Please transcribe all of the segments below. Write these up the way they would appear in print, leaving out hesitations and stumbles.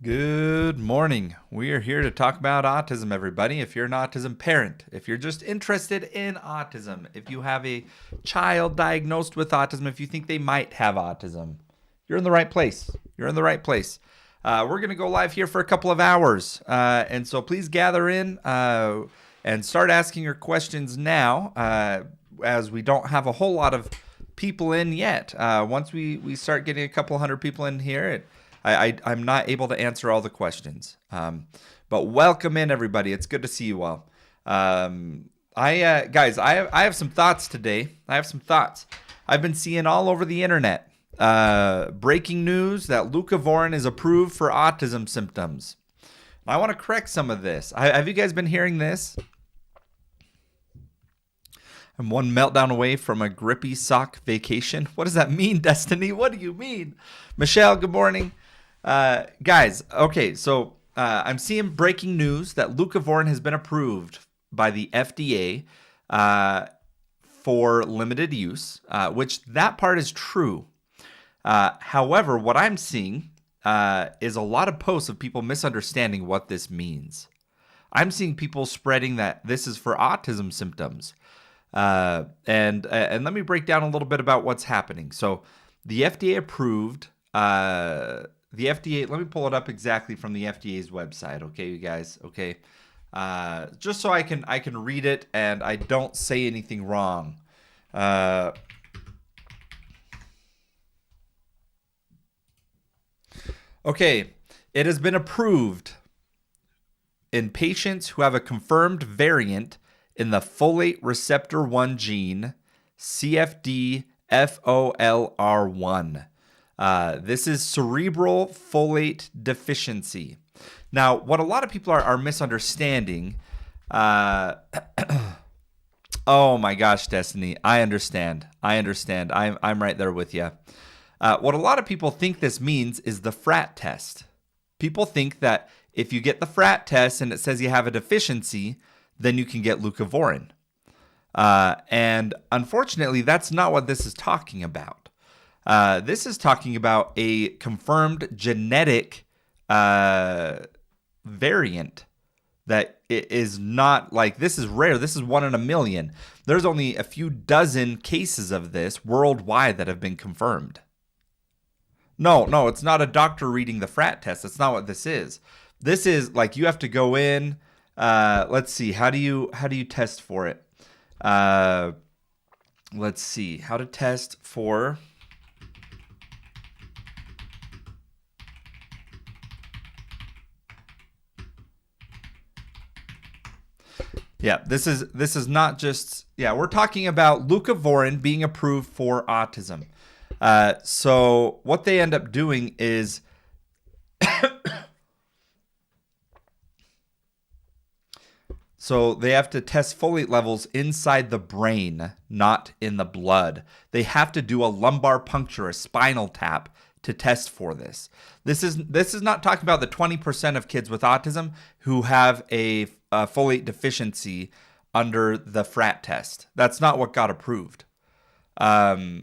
Good morning. We are here to talk about autism, everybody. If you're an autism parent, if you're just interested in autism, if you have a child diagnosed with autism, if you think they might have autism, you're in the right place. You're in the right place. We're going to go live here for a couple of hours. And so please gather in and start asking your questions now, as we don't have a whole lot of people in yet. Once we start getting a couple hundred people in here, I'm not able to answer all the questions. But welcome in, everybody. It's good to see you all. Guys, I have some thoughts today. I have some thoughts. I've been seeing all over the internet breaking news that Leucovorin is approved for autism symptoms. I want to correct some of this. Have you guys been hearing this? I'm one meltdown away from a grippy sock vacation. What does that mean, Destiny? What do you mean? Michelle, good morning. Guys, okay, so I'm seeing breaking news that Leucovorin has been approved by the FDA for limited use, which that part is true. However, what I'm seeing is a lot of posts of people misunderstanding what this means. I'm seeing people spreading that this is for autism symptoms. And let me break down a little bit about what's happening. So the FDA approved, the FDA, let me pull it up exactly from the FDA's website. Okay, you guys. Okay. Just so I can read it and I don't say anything wrong. Okay. It has been approved in patients who have a confirmed variant in the folate receptor 1 gene, CFD-FOLR1. This is cerebral folate deficiency. Now, what a lot of people are misunderstanding, oh my gosh, Destiny, I understand. I'm right there with you. What a lot of people think this means is the FRAT test. People think that if you get the FRAT test and it says you have a deficiency, then you can get Leucovorin. And unfortunately, that's not what this is talking about. This is talking about a confirmed genetic variant that is not like, this is rare. This is 1 in a million. There's only a few dozen cases of this worldwide that have been confirmed. No, it's not a doctor reading the FRAT test. That's not what this is. This is like you have to go in. Let's see. How do you test for it? Let's see. How to test for. Yeah, this is not just, we're talking about Leucovorin being approved for autism. So what they end up doing is so they have to test folate levels inside the brain, not in the blood. They have to do a lumbar puncture, a spinal tap, to test for this. This is not talking about the 20% of kids with autism who have a folate deficiency under the FRAT test. That's not what got approved. Yeah,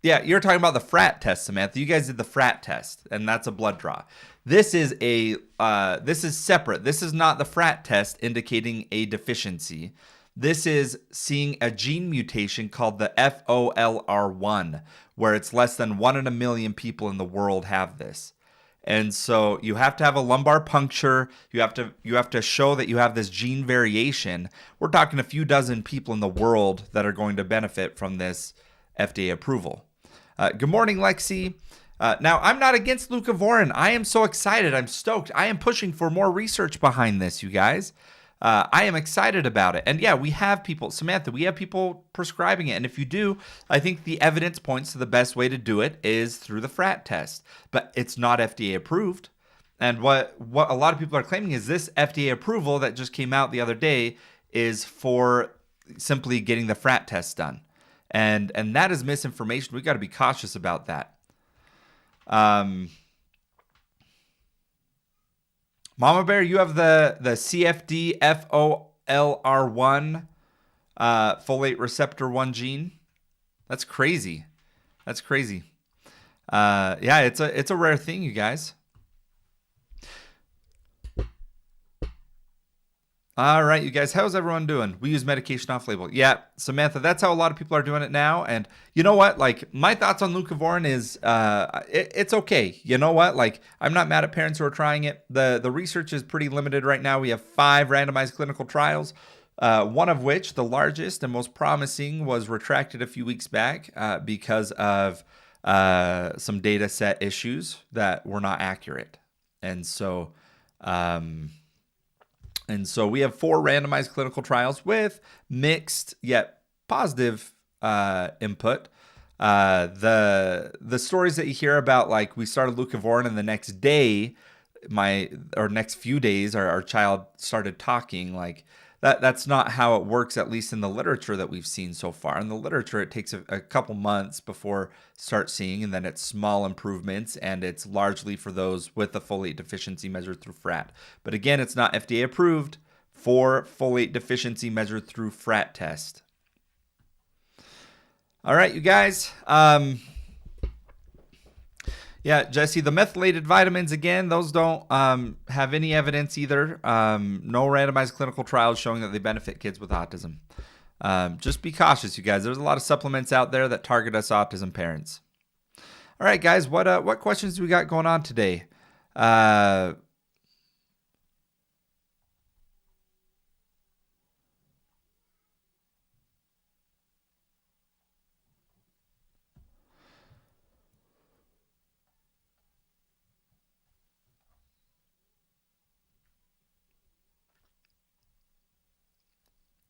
you're talking about the FRAT test, Samantha. You guys did the FRAT test, and that's a blood draw. This is separate. This is not the FRAT test indicating a deficiency. This is seeing a gene mutation called the FOLR1, where it's less than 1 in a million people in the world have this. And so you have to have a lumbar puncture. You have to show that you have this gene variation. We're talking a few dozen people in the world that are going to benefit from this FDA approval. Good morning, Lexi. Now, I'm not against Leucovorin. I am so excited. I'm stoked. I am pushing for more research behind this, you guys. I am excited about it. And yeah, we have people, Samantha, we have people prescribing it. And if you do, I think the evidence points to the best way to do it is through the FRAT test. But it's not FDA approved. And what a lot of people are claiming is this FDA approval that just came out the other day is for simply getting the FRAT test done. And that is misinformation. We've got to be cautious about that. Mama Bear, you have the CFD-FOLR1 folate receptor 1 gene. That's crazy. Yeah, it's a rare thing, you guys. All right, you guys, how's everyone doing? We use medication off label. Yeah, Samantha, that's how a lot of people are doing it now. And you know what? Like, my thoughts on Leucovorin is it's okay. You know what? Like, I'm not mad at parents who are trying it. The research is pretty limited right now. We have 5 randomized clinical trials, one of which, the largest and most promising, was retracted a few weeks back because of some data set issues that were not accurate. And so, we have 4 randomized clinical trials with mixed yet positive input. The stories that you hear about, like we started Leucovorin and the next day, next few days, our child started talking, like that's not how it works, at least in the literature that we've seen so far. In the literature, it takes a couple months before start seeing, and then it's small improvements, and it's largely for those with a folate deficiency measured through FRAT. But again, it's not FDA approved for folate deficiency measured through FRAT test. All right, you guys. Yeah, Jesse, the methylated vitamins, again, those don't have any evidence either. No randomized clinical trials showing that they benefit kids with autism. Just be cautious, you guys. There's a lot of supplements out there that target us autism parents. All right, guys, what questions do we got going on today?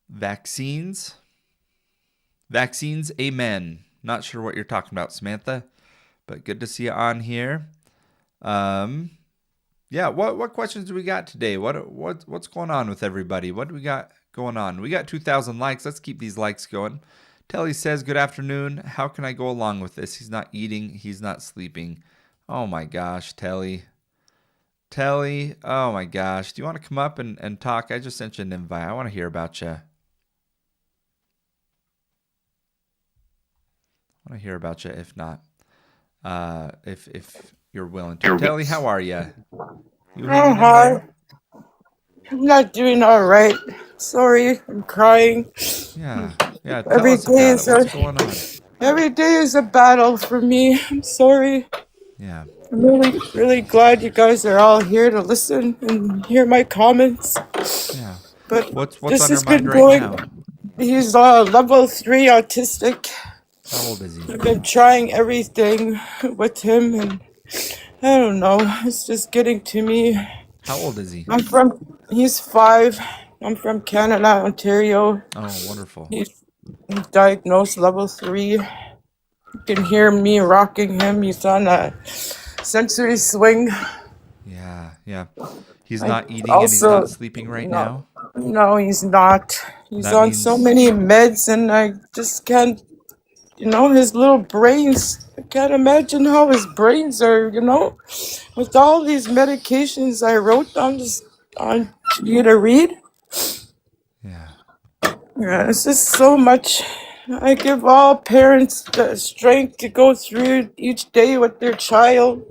Vaccines, amen. Not sure what you're talking about, Samantha, but good to see you on here. Yeah, what questions do we got today? What's going on with everybody? What do we got going on? We got 2,000 likes. Let's keep these likes going. Telly says, good afternoon. How can I go along with this? He's not eating. He's not sleeping. Oh my gosh, Telly. Oh my gosh. Do you want to come up and talk? I just sent you an invite. I want to hear about you. If not, if you're willing to. Telly, how are you? You hanging in there? I'm not doing all right. Sorry, I'm crying. Yeah. Tell us about it. What's going on? Every day is a battle for me. I'm sorry. Yeah. I'm really glad you guys are all here to listen and hear my comments. Yeah. But What's this on has your mind been right going. now? He's level 3 autistic. How old is he? I've been trying everything with him, and I don't know. It's just getting to me. How old is he? He's 5. I'm from Canada, Ontario. Oh, wonderful. He's diagnosed level 3. You can hear me rocking him. He's on a sensory swing. Yeah. He's not eating and he's not sleeping right now? No, he's not. He's on so many meds, and I just can't, his little brains. I can't imagine how his brains are, with all these medications I wrote on you to read. Yeah, it's just so much. I give all parents the strength to go through each day with their child.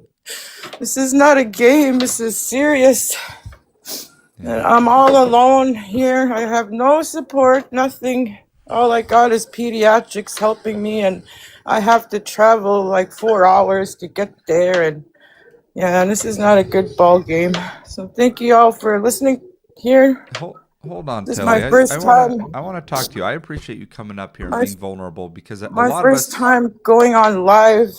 This is not a game. This is serious. And I'm all alone here. I have no support, nothing. All I got is pediatrics helping me, and I have to travel like 4 hours to get there. And yeah, this is not a good ball game. So thank you all for listening here. Hold on, this Telly. Is my first time. I want to talk to you. I appreciate you coming up here and being vulnerable, because a my lot of us. first time going on live.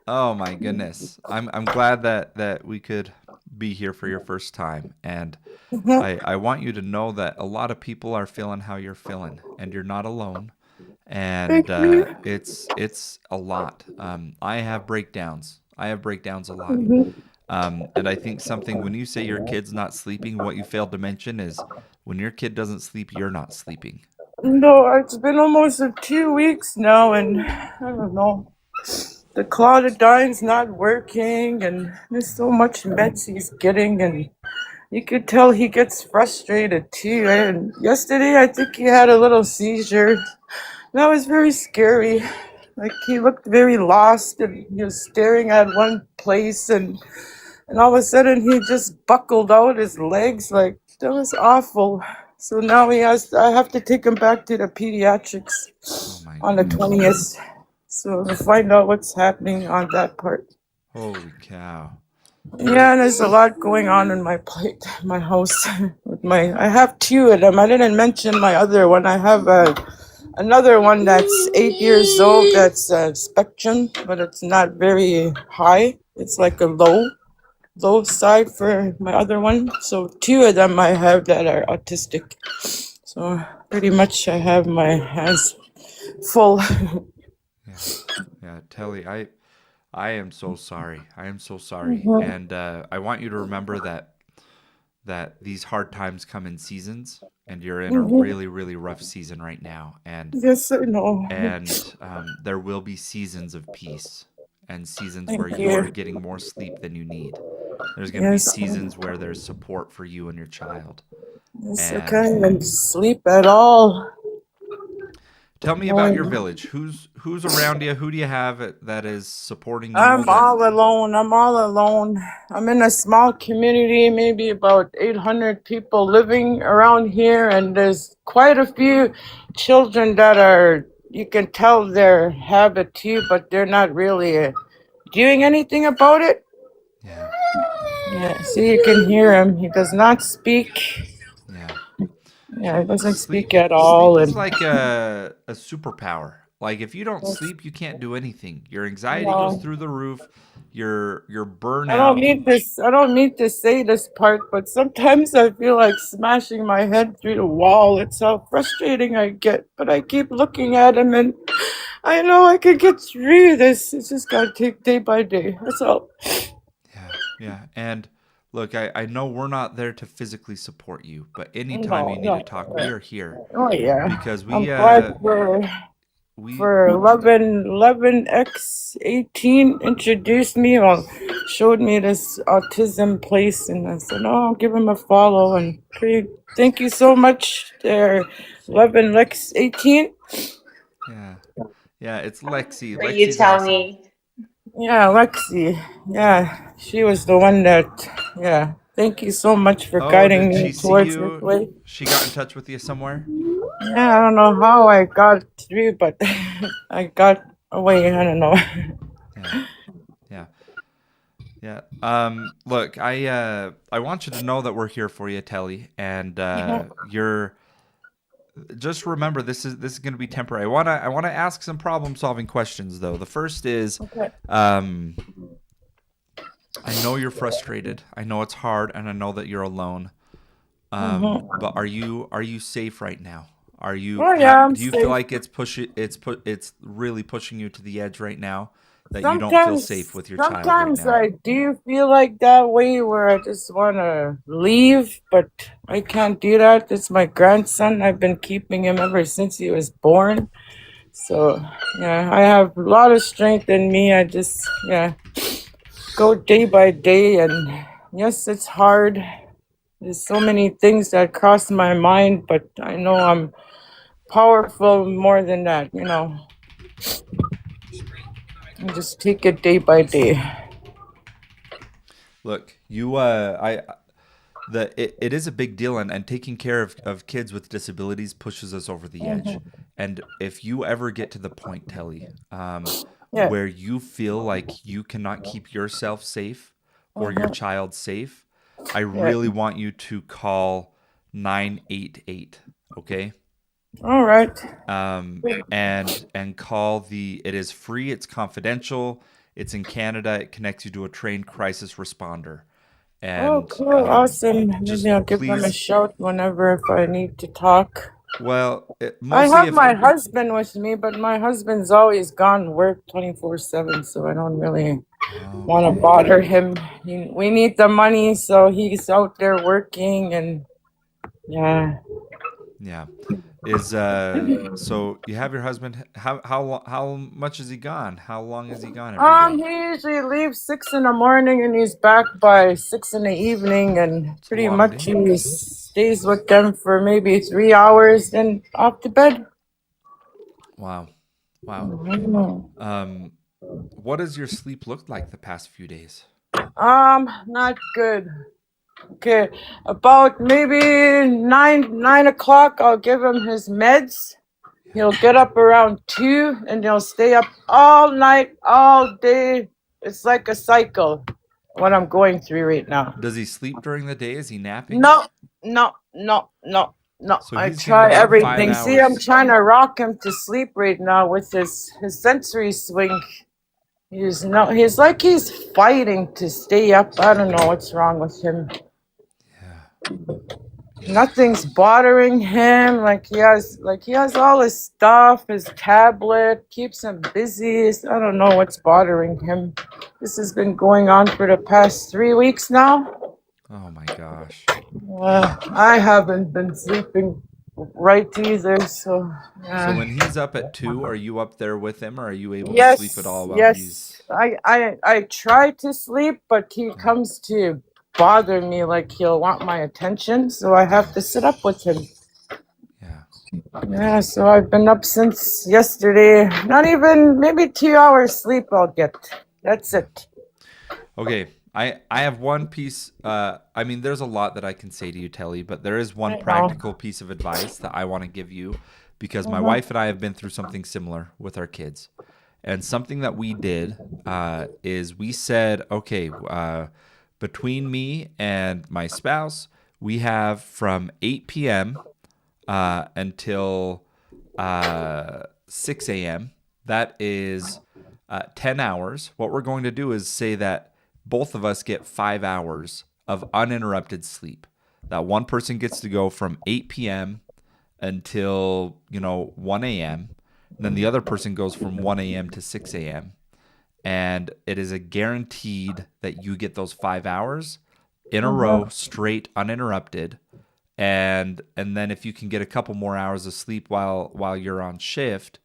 Oh my goodness! I'm glad that we could be here for your first time, and I want you to know that a lot of people are feeling how you're feeling, and you're not alone. And it's a lot. I have breakdowns. a lot. And I think when you say your kid's not sleeping, what you failed to mention is when your kid doesn't sleep, you're not sleeping. No, it's been almost 2 weeks now, and I don't know. The clonodine's not working, and there's so much meds he's getting, and you could tell he gets frustrated too. And yesterday, I think he had a little seizure. That was very scary. Like, he looked very lost, and he was staring at one place, and all of a sudden he just buckled out his legs. Like, that was awful. So now I have to take him back to the pediatrics Oh my on the goodness. 20th. So to find out what's happening on that part. Holy cow. Yeah, there's a lot going on in my plate, my house. I have two of them. I didn't mention my other one. I have another one that's 8 years old. That's spectrum, but it's not very high. It's like a low side for my other one. So two of them I have that are autistic. So pretty much I have my hands full. Yeah. Yeah, Telly, I am so sorry. I am so sorry. And I want you to remember that these hard times come in seasons, and you're in a really, really rough season right now. Yes, I know. And there will be seasons of peace and seasons where Thank you are you. getting more sleep than you need. There's going to be Yes, seasons where there's support for you and your child. yes, I And can't even sleep at all. tell me about your Knowing village. Who's around you? Who do you have that is supporting you? I'm That all alone. I'm all alone. I'm in a small community, maybe about 800 people living around here, and there's quite a few children that are, you can tell their habit too, but they're not really doing anything about it. yeah, Yeah, see, you can hear him. He does not speak. yeah. Yeah, he doesn't Sleep speak at sleep all. is And like a superpower. Like if you don't sleep, you can't do anything. Your anxiety goes no, through the roof. Your I don't burnout. mean this. I don't mean to say this part, but sometimes I feel like smashing my head through the wall. It's how frustrating I get. But I keep looking at him, and I know I can get through this. It's just gotta take day by day. That's all. Yeah, yeah. And look, I know we're not there to physically support you, but anytime you No, need to no. talk, we are here Oh yeah. because I'm glad we for 11x18 introduced me or showed me this autism place, and I said, oh, I'll give him a follow. And thank you so much there, 11x18. yeah. Yeah, it's Lexi. For you Lexi's tell awesome. me. Yeah, Lexi. Yeah, she was the one that, yeah. Thank you so much for Oh, guiding did me she see towards this you? way. She got in touch with you somewhere? Yeah, I don't know how I got through, but I got away. I don't know. Yeah. Yeah. Yeah. Look, I want you to know that we're here for you, Telly, and you're just remember this is going to be temporary. I want to ask some problem solving questions though. The first is, Okay. um, I know you're frustrated. I know it's hard, and I know that you're alone. Mm-hmm. But are you safe right now? Oh yeah, I'm Do you feel safe. like it's really pushing you to the edge right now that you don't feel safe Sometimes, with your child right sometimes now? I do feel like that way where I just want to leave, but I can't do that. It's my grandson. I've been keeping him ever since he was born. So, yeah, I have a lot of strength in me. I just, yeah, go day by day. And yes, it's hard. There's so many things that cross my mind, but I know I'm powerful more than that. I just take it day by day. Look, it is a big deal, and taking care of kids with disabilities pushes us over the edge. And if you ever get to the point, Telly, Yeah. where you feel like you cannot keep yourself safe or your child safe, I Yeah. really want you to call 988, okay? All right. And call it is free, it's confidential, it's in Canada, it connects you to a trained crisis responder. Oh, And cool. Awesome. just Maybe I'll give them a please, shout whenever if I need to talk. I mostly have if my husband with me, but my husband's always gone work 24/7, so I don't really want to okay. bother him. We need the money, so he's out there working, and yeah. Yeah. Is so you have your husband, how much is he gone? How long is he gone every day? He usually leaves 6 in the morning and he's back by 6 in the evening, and It's a pretty long much day. he stays with them for maybe 3 hours, then off to bed. Wow. Wow. Um what does your sleep look like the past few days? Not good. Okay, about maybe 9 o'clock, I'll give him his meds. He'll get up around 2 and he'll stay up all night, all day. It's like a cycle, what I'm going through right now. Does he sleep during the day? Is he napping? No, no, no, no, no. So I he's getting try about 5 everything. See, I'm hours. trying to rock him to sleep right now with his sensory swing. He's like he's fighting to stay up. I don't know what's wrong with him. Yeah. Nothing's bothering him. Like he has all his stuff, his tablet, keeps him busy. I don't know what's bothering him. This has been going on for the past 3 weeks now. Oh my gosh. I haven't been sleeping right either, so So yeah. when he's up at 2, are you up there with him, or are you able to sleep at all Yes, while he's... yes. I try to sleep, but he comes to bother me, like he'll want my attention, so I have to sit up with him. Yeah. Yeah, so I've been up since yesterday. Not even maybe 2 hours sleep I'll get. That's it. Okay. I have one piece. I mean, there's a lot that I can say to you, Telly, but there is one I know. practical piece of advice that I want to give you because my wife and I have been through something similar with our kids. And something that we did is we said, okay, between me and my spouse, we have from 8 p.m. Until 6 a.m. That is 10 hours. What we're going to do is say that both of us get 5 hours of uninterrupted sleep. That one person gets to go from 8 p.m. until 1 a.m. And then the other person goes from 1 a.m. to 6 a.m. And it is a guaranteed that you get those 5 hours in a row, straight, uninterrupted. And then if you can get a couple more hours of sleep while you're on shift,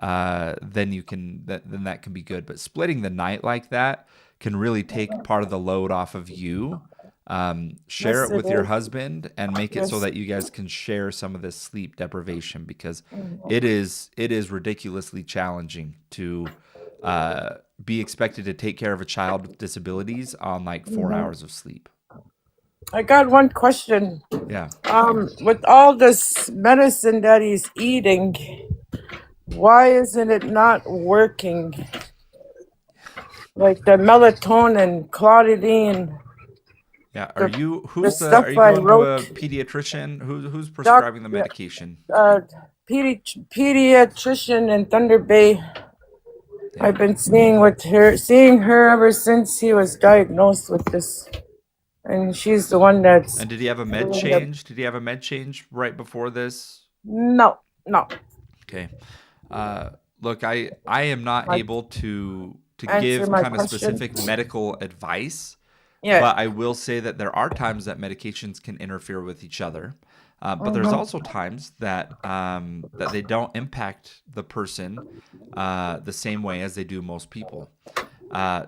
then that can be good. But splitting the night like that can really take part of the load off of you. Share Yes, it with it your is. husband and make it so Yes. that you guys can share some of this sleep deprivation because it is ridiculously challenging to be expected to take care of a child with disabilities on like 4 hours of sleep. I got one question. Yeah. With all this medicine that he's eating, why isn't it not working? Like the melatonin, clonidine, Yeah. the Are stuff you I going to a wrote. pediatrician? Who's Doc, prescribing the medication? pediatrician in Thunder Bay. Yeah. I've been seeing her ever since he was diagnosed with this, and she's the one that's And did he have a med doing the. change? Did he have a med change right before this? No, no. Okay. Look, I am not My able to answer give my kind of question. specific medical advice, Yeah. but I will say that there are times that medications can interfere with each other. But there's also times that that they don't impact the person the same way as they do most people.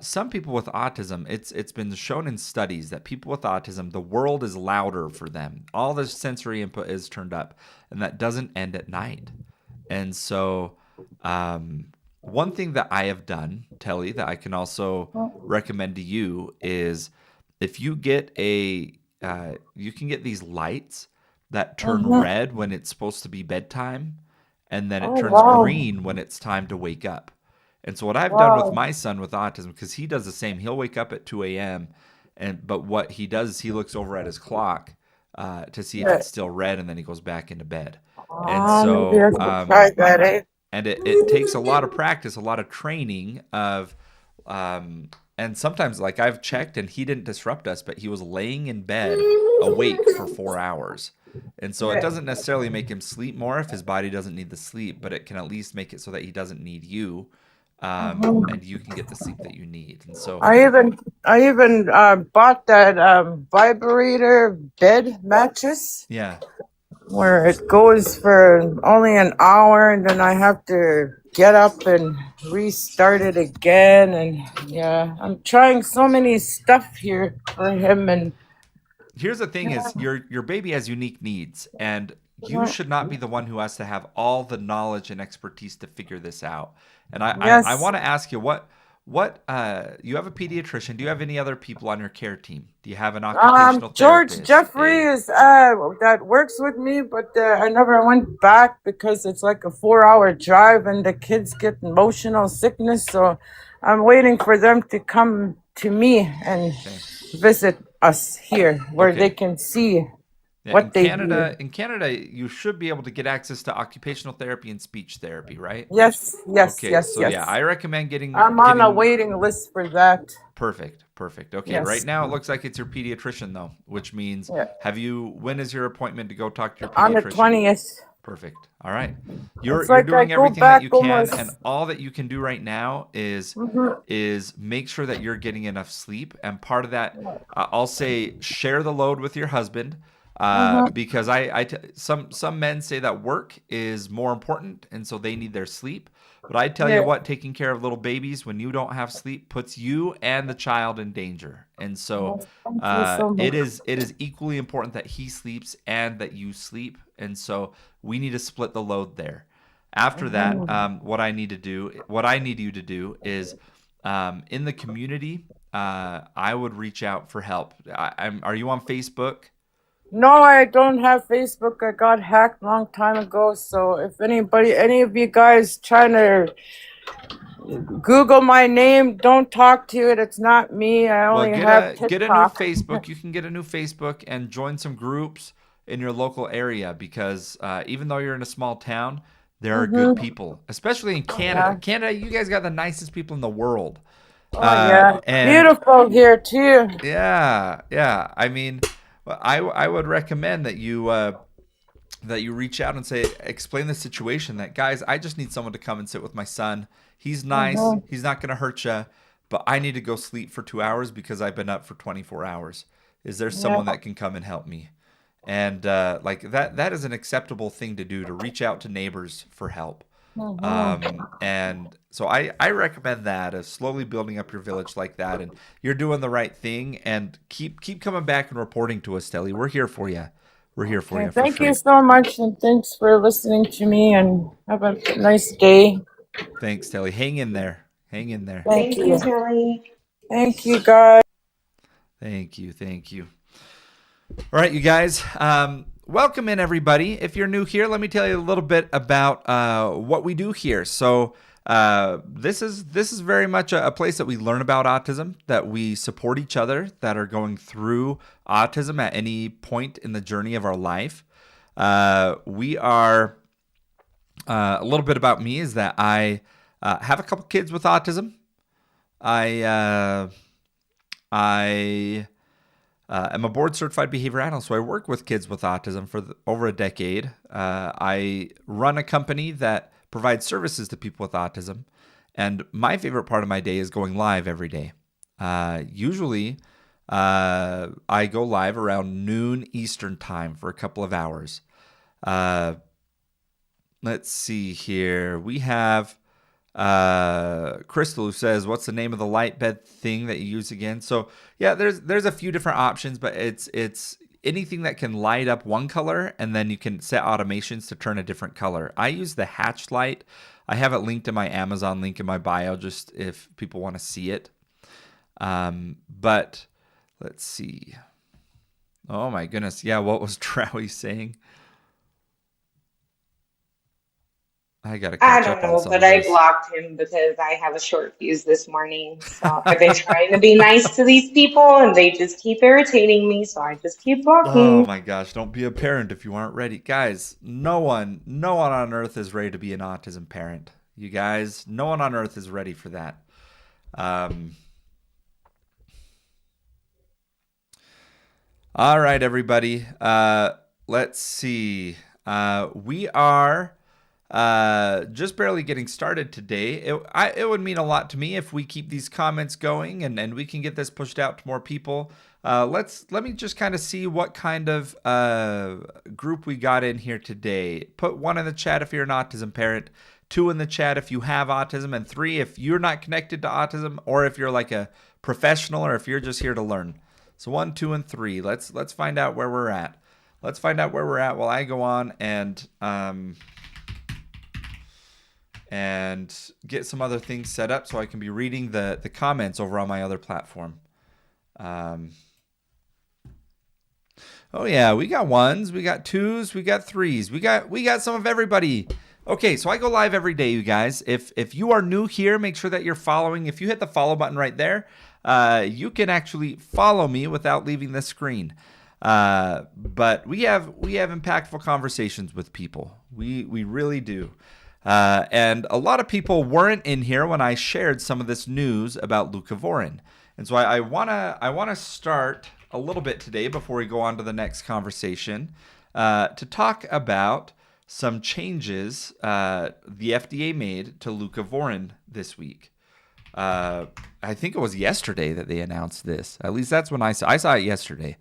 Some people with autism, it's been shown in studies that people with autism, the world is louder for them. All the sensory input is turned up, and that doesn't end at night. And so, one thing that I have done, Telly, that I can also recommend to you is if you get you can get these lights that turn red when it's supposed to be bedtime, and then it Oh turns wow, green when it's time to wake up. And so what I've done with wow. my son with autism, because he does the same, he'll wake up at 2 a.m. But what he does is he looks over at his clock to see if Yeah. it's still red, and then he goes back into bed. And Maybe I so should try that, eh? and it takes a lot of practice, a lot of training of and sometimes like I've checked and he didn't disrupt us, but he was laying in bed awake for 4 hours. And so it Yeah. doesn't necessarily make him sleep more if his body doesn't need the sleep, but it can at least make it so that he doesn't need you, and you can get the sleep that you need. And so, I even bought that vibrator bed mattress yeah, where it goes for only an hour, and then I have to get up and restart it again. And yeah, I'm trying so many stuff here for him, and here's the thing: is your baby has unique needs, and you should not be the one who has to have all the knowledge and expertise to figure this out. And I yes. want to ask you what you have a pediatrician. Do you have any other people on your care team? Do you have an occupational George therapist? Jeffrey is that works with me, but I never went back because it's like a 4-hour drive and the kids get emotional sickness. So I'm waiting for them to come to me and visit us here where they can see Yeah, what they do. In Canada, you should be able to get access to occupational therapy and speech therapy, right? Yes, yes, Okay, yes, so yeah, yes. I recommend I'm on a getting waiting list for that. perfect. Okay, right Yes. now it looks like it's your pediatrician though, which means Yeah. when is your appointment to go talk to your On the pediatrician? 20th. Perfect. All right. It's You're like I doing go everything that back you can, almost. and all that you can do right now is make sure that you're getting enough sleep. And part of that, I'll say, share the load with your husband, because some men say that work is more important, and so they need their sleep. But I tell you Yeah. what, taking care of little babies when you don't have sleep puts you and the child in danger. And so Thank you so much. it is equally important that he sleeps and that you sleep. And so we need to split the load there. After that, what I need you to do is in the community, I would reach out for help. Are you on Facebook? No, I don't have Facebook. I got hacked a long time ago. So if any of you guys trying to Google my name, don't talk to it. It's not me. I Well, only have get a new TikTok. Facebook. You can get a new Facebook and join some groups in your local area because even though you're in a small town, there are good people, especially in Canada. Yeah. Canada, you guys got the nicest people in the world. Oh yeah, And beautiful here too. yeah. I mean, I would recommend that you reach out and explain the situation. That guys, I just need someone to come and sit with my son. He's nice. He's not going to hurt you, but I need to go sleep for 2 hours because I've been up for 24 hours. Is there someone that can come and help me? And like that is an acceptable thing to do, to reach out to neighbors for help. And so I recommend that, of slowly building up your village like that. And you're doing the right thing. And keep coming back and reporting to us, Telly. We're here for you. We're here for you. Thank you so much, and thanks for listening to me. And have a nice day. Thanks, Telly. Hang in there. Hang in there. Thank you. Tilly. Thank you, guys. Thank you. All right, you guys. Welcome in, everybody. If you're new here, let me tell you a little bit about what we do here. So this is very much a place that we learn about autism, that we support each other that are going through autism at any point in the journey of our life. We are a little bit about me is that I have a couple kids with autism. I am a board-certified behavior analyst, so I work with kids with autism for over a decade. I run a company that provides services to people with autism, and my favorite part of my day is going live every day. Usually, I go live around noon Eastern time for a couple of hours. Let's see here. We have Crystal, who says, what's the name of the light bed thing that you use again? So yeah, there's a few different options, but it's anything that can light up one color, and then you can set automations to turn a different color. I use the hatch light. I have it linked to my Amazon link in my bio, just if people want to see it. But let's see. Oh my goodness. Yeah, what was Trowie saying? I gotta catch up on some of But I this. blocked him because I have a short fuse this morning. So I've been trying to be nice to these people and they just keep irritating me, so I just keep Oh blocking. my gosh, don't be a parent if you aren't ready. Guys, no one on earth is ready to be an autism parent. You guys, no one on earth is ready for that. All right, everybody. Let's see. We are just barely getting started today. It would mean a lot to me if we keep these comments going and we can get this pushed out to more people. Let me just kind of see what kind of group we got in here today. Put 1 in the chat if you're an autism parent, 2 in the chat if you have autism, and 3 if you're not connected to autism, or if you're like a professional, or if you're just here to learn. So 1, 2, and 3. Let's find out where we're at. Let's find out where we're at while I go on and and get some other things set up so I can be reading the comments over on my other platform. Oh yeah, we got ones, we got twos, we got threes, we got some of everybody. Okay, so I go live every day, you guys. If you are new here, make sure that you're following. If you hit the follow button right there, you can actually follow me without leaving the screen. But we have impactful conversations with people. We really do. And a lot of people weren't in here when I shared some of this news about leucovorin. And so I wanna start a little bit today before we go on to the next conversation to talk about some changes the FDA made to leucovorin this week. I think it was yesterday that they announced this. At least that's when I saw it yesterday.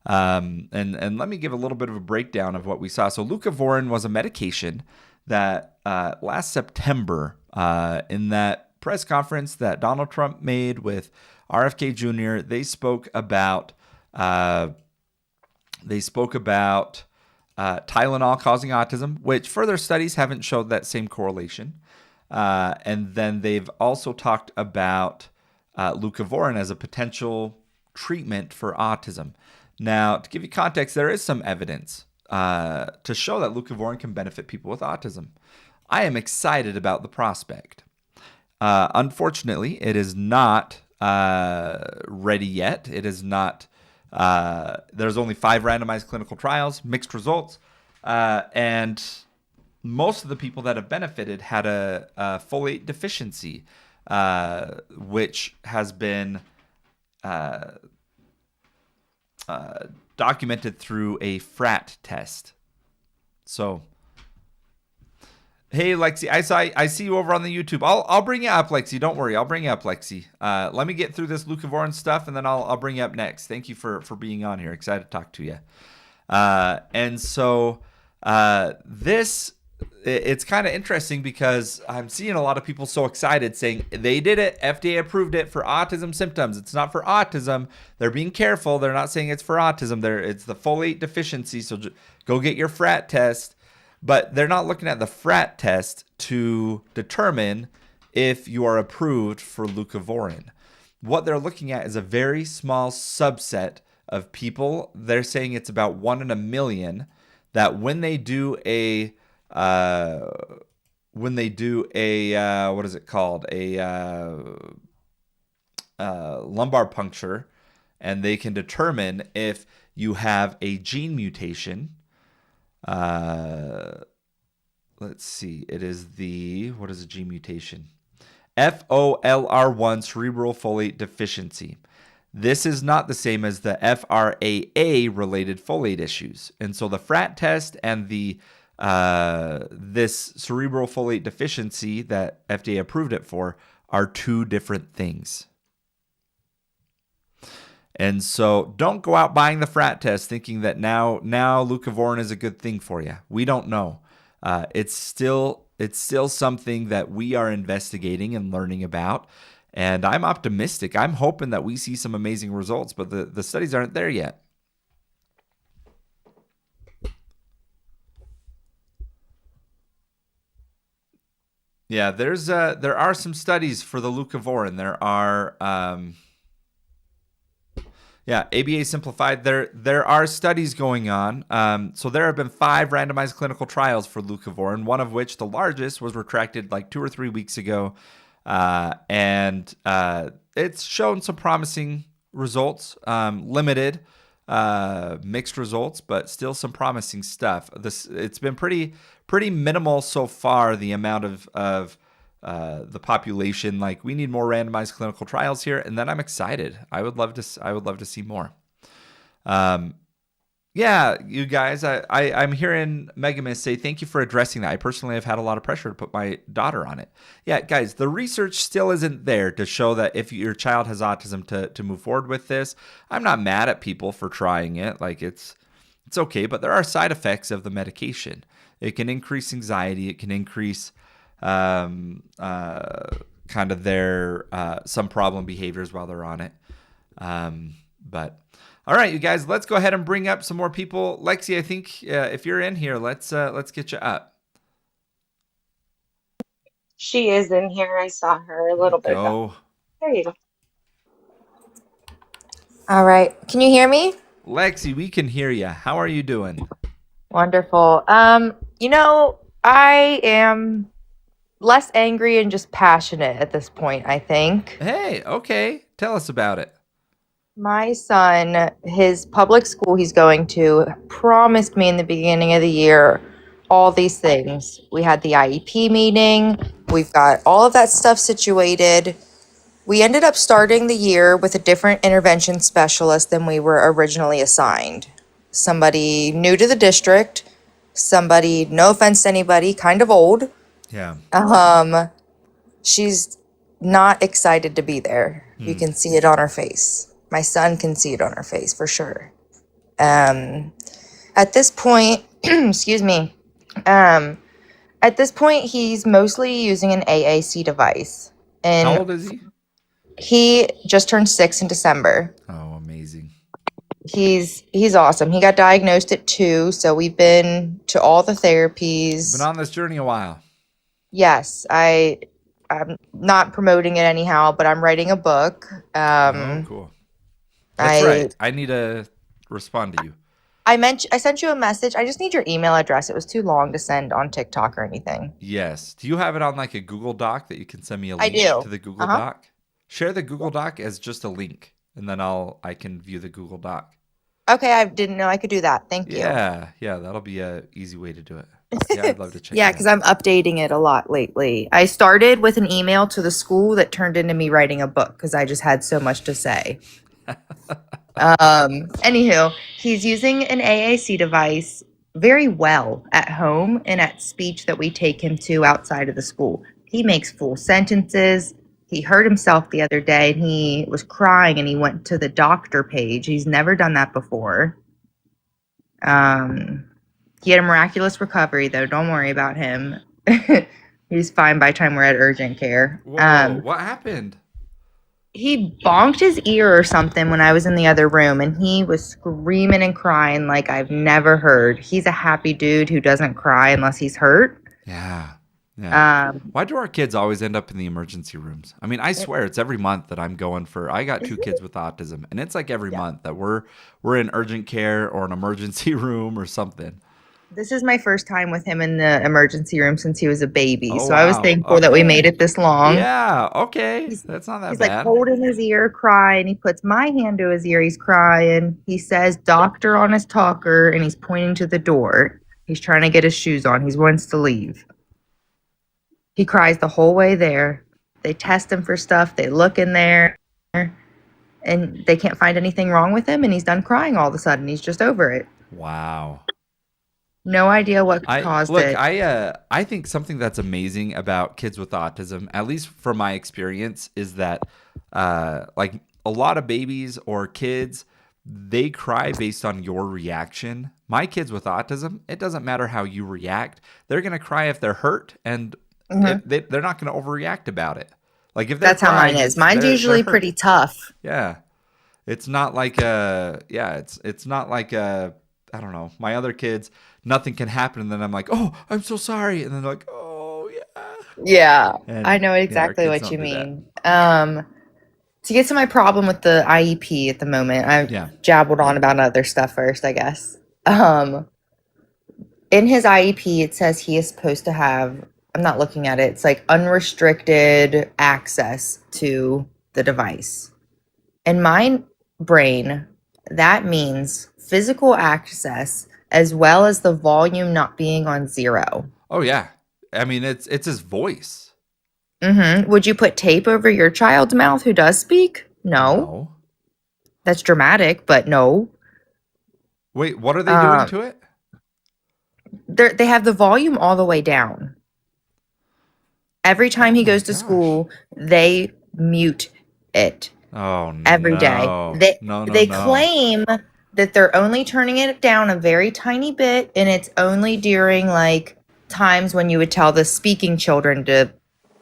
And let me give a little bit of a breakdown of what we saw. So leucovorin was a medication that last September in that press conference that Donald Trump made with RFK Jr., they spoke about Tylenol causing autism, which further studies haven't showed that same correlation. And then they've also talked about leucovorin as a potential treatment for autism. Now, to give you context, there is some evidence to show that leucovorin can benefit people with autism. I am excited about the prospect. Unfortunately, it is not ready yet. It is not. There's only 5 randomized clinical trials, mixed results, and most of the people that have benefited had a folate deficiency, which has been documented through a FRAT test. So, hey Lexi, I see you over on the YouTube. I'll bring you up, Lexi. Don't worry, I'll bring you up, Lexi. Let me get through this leucovorin stuff, and then I'll bring you up next. Thank you for being on here. Excited to talk to you. And so it's kind of interesting because I'm seeing a lot of people so excited saying they did it. FDA approved it for autism symptoms. It's not for autism. They're being careful. They're not saying it's for autism. It's the folate deficiency. So go get your FRAT test. But they're not looking at the FRAT test to determine if you are approved for leucovorin. What they're looking at is a very small subset of people. They're saying it's about 1 in a million that when they do a what is it called? Lumbar puncture, and they can determine if you have a gene mutation. Let's see. It is what is a gene mutation? FOLR1 cerebral folate deficiency. This is not the same as the FRAA related folate issues. And so the FRAT test and this cerebral folate deficiency that FDA approved it for are 2 different things. And so don't go out buying the FRAT test thinking that now leucovorin is a good thing for you. We don't know. It's still something that we are investigating and learning about. And I'm optimistic. I'm hoping that we see some amazing results, but the studies aren't there yet. Yeah, there are some studies for the leucovorin. There are ABA simplified. There are studies going on. So there have been 5 randomized clinical trials for leucovorin, one of which, the largest, was retracted like 2 or 3 weeks ago. And it's shown some promising results, limited, mixed results, but still some promising stuff. It's been pretty minimal so far, the amount of the population. Like, we need more randomized clinical trials here, and then I'm excited. I would love to see more. Yeah, you guys, I'm hearing Megamis say, thank you for addressing that. I personally have had a lot of pressure to put my daughter on it. Yeah, guys, the research still isn't there to show that if your child has autism to move forward with this. I'm not mad at people for trying it. Like, it's okay, but there are side effects of the medication. It can increase anxiety. It can increase kind of their some problem behaviors while they're on it. But all right, you guys, let's go ahead and bring up some more people. Lexi, I think if you're in here, let's get you up. She is in here. I saw her a There you little bit ago. go. There you go. All right. Can you hear me? Lexi, we can hear you. How are you doing? Wonderful. I am less angry and just passionate at this point, I think. Hey, okay. Tell us about it. My son, his public school he's going to, promised me in the beginning of the year all these things. We had the IEP meeting, we've got all of that stuff situated. We ended up starting the year with a different intervention specialist than we were originally assigned. Somebody new to the district, somebody, no offense to anybody, kind of old. Yeah. She's not excited to be there. You can see it on her face. My son can see it on her face for sure. At this point, excuse me, at this point, he's mostly using an AAC device. And How old is he? he just turned 6 in December. Oh, amazing. He's awesome. He got diagnosed at 2, so we've been to all the therapies. Been on this journey a while. Yes, I'm not promoting it anyhow, but I'm writing a book. Oh, cool. That's right. I need to respond to you. I sent you a message. I just need your email address. It was too long to send on TikTok or anything. Yes. Do you have it on like a Google Doc that you can send me a I link do. to the Google Doc? Share the Google Doc as just a link, and then I can view the Google Doc. Okay, I didn't know I could do that. Thank you. Yeah, that'll be a easy way to do it. Yeah, I'd love to check. Yeah, because I'm updating it a lot lately. I started with an email to the school that turned into me writing a book because I just had so much to say. Anywho, he's using an AAC device very well at home and at speech that we take him to outside of the school. He makes full sentences. He hurt himself the other day and he was crying and he went to the doctor page. He's never done that before. He had a miraculous recovery though. Don't worry about him. He's fine by the time we're at urgent care. Whoa, what happened? He bonked his ear or something when I was in the other room and he was screaming and crying like I've never heard. He's a happy dude who doesn't cry unless he's hurt. Yeah. Why do our kids always end up in the emergency rooms? I mean, I swear it's every month that I'm going for. I got 2 kids with autism, and it's like every month that we're in urgent care or an emergency room or something. This is my first time with him in the emergency room since he was a baby. Oh, so I was wow. thankful that we made it this long. Yeah, okay. That's not that He's bad. like holding his ear, crying. He puts my hand to his ear. He's crying. He says doctor on his talker, and he's pointing to the door. He's trying to get his shoes on. He wants to leave. He cries the whole way there. They test him for stuff. They look in there, and they can't find anything wrong with him, and he's done crying all of a sudden. He's just over it. Wow. No idea what caused it. I think something that's amazing about kids with autism, at least from my experience, is that like a lot of babies or kids, they cry based on your reaction. My kids with autism, it doesn't matter how you react. They're going to cry if they're hurt, and they're not going to overreact about it. Like if that's how mine is. Mine's usually pretty tough. Yeah. It's not like it's not like I don't know. My other kids, nothing can happen, and then I'm like, "Oh, I'm so sorry," and then they're like, "Oh, yeah." Yeah, And, I know exactly our kids what you don't do mean. To get to my problem with the IEP at the moment, I've jabbled on about other stuff first, I guess. In his IEP, it says he is supposed to have, I'm not looking at it, it's like unrestricted access to the device. In my brain, that means physical access as well as the volume not being on 0. Oh yeah. I mean, it's his voice. Would you put tape over your child's mouth who does speak? No. That's dramatic, but no. Wait, what are they doing to it? They have the volume all the way down. Every time he goes to school, they mute it. Oh, no. Every day. They claim that they're only turning it down a very tiny bit, and it's only during like times when you would tell the speaking children to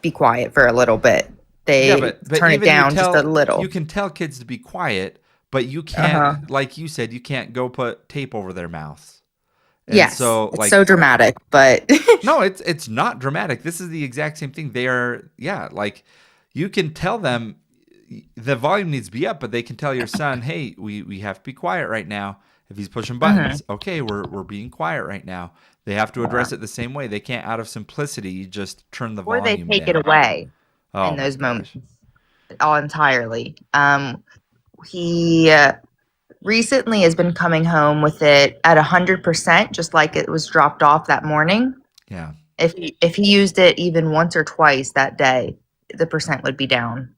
be quiet for a little bit. They but turn it down just a little. You can tell kids to be quiet, but you can't, like you said, you can't go put tape over their mouths. And Yes, so it's like so dramatic, but no, it's not dramatic. This is the exact same thing. They are, yeah, like you can tell them the volume needs to be up, but they can tell your son, hey, we have to be quiet right now. If he's pushing buttons, okay, we're being quiet right now. They have to address it the same way. They can't, out of simplicity, just turn the or they volume take it down. away Oh in my those moments gosh. all entirely. He recently has been coming home with it at 100%, just like it was dropped off that morning. Yeah. If he used it even once or twice that day, the percent would be down.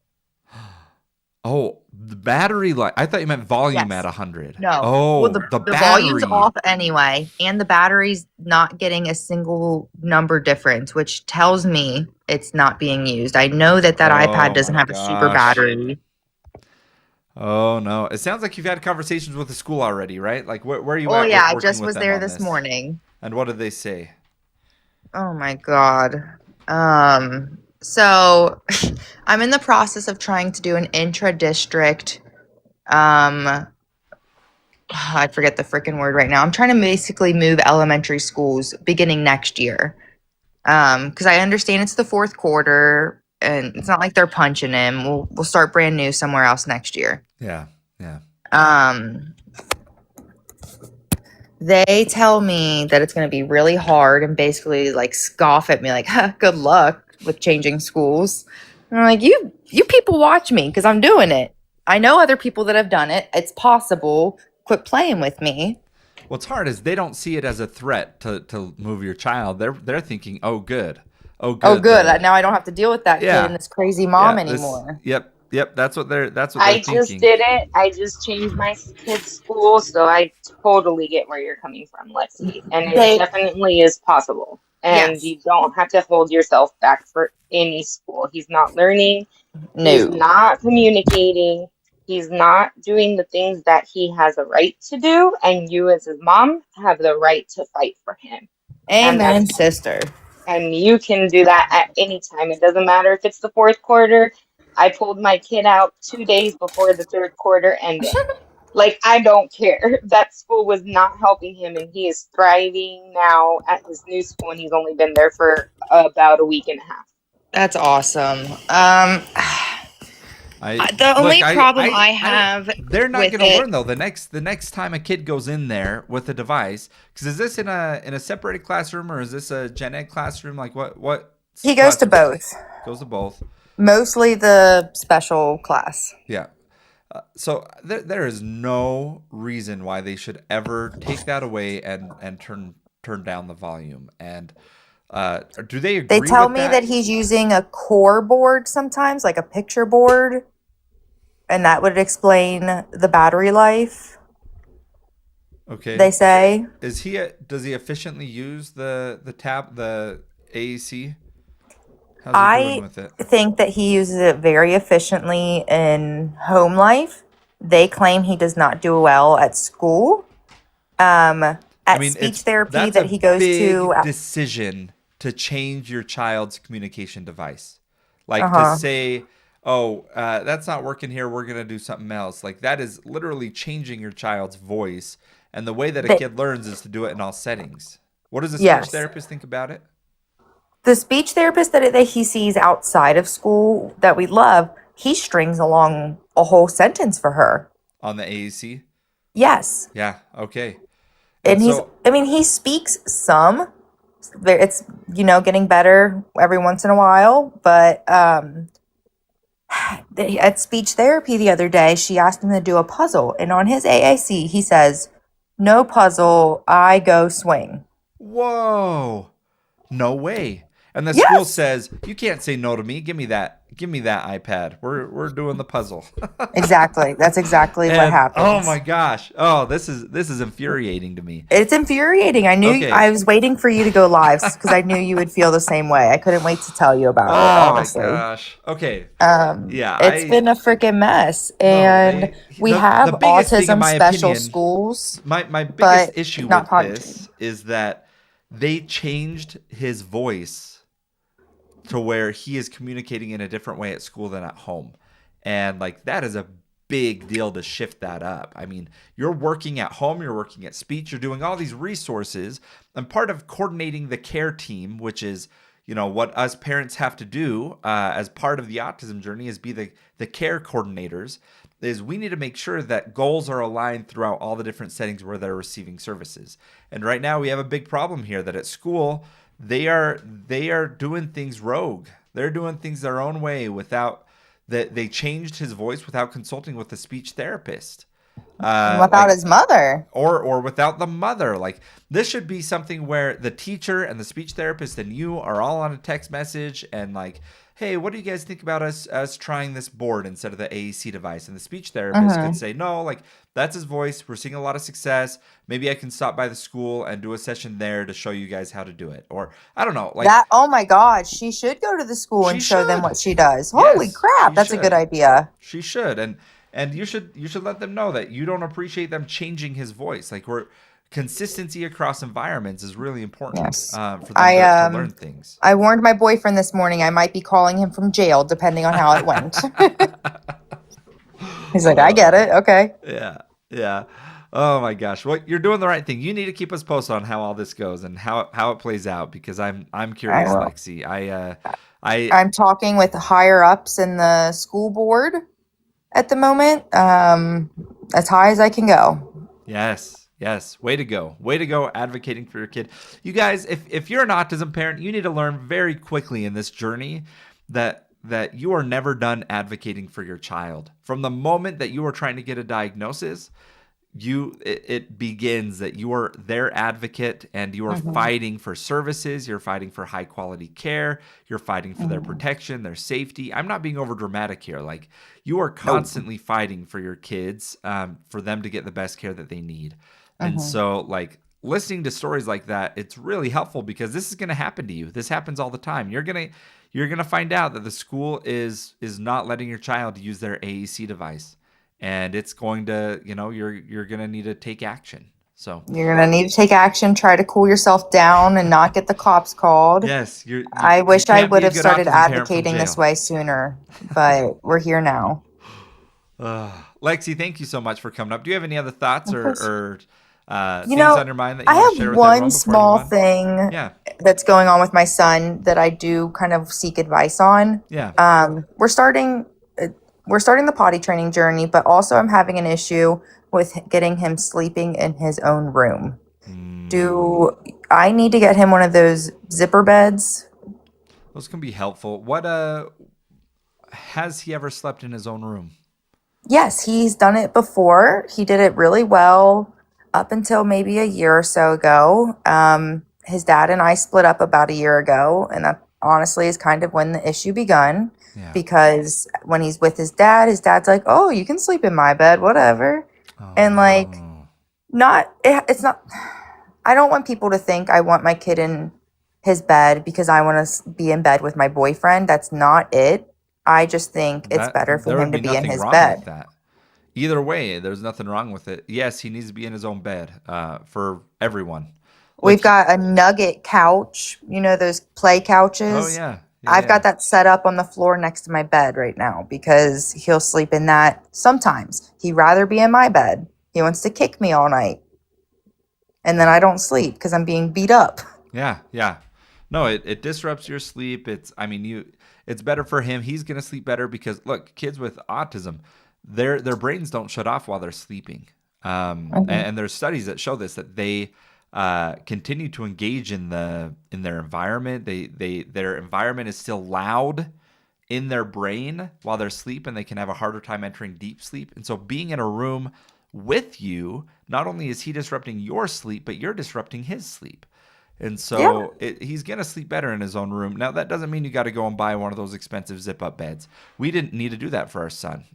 Oh, the battery life. I thought you meant volume at Yes. 100. No. Well, Oh, the the volume's battery. off anyway, and the battery's not getting a single number difference, which tells me it's not being used. I know that iPad Oh doesn't my have a super gosh. battery. Oh no. It sounds like you've had conversations with the school already, right? Like where are you Oh at yeah, with I working just with was them there on this this? morning. And what did they say? Oh my God. So I'm in the process of trying to do an intra-district, I forget the freaking word right now. I'm trying to basically move elementary schools beginning next year. Because I understand it's the fourth quarter and it's not like they're punching him. We'll start brand new somewhere else next year. Yeah. Yeah. Um, they tell me that it's going to be really hard and basically like scoff at me like, huh, good luck with changing schools. And I'm like, you people watch me because I'm doing it. I know other people that have done it. It's possible. Quit playing with me. What's hard is they don't see it as a threat to move your child. They're thinking, oh good. Oh Oh, good. good. Now I don't have to deal with that kid Yeah. and this crazy mom Yeah. This anymore. yep. That's what they're I just thinking. did it. I just changed my kid's school, so I totally get where you're coming from, Lexi. And it They, definitely is possible. And yes. you don't have to hold yourself back for any school. He's not learning, he's No. not communicating, he's not doing the things that he has a right to do, and you as his mom have the right to fight for him. And Amen, that's sister. and you can do that at any time. It doesn't matter if it's the fourth quarter. I pulled my kid out 2 days before the third quarter ended. Like, I don't care. That school was not helping him, and he is thriving now at his new school, and he's only been there for about a week and a half. That's awesome. I The look. only problem I I don't. have They're not with going to it, learn though. The next time a kid goes in there with a device, because is this in a separated classroom or is this a gen ed classroom? Like what he goes to classroom? both. Goes to both. Mostly the special class. Yeah. So there is no reason why they should ever take that away and turn down the volume. And do they They agree tell with me that that? he's using a core board sometimes, like a picture board, and that would explain the battery life, Okay. they say. Does he efficiently use the AAC? How's he doing I with it? think that he uses it very efficiently in home life. They claim he does not do well at school. I At mean, speech therapy that's that a he goes to. big decision to change your child's communication device. Like to Uh-huh. say, "Oh, that's not working here. We're gonna do something else." Like that is literally changing your child's voice, and the way that a They, kid learns is to do it in all settings. What does a speech yes. therapist think about it? The speech therapist that he sees outside of school that we love, he strings along a whole sentence for her. On the AAC? Yes. Yeah. Okay. And And so, he speaks some. It's, getting better every once in a while. But at speech therapy the other day, she asked him to do a puzzle. And on his AAC, he says, no puzzle, I go swing. whoa. No way. And the school Yes. says, "You can't say no to me. Give me that. Give me that iPad. We're doing the puzzle." Exactly. That's exactly what And happens. oh my gosh. Oh, this is infuriating to me. It's infuriating. Okay. I was waiting for you to go live because I knew you would feel the same way. I couldn't wait to tell you about it, Oh my honestly. gosh. Okay. Yeah, It's been a freaking mess. no, And we have the biggest thing in autism my special opinion, schools, my biggest but issue not with potty this trained. is that they changed his voice to where he is communicating in a different way at school than at home. And like that is a big deal to shift that up. I mean, you're working at home, you're working at speech, you're doing all these resources, and part of coordinating the care team, which is, you know, what us parents have to do as part of the autism journey, is be the care coordinators, is we need to make sure that goals are aligned throughout all the different settings where they're receiving services. And right now we have a big problem here that at school they are doing things rogue. They're doing things their own way without that. They changed his voice without consulting with a speech therapist. Without his mother. Or without the mother. Like, this should be something where the teacher and the speech therapist and you are all on a text message and like, hey, what do you guys think about us trying this board instead of the AAC device? And the speech therapist could say, no, like, that's his voice. We're seeing a lot of success. Maybe I can stop by the school and do a session there to show you guys how to do it. Or I don't know. Like that. Oh my God. She should go to the school and show them what she does. Holy crap. That's a good idea. She should. And you should let them know that you don't appreciate them changing his voice. Like, consistency across environments is really important for them to learn things. I warned my boyfriend this morning I might be calling him from jail depending on how it went. He's like, I get it. Okay. Yeah. Oh my gosh. Well, you're doing the right thing. You need to keep us posted on how all this goes and how it plays out, because I'm curious, Lexi. I'm talking with higher ups in the school board at the moment, as high as I can go. Yes. Way to go advocating for your kid. You guys, if you're an autism parent, you need to learn very quickly in this journey that you are never done advocating for your child. From the moment that you are trying to get a diagnosis, it begins that you are their advocate and you are fighting for services, you're fighting for high quality care, you're fighting for their protection, their safety. I'm not being over dramatic here. Like, you are constantly fighting for your kids, for them to get the best care that they need. And so, like, listening to stories like that, it's really helpful, because this is going to happen to you. This happens all the time. You're gonna find out that the school is not letting your child use their AAC device. And it's going to, you're going to need to take action. So you're going to need to take action, try to cool yourself down and not get the cops called. Yes. I wish I would have started advocating this way sooner, but we're here now. Lexi, thank you so much for coming up. Do you have any other thoughts or things on your mind that you want to share with everyone? I have one small thing that's going on with my son that I do kind of seek advice on. Yeah. We're starting the potty training journey, but also I'm having an issue with getting him sleeping in his own room. Do I need to get him one of those zipper beds? Those can be helpful. What has he ever slept in his own room? Yes, he's done it before. He did it really well up until maybe a year or so ago. His dad and I split up about a year ago, and that honestly is kind of when the issue begun. Yeah. Because when he's with his dad's like, oh, you can sleep in my bed, whatever. And like, it's not, I don't want people to think I want my kid in his bed because I want to be in bed with my boyfriend. That's not it. I just think it's better for him to be in his bed. Either way, there's nothing wrong with it. Yes, he needs to be in his own bed for everyone. We've got a nugget couch, those play couches. Oh, yeah. I've got that set up on the floor next to my bed right now because he'll sleep in that sometimes. He'd rather be in my bed. He wants to kick me all night. And then I don't sleep because I'm being beat up. Yeah. No, it disrupts your sleep. It's better for him. He's going to sleep better because, look, kids with autism, their brains don't shut off while they're sleeping. And there's studies that show this, that they continue to engage in their environment. Their environment is still loud in their brain while they're asleep, and they can have a harder time entering deep sleep. And so being in a room with you, not only is he disrupting your sleep, but you're disrupting his sleep. And so he's going to sleep better in his own room. Now, that doesn't mean you got to go and buy one of those expensive zip-up beds. We didn't need to do that for our son.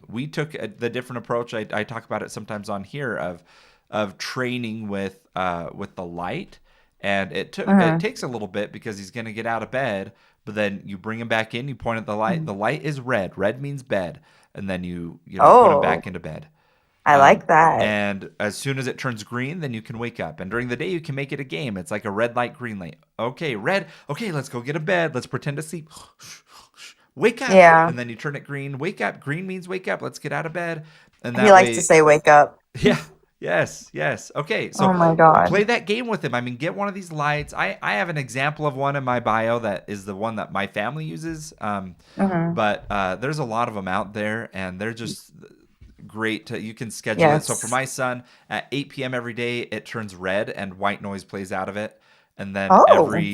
We took the different approach. I talk about it sometimes on here of training with the light. And it takes a little bit because he's going to get out of bed. But then you bring him back in, you point at the light. The light is red. Red means bed. And then you put him back into bed. I like that. And as soon as it turns green, then you can wake up. And during the day, you can make it a game. It's like a red light, green light. Okay, red. Okay, let's go get a bed. Let's pretend to sleep. wake up. Yeah. And then you turn it green. Wake up. Green means wake up. Let's get out of bed. And He that likes to way, say wake up. yeah. Yes. Okay. Oh So my God. play that game with him. I mean, get one of these lights. I have an example of one in my bio that is the one that my family uses. But there's a lot of them out there, and they're just great. You can schedule it. So for Yes. my son, at 8 p.m. every day, it turns red and white noise plays out of it. And then Oh.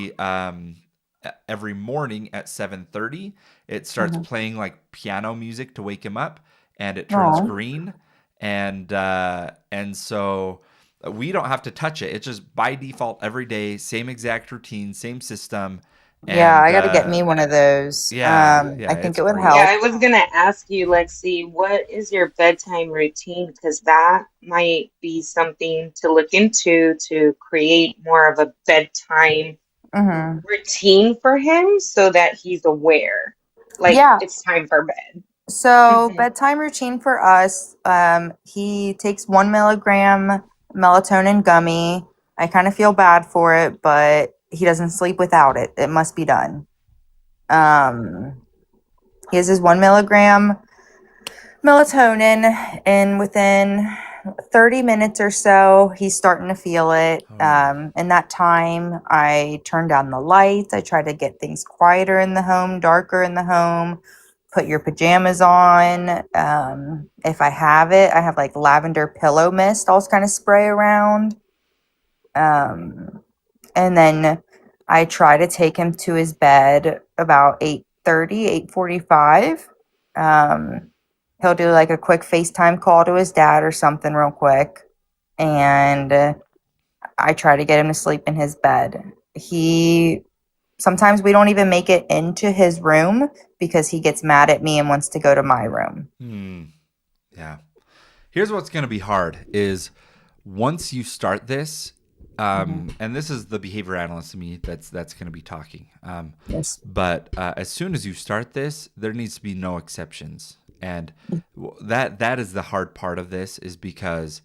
every morning at 7:30, it starts playing like piano music to wake him up, and it turns Aw. green. And so we don't have to touch it. It's just by default every day, same exact routine, same system. Yeah, And I got to get me one of those. yeah, I think it's it would great. Yeah, help. I was gonna ask you, Lexi, what is your bedtime routine? Because that might be something to look into to create more of a bedtime hmm routine for him so that he's aware, like Yeah. it's time for bed. So Hmm. bedtime routine for us, he takes 1 milligram melatonin gummy. I kind of feel bad for it, but he doesn't sleep without it. It must be done. He has his 1 milligram melatonin, and within 30 minutes or so, he's starting to feel it. Oh yeah. In that time, I turn down the lights. I try to get things quieter in the home, darker in the home. Put your pajamas on. If I have it, I have like lavender pillow mist, I'll kind of spray around. Um, and then I try to take him to his bed about 8:30, 8:45. He'll do like a quick FaceTime call to his dad or something real quick. And I try to get him to sleep in his bed. Sometimes we don't even make it into his room because he gets mad at me and wants to go to my room. Yeah. Here's what's going to be hard is once you start this, and this is the behavior analyst in me that's going to be talking. Yes. But as soon as you start this, there needs to be no exceptions, and that is the hard part of this is because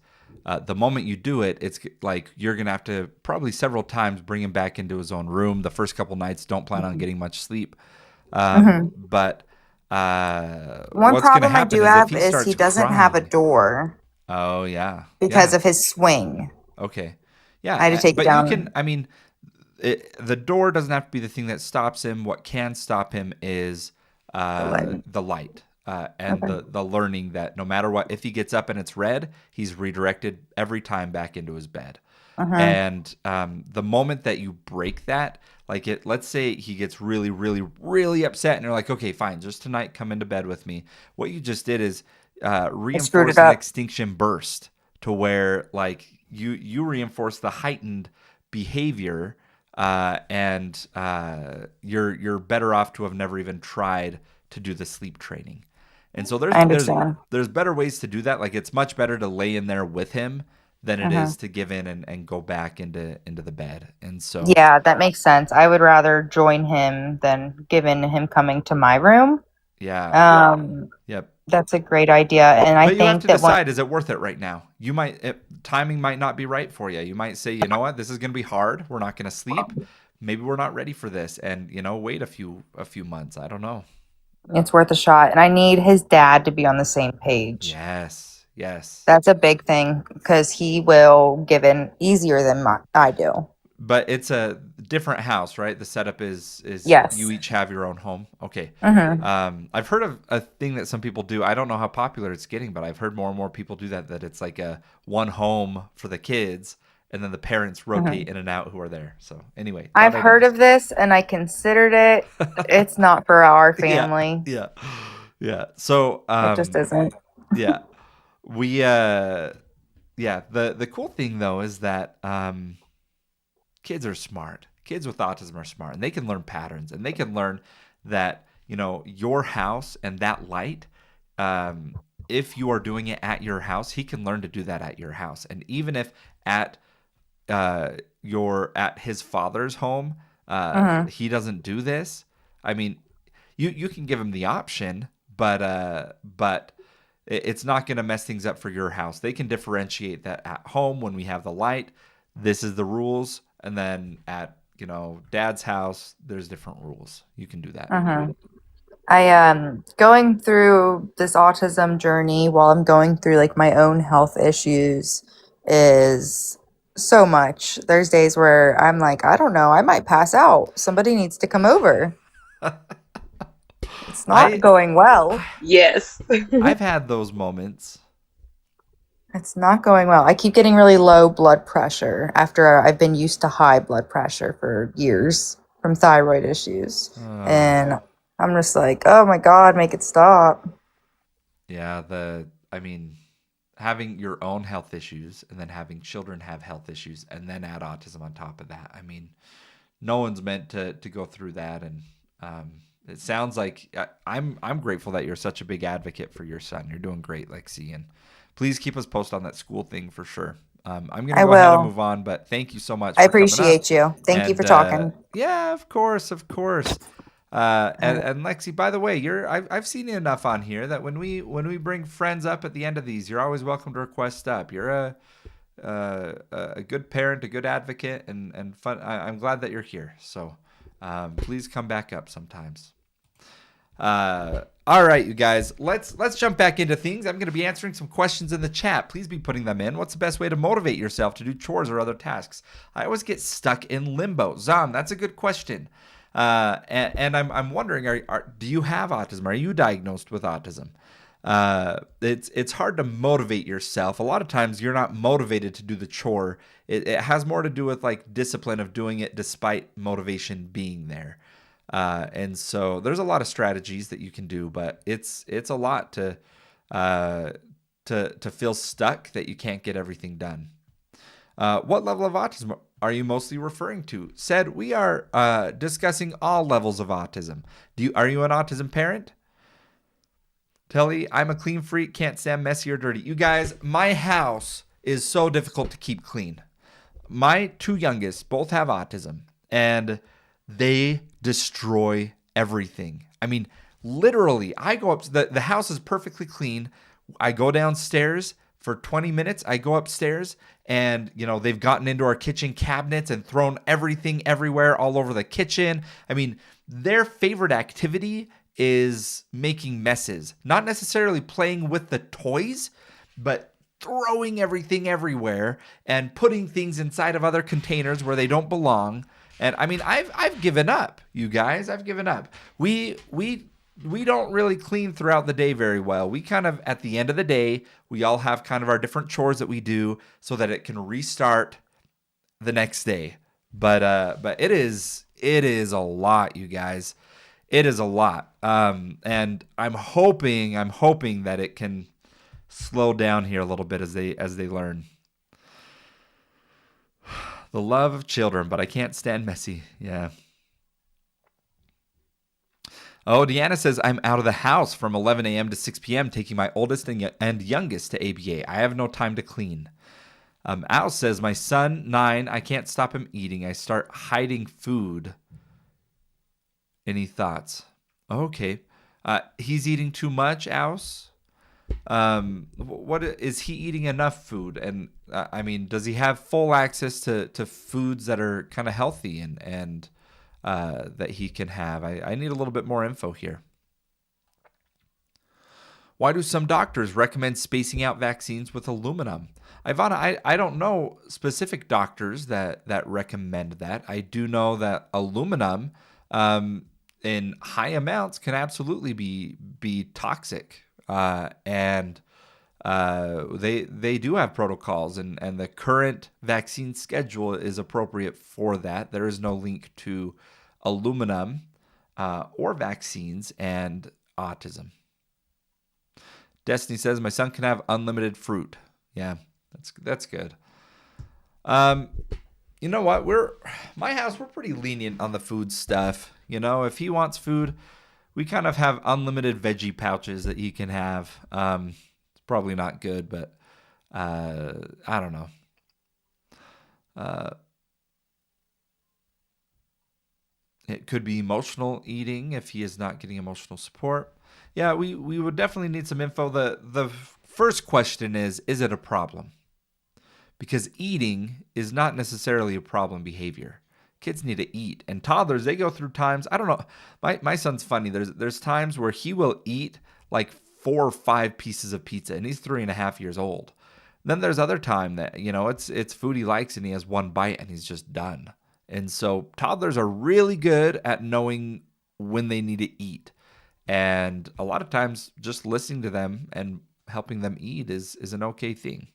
the moment you do it, it's like you're gonna have to probably several times bring him back into his own room. The first couple nights, don't plan on getting much sleep. But One what's going to problem I happen do is if have he is starts he doesn't have a crying. door Oh yeah, because yeah, of his swing. okay, I had to yeah. take it But you can. down. I mean, the door doesn't have to be the thing that stops him. What can stop him is The light. the light. And Okay. the learning that no matter what, if he gets up and it's red, he's redirected every time back into his bed. And the moment that you break that, like let's say he gets really, really, really upset, and you're like, okay, fine, just tonight, come into bed with me. What you just did is I screwed reinforce it an up. extinction burst to where like you reinforce the heightened behavior, and you're better off to have never even tried to do the sleep training. And so I understand. there's better ways to do that. Like it's much better to lay in there with him than it is to give in and go back into the bed. And so Yeah, that makes sense. I would rather join him than given him coming to my room. yeah, Um, yep. that's a great idea. And I But you have think to that decide, is it worth it right now? Timing might not be right for you. You might say, you know what, this is going to be hard. We're not going to sleep. Maybe we're not ready for this, and wait a few months. I don't know. it's worth a shot. And I need his dad to be on the same page. Yes. That's a big thing because he will give in easier than I do. But it's a different house, right? The setup is Yes. you each have your own home. Okay. Mm-hmm. I've heard of a thing that some people do. I don't know how popular it's getting, but I've heard more and more people do that. That it's like a one home for the kids, and then the parents rotate in and out who are there. So anyway, I've heard of this and I considered it. It's not for our family. Yeah. So It just isn't. yeah, we the cool thing though is that kids are smart. Kids with autism are smart, and they can learn patterns, and they can learn that your house and that light. If you are doing it at your house, he can learn to do that at your house, and even if at his father's home, he doesn't do this. I mean, you can give him the option, but it's not going to mess things up for your house. They can differentiate that at home when we have the light. This is the rules, and then at dad's house, there's different rules. You can do that. Going through this autism journey while I'm going through like my own health issues is so much. There's days where I'm like, I don't know, I might pass out. Somebody needs to come over. It's not I going well. Yes. I've had those moments. It's not going well. I keep getting really low blood pressure after I've been used to high blood pressure for years from thyroid issues. And I'm just like, oh my God, make it stop. Yeah, I mean, having your own health issues and then having children have health issues and then add autism on top of that. I mean, no one's meant to go through that. And it sounds like I'm grateful that you're such a big advocate for your son. You're doing great, Lexi, and please keep us posted on that school thing for sure. I'm going to go ahead and move on, but thank you so much I for coming up. appreciate you. Thank you for talking. Yeah, of course. And Lexi, by the way, I've seen you enough on here that when we bring friends up at the end of these, you're always welcome to request up. You're a good parent, a good advocate, and fun. I'm glad that you're here. So please come back up sometimes. All right, you guys, let's jump back into things. I'm going to be answering some questions in the chat. Please be putting them in. What's the best way to motivate yourself to do chores or other tasks? I always get stuck in limbo. Zam, that's a good question. And I'm wondering, do you have autism? Are you diagnosed with autism? It's hard to motivate yourself. A lot of times you're not motivated to do the chore. It has more to do with like discipline of doing it despite motivation being there. And so there's a lot of strategies that you can do, but it's a lot to feel stuck that you can't get everything done. What level of autism are you mostly referring to? Said we are discussing all levels of autism. Are you an autism parent? Telly, I'm a clean freak, can't stand messy or dirty. You guys, my house is so difficult to keep clean. My two youngest both have autism, and they destroy everything. I mean, literally, I go up, the house is perfectly clean. I go downstairs for 20 minutes. I go upstairs and, they've gotten into our kitchen cabinets and thrown everything everywhere all over the kitchen. I mean, their favorite activity is making messes, not necessarily playing with the toys, but throwing everything everywhere and putting things inside of other containers where they don't belong. And I mean, I've given up, you guys. I've given up. We don't really clean throughout the day very well. We kind of, at the end of the day, we all have kind of our different chores that we do so that it can restart the next day. But it is a lot, you guys. It is a lot. And I'm hoping that it can slow down here a little bit as they learn. The love of children, but I can't stand messy. Yeah. Oh, Deanna says, I'm out of the house from 11 a.m. to 6 p.m. taking my oldest and youngest to ABA. I have no time to clean. Al says, my son, 9, I can't stop him eating. I start hiding food. Any thoughts? Okay. He's eating too much, Aus? What is he eating enough food? And I mean, does he have full access to foods that are kind of healthy and that he can have? I need a little bit more info here. Why do some doctors recommend spacing out vaccines with aluminum? Ivana, I don't know specific doctors that recommend that. I do know that aluminum in high amounts can absolutely be toxic. And they do have protocols, and the current vaccine schedule is appropriate for that. There is no link to aluminum or vaccines and autism. Destiny says, my son can have unlimited fruit. Yeah, that's good. You know what? My house, we're pretty lenient on the food stuff. If he wants food, we kind of have unlimited veggie pouches that he can have. It's probably not good, but I don't know. It could be emotional eating if he is not getting emotional support. Yeah, we would definitely need some info. The first question is it a problem? Because eating is not necessarily a problem behavior. Kids need to eat. And toddlers, they go through times, I don't know. My son's funny. There's times where he will eat like 4 or 5 pieces of pizza, and he's 3.5 years old. Then there's other time that, it's food he likes and he has one bite and he's just done. And so toddlers are really good at knowing when they need to eat. And a lot of times just listening to them and helping them eat is an okay thing.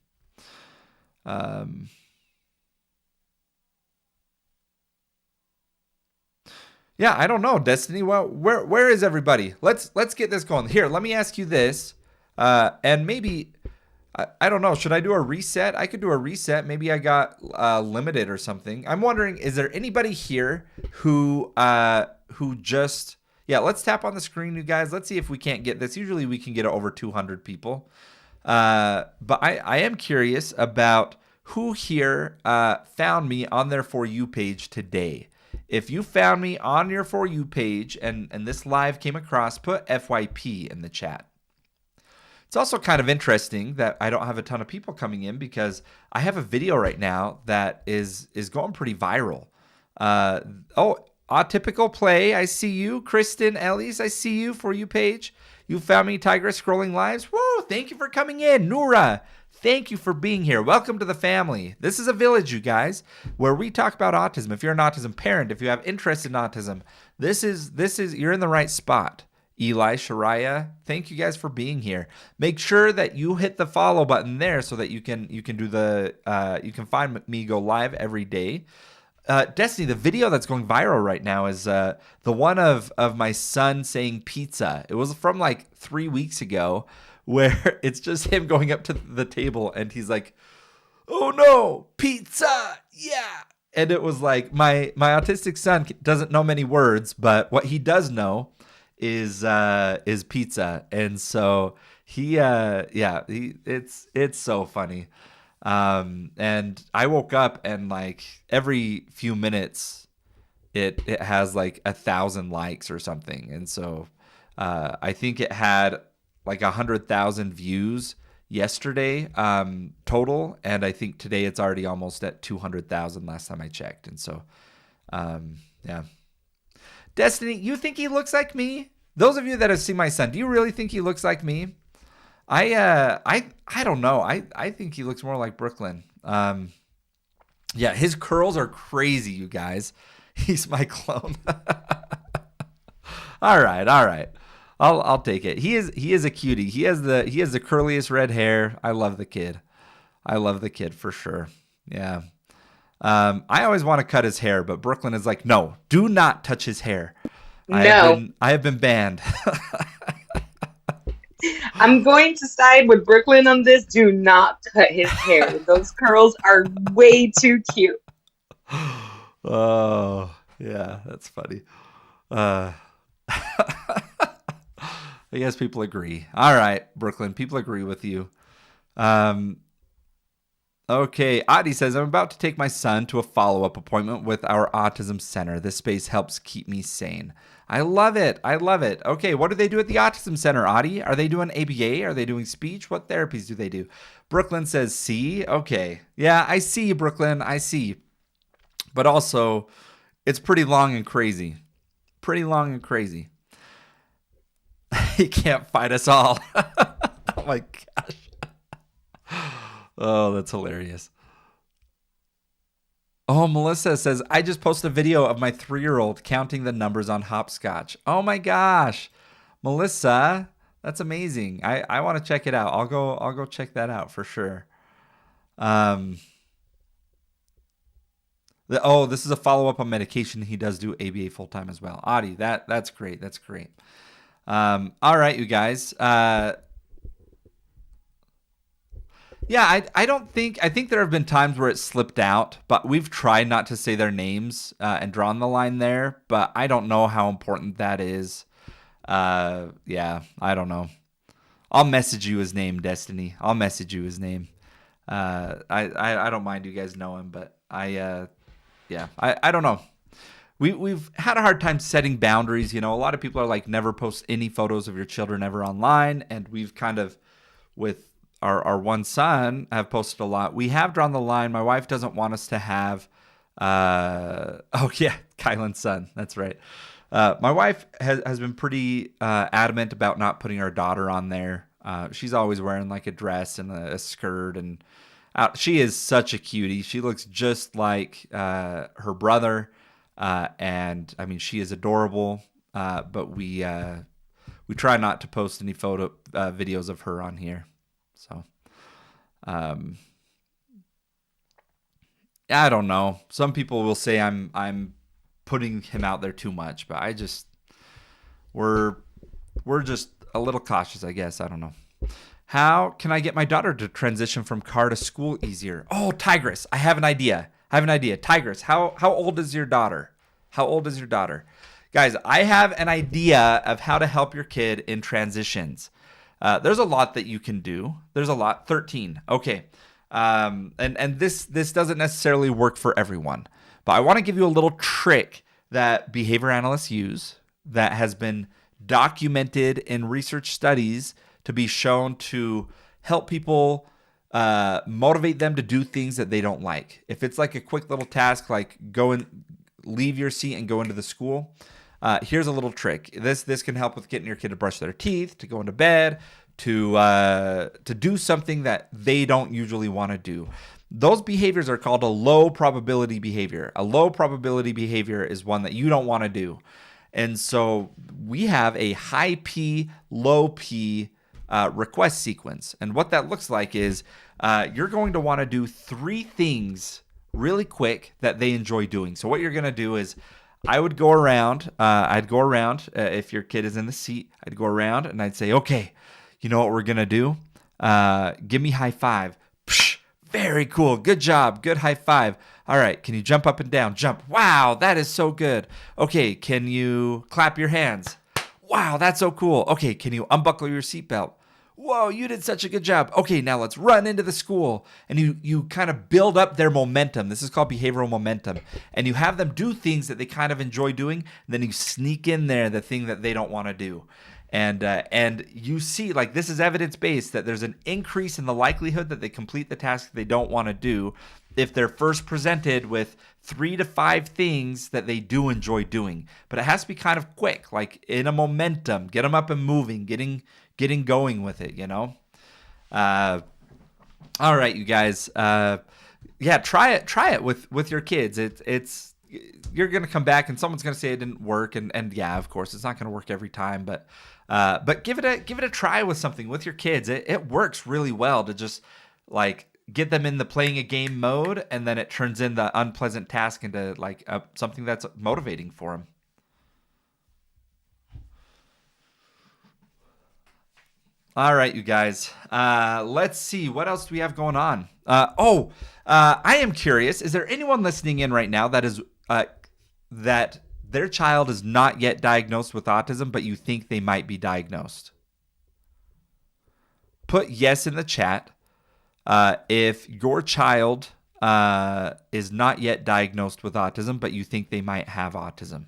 Yeah, I don't know, Destiny. Well, where is everybody? Let's get this going. Here, let me ask you this. And maybe I don't know. Should I do a reset? I could do a reset. Maybe I got limited or something. I'm wondering, is there anybody here who just... Yeah, let's tap on the screen, you guys. Let's see if we can't get this. Usually we can get over 200 people. But I am curious about who here found me on their For You page today. If you found me on your For You page and this live came across, put FYP in the chat. It's also kind of interesting that I don't have a ton of people coming in because I have a video right now that is going pretty viral. Atypical Play, I see you. Kristen Ellis, I see you. For You page. You found me, Tigress Scrolling Lives. Whoa, thank you for coming in. Noura, thank you for being here. Welcome to the family. This is a village, you guys, where we talk about autism. If you're an autism parent, if you have interest in autism, this is you're in the right spot. Eli, Shariah, thank you guys for being here. Make sure that you hit the follow button there so that you can do you can find me go live every day. Destiny, the video that's going viral right now is the one of my son saying pizza. It was from like 3 weeks ago, where it's just him going up to the table and he's like, "Oh no, pizza, yeah!" And it was like my autistic son doesn't know many words, but what he does know is pizza, and so it's so funny. And I woke up and like every few minutes it has like 1,000 likes or something. And so I think it had like 100,000 views yesterday total. And I think today it's already almost at 200,000 last time I checked. And so, yeah. Destiny, you think he looks like me? Those of you that have seen my son, do you really think he looks like me? I don't know. I think he looks more like Brooklyn. Yeah, his curls are crazy, you guys. He's my clone. All right. I'll take it. He is a cutie. He has the curliest red hair. I love the kid. For sure. Yeah. I always want to cut his hair, but Brooklyn is like, no, do not touch his hair. No. I have been banned. I'm going to side with Brooklyn on this. Do not cut his hair. Those curls are way too cute. Oh, yeah, that's funny. I guess people agree. All right, Brooklyn, people agree with you. Okay, Adi says, I'm about to take my son to a follow-up appointment with our autism center. This space helps keep me sane. I love it. Okay, what do they do at the autism center, Adi? Are they doing ABA? Are they doing speech? What therapies do they do? Brooklyn says C. Okay. Yeah, I see, Brooklyn. I see. But also, it's pretty long and crazy. He can't fight us all. Oh my gosh. Oh, that's hilarious. Oh, Melissa says, I just posted a video of my 3-year-old counting the numbers on hopscotch. Oh my gosh. Melissa, that's amazing. I want to check it out. I'll go check that out for sure. This is a follow-up on medication. He does do ABA full-time as well. Adi, that's great. All right, you guys. Yeah, I think there have been times where it slipped out, but we've tried not to say their names and drawn the line there, but I don't know how important that is. Yeah, I don't know. I'll message you his name, Destiny. I'll message you his name. I don't mind you guys know him, but I don't know. We've had a hard time setting boundaries. You know, a lot of people are like, never post any photos of your children ever online, and we've kind of, with our one son, have posted a lot. We have drawn the line. My wife doesn't want us to have Oh yeah, Kylan's son. That's right. My wife has been pretty adamant about not putting our daughter on there. She's always wearing like a dress and a skirt, and she is such a cutie. She looks just like her brother, and I mean she is adorable. But we try not to post any videos of her on here. So, I don't know. Some people will say I'm putting him out there too much, but we're just a little cautious, I guess. I don't know. How can I get my daughter to transition from car to school easier? Oh, Tigress, I have an idea. Tigress, how old is your daughter? Guys, I have an idea of how to help your kid in transitions. There's a lot that you can do. There's a lot. 13. Okay. And this doesn't necessarily work for everyone, but I want to give you a little trick that behavior analysts use that has been documented in research studies to be shown to help people motivate them to do things that they don't like. If it's like a quick little task, like go and leave your seat and go into the school, here's a little trick. This can help with getting your kid to brush their teeth, to go into bed, to do something that they don't usually want to do. Those behaviors are called a low probability behavior. A low probability behavior is one that you don't want to do. And so we have a high P, low P request sequence. And what that looks like is you're going to want to do 3 things really quick that they enjoy doing. So what you're going to do is I'd go around if your kid is in the seat, I'd go around and I'd say, okay, you know what we're going to do? Give me high five. Psh, very cool. Good job. Good high five. All right. Can you jump up and down? Jump. Wow. That is so good. Okay. Can you clap your hands? Wow. That's so cool. Okay. Can you unbuckle your seatbelt? Whoa, you did such a good job. Okay, now let's run into the school. And you kind of build up their momentum. This is called behavioral momentum. And you have them do things that they kind of enjoy doing. And then you sneak in there the thing that they don't want to do. And you see, like, this is evidence-based that there's an increase in the likelihood that they complete the task they don't want to do if they're first presented with 3 to 5 things that they do enjoy doing. But it has to be kind of quick, like in a momentum, get them up and moving, getting going with it, you know? All right, you guys. Yeah, try it with your kids. It's you're gonna come back and someone's gonna say it didn't work, and yeah, of course, it's not gonna work every time, but give it a try with something with your kids. It works really well to just like get them in the playing a game mode, and then it turns in the unpleasant task into like something that's motivating for them. All right, you guys. Let's see. What else do we have going on? I am curious. Is there anyone listening in right now that is that their child is not yet diagnosed with autism, but you think they might be diagnosed? Put yes in the chat if your child is not yet diagnosed with autism, but you think they might have autism.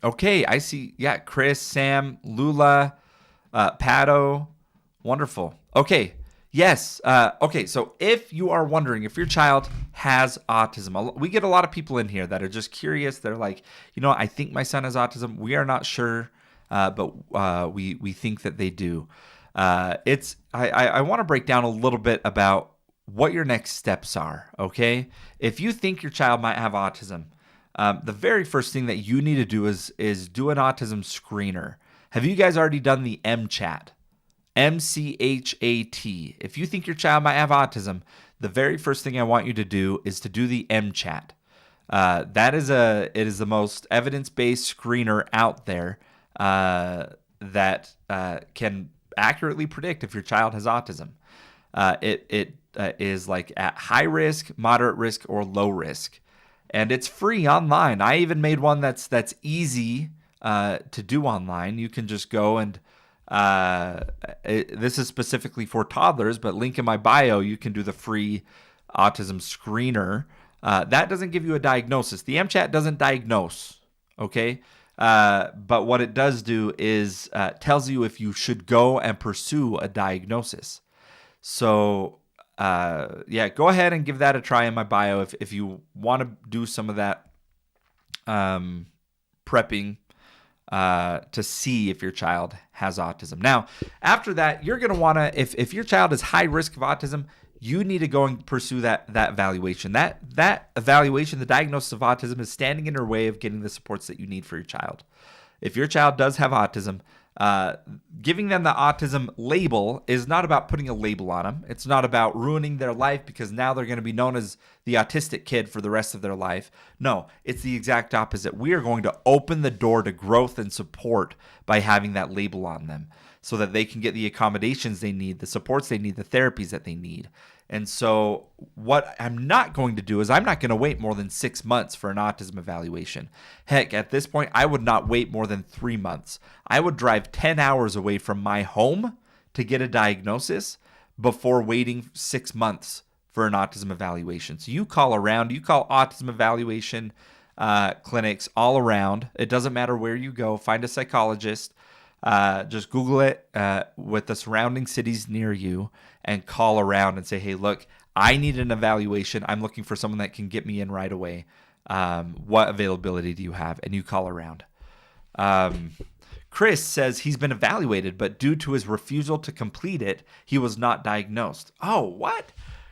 Okay, I see. Yeah, Chris, Sam, Lula, Pato. Wonderful. Okay, yes. Okay, so if you are wondering if your child has autism, we get a lot of people in here that are just curious. They're like, I think my son has autism. We are not sure, but we think that they do. I want to break down a little bit about what your next steps are, okay? If you think your child might have autism, the very first thing that you need to do is do an autism screener. Have you guys already done the MCHAT? MCHAT. If you think your child might have autism, the very first thing I want you to do is to do the MCHAT. It is the most evidence-based screener out there that can accurately predict if your child has autism. It is like at high risk, moderate risk, or low risk. And it's free online. I even made one that's easy to do online. You can just go and this is specifically for toddlers, but link in my bio, you can do the free autism screener. That doesn't give you a diagnosis. The MCHAT doesn't diagnose, okay? But what it does do is tells you if you should go and pursue a diagnosis. So yeah, go ahead and give that a try in my bio if you want to do some of that prepping to see if your child has autism. Now, after that, you're going to want to, if your child is high risk of autism, you need to go and pursue that evaluation. That evaluation, the diagnosis of autism, is standing in your way of getting the supports that you need for your child. If your child does have autism, giving them the autism label is not about putting a label on them. It's not about ruining their life because now they're going to be known as the autistic kid for the rest of their life. No, it's the exact opposite. We are going to open the door to growth and support by having that label on them so that they can get the accommodations they need, the supports they need, the therapies that they need. And so what I'm not going to do is I'm not going to wait more than 6 months for an autism evaluation. Heck, at this point, I would not wait more than 3 months. I would drive 10 hours away from my home to get a diagnosis before waiting 6 months for an autism evaluation. So you call around, you call autism evaluation clinics all around. It doesn't matter where you go. Find a psychologist. Just Google it with the surrounding cities near you and call around and say, hey, look, I need an evaluation. I'm looking for someone that can get me in right away. What availability do you have? And you call around. Chris says he's been evaluated, but due to his refusal to complete it, he was not diagnosed. Oh, what?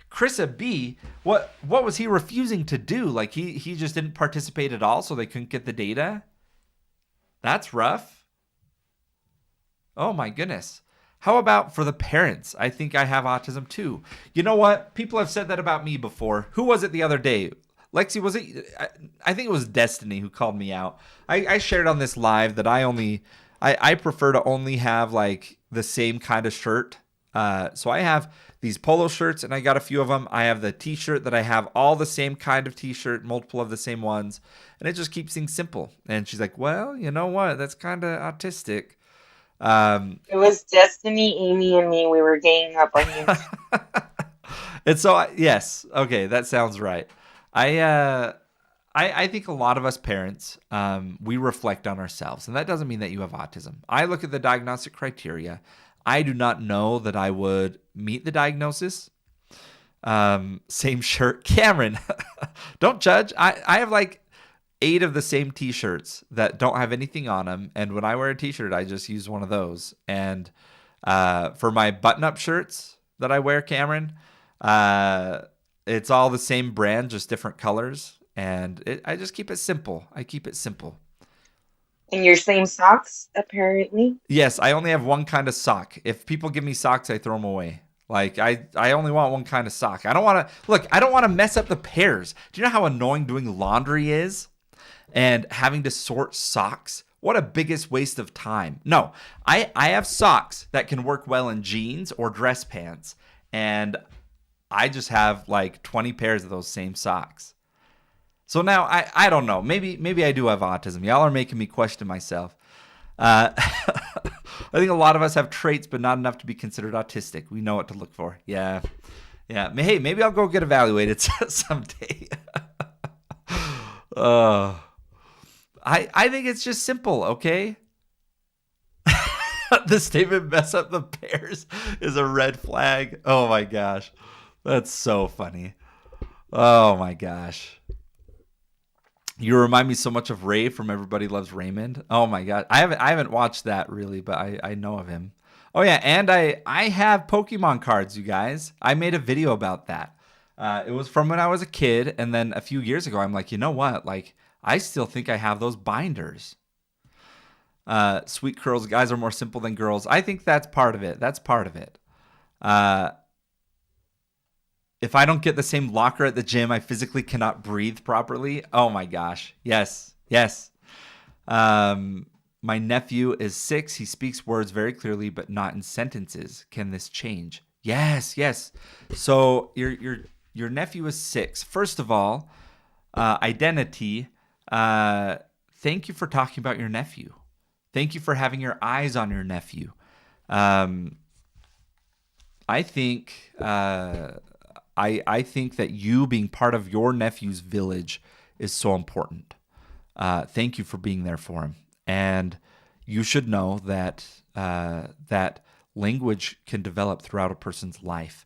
Chris B, what was he refusing to do? Like he just didn't participate at all, so they couldn't get the data? That's rough. Oh my goodness. How about for the parents? I think I have autism too. You know what? People have said that about me before. Who was it the other day? Lexi, was it? I think it was Destiny who called me out. I shared on this live that I prefer to only have like the same kind of shirt. So I have these polo shirts and I got a few of them. I have the t-shirt that I have all the same kind of t-shirt, multiple of the same ones. And it just keeps things simple. And she's like, well, you know what? That's kind of autistic. It was Destiny, Amy, and me. We were ganging up on you. And so, yes, okay, that sounds right. I think a lot of us parents, we reflect on ourselves, and that doesn't mean that you have autism. I look at the diagnostic criteria. I do not know that I would meet the diagnosis. Same shirt, Cameron. Don't judge. I have like 8 of the same t-shirts that don't have anything on them. And when I wear a t-shirt, I just use one of those. And for my button-up shirts that I wear, Cameron, it's all the same brand, just different colors. And I just keep it simple. I keep it simple. And your same socks, apparently. Yes, I only have one kind of sock. If people give me socks, I throw them away. Like I only want one kind of sock. I don't want to mess up the pairs. Do you know how annoying doing laundry is? And having to sort socks, what a biggest waste of time. No, I have socks that can work well in jeans or dress pants. And I just have like 20 pairs of those same socks. So now I don't know. Maybe I do have autism. Y'all are making me question myself. I think a lot of us have traits, but not enough to be considered autistic. We know what to look for. Yeah. Hey, maybe I'll go get evaluated someday. I think it's just simple, okay? The statement mess up the pairs is a red flag. Oh my gosh. That's so funny. Oh my gosh. You remind me so much of Ray from Everybody Loves Raymond. Oh my god. I haven't watched that really, but I know of him. Oh yeah, and I have Pokemon cards, you guys. I made a video about that. It was from when I was a kid, and then a few years ago I'm like, you know what? Like I still think I have those binders. Sweet curls, guys are more simple than girls. I think that's part of it. If I don't get the same locker at the gym, I physically cannot breathe properly. Oh my gosh. Yes. My nephew is 6. He speaks words very clearly, but not in sentences. Can this change? Yes. So your nephew is 6. First of all, identity. Thank you for talking about your nephew. Thank you for having your eyes on your nephew. I think I think that you being part of your nephew's village is so important. Thank you for being there for him. And you should know that that language can develop throughout a person's life.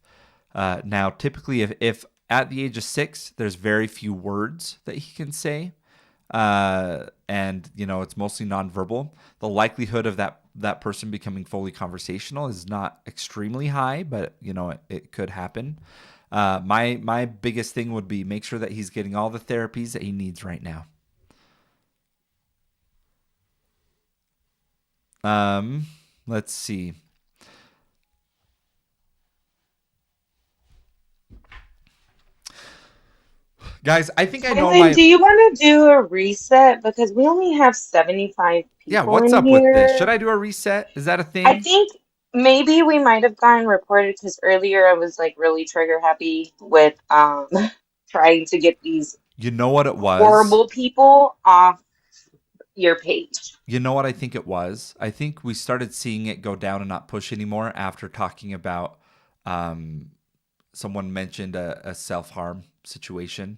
Now, typically, if at the age of 6, there's very few words that he can say, and it's mostly nonverbal, the likelihood of that person becoming fully conversational is not extremely high, but it could happen. My biggest thing would be make sure that he's getting all the therapies that he needs right now. Let's see. Guys, I think I know Simon, do you want to do a reset? Because we only have 75 people Yeah, what's in up here. with this? Should I do a reset? Is that a thing? I think maybe we might have gotten reported because earlier I was like really trigger happy with trying to get these You know what it was? horrible people off your page. You know what I think it was? I think we started seeing it go down and not push anymore after talking about someone mentioned a self-harm situation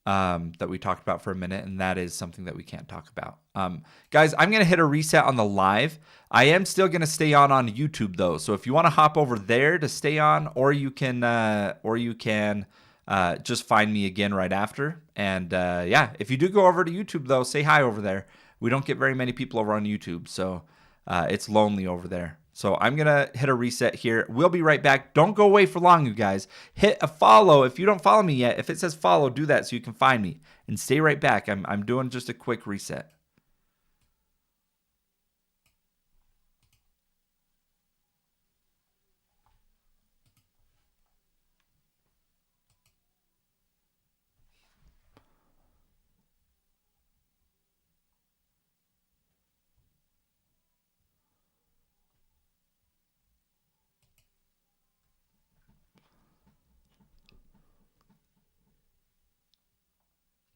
that we talked about for a minute, and that is something that we can't talk about. Guys, I'm going to hit a reset on the live. I am still going to stay on YouTube, though. So if you want to hop over there to stay on, or you can just find me again right after. And if you do go over to YouTube, though, say hi over there. We don't get very many people over on YouTube, so it's lonely over there. So I'm going to hit a reset here. We'll be right back. Don't go away for long, you guys. Hit a follow. If you don't follow me yet, if it says follow, do that so you can find me. And stay right back. I'm doing just a quick reset.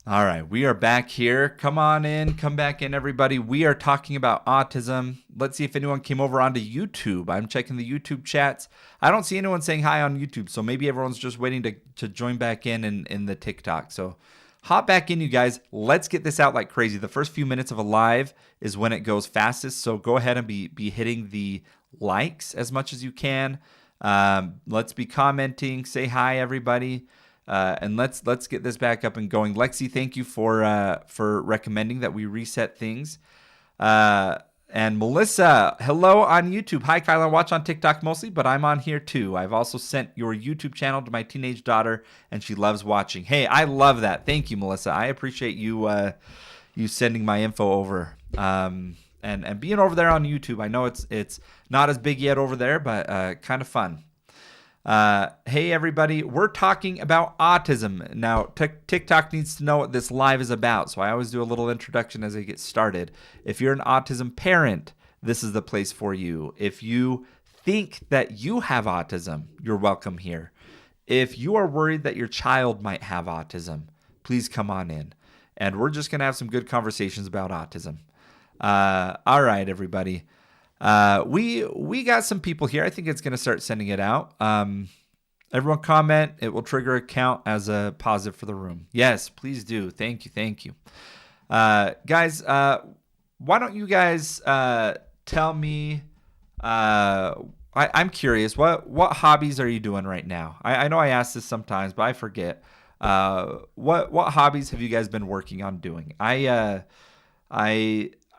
All right, we are back here. Come on in, come back in, everybody. We are talking about autism. Let's see if anyone came over onto YouTube. I'm checking the YouTube chats. I don't see anyone saying hi on YouTube, so maybe everyone's just waiting to join back in the TikTok. So hop back in, you guys. Let's get this out like crazy. The first few minutes of a live is when it goes fastest, so go ahead and be hitting the likes as much as you can. Let's be commenting. Say hi, everybody. And let's get this back up and going. Lexi, thank you for recommending that we reset things. And Melissa, hello on YouTube. Hi, Kyle. I watch on TikTok mostly, but I'm on here too. I've also sent your YouTube channel to my teenage daughter, and she loves watching. Hey, I love that. Thank you, Melissa. I appreciate you you sending my info over. And being over there on YouTube. I know it's not as big yet over there, but kind of fun. Hey everybody, we're talking about autism. Now, TikTok needs to know what this live is about, so I always do a little introduction as I get started. If you're an autism parent, this is the place for you. If you think that you have autism, you're welcome here. If you are worried that your child might have autism, please come on in. And we're just going to have some good conversations about autism. All right, everybody. We got some people here. I think it's going to start sending it out. Everyone comment. It will trigger a count as a positive for the room. Yes, please do. Thank you. Guys, why don't you guys tell me, I'm curious, what hobbies are you doing right now? I know I ask this sometimes, but I forget. What hobbies have you guys been working on doing?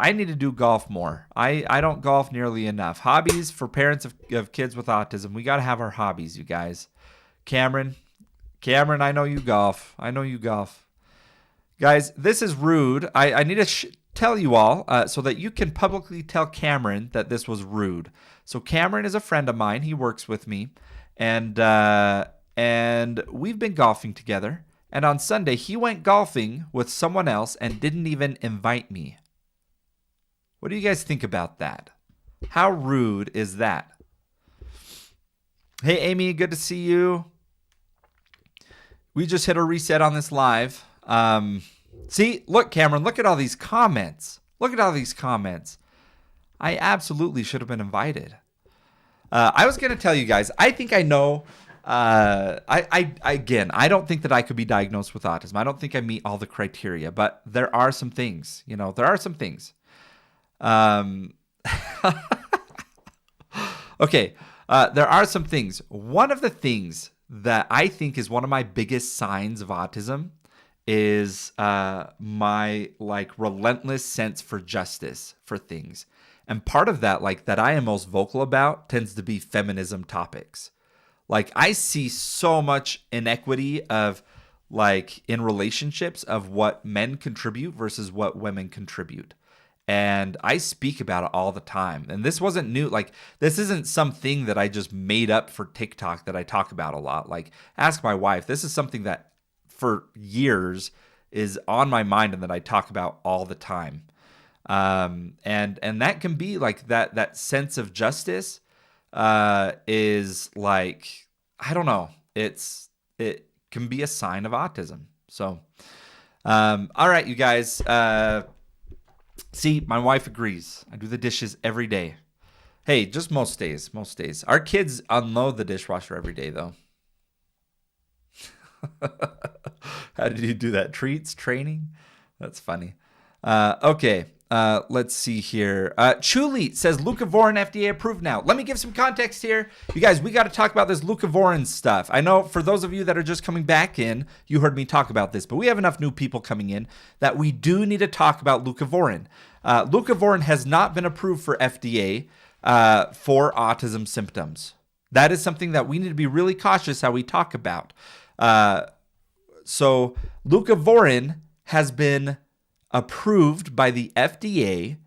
I need to do golf more. I don't golf nearly enough. Hobbies for parents of kids with autism. We got to have our hobbies, you guys. Cameron, I know you golf. Guys, this is rude. I need to tell you all so that you can publicly tell Cameron that this was rude. So Cameron is a friend of mine. He works with me. And we've been golfing together. And on Sunday, he went golfing with someone else and didn't even invite me. What do you guys think about that? How rude is that? Hey, Amy, good to see you. We just hit a reset on this live. See, look, Cameron, look at all these comments. I absolutely should have been invited. I was going to tell you guys, I think I know. I don't think that I could be diagnosed with autism. I don't think I meet all the criteria, but there are some things, Okay. There are some things. One of the things that I think is one of my biggest signs of autism is my like relentless sense for justice for things. And part of that, like that I am most vocal about, tends to be feminism topics. Like I see so much inequity of like in relationships of what men contribute versus what women contribute. And I speak about it all the time. And this wasn't new. Like, this isn't something that I just made up for TikTok that I talk about a lot. Like, ask my wife. This is something that for years is on my mind and that I talk about all the time. And that can be like that sense of justice is like, I don't know. It can be a sign of autism. So, all right, you guys. See, my wife agrees. I do the dishes every day. Hey, just most days. Most days. Our kids unload the dishwasher every day, though. How did you do that? Treats? Training? That's funny. Okay. Let's see here. Chuli says Leucovorin FDA approved now. Let me give some context here. You guys, we got to talk about this Leucovorin stuff. I know for those of you that are just coming back in, you heard me talk about this, but we have enough new people coming in that we do need to talk about Leucovorin. Leucovorin has not been approved for FDA for autism symptoms. That is something that we need to be really cautious how we talk about. So Leucovorin has been approved by the FDA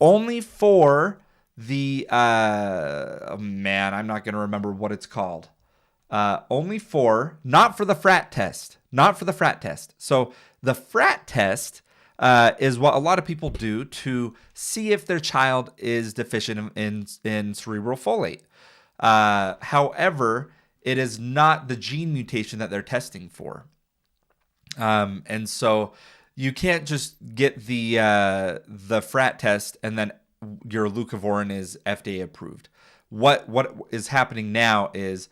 only for the I'm not going to remember what it's called. Not for the frat test. So the frat test is what a lot of people do to see if their child is deficient in cerebral folate. However, it is not the gene mutation that they're testing for. And so you can't just get the frat test and then your Leucovorin is FDA approved. What is happening now is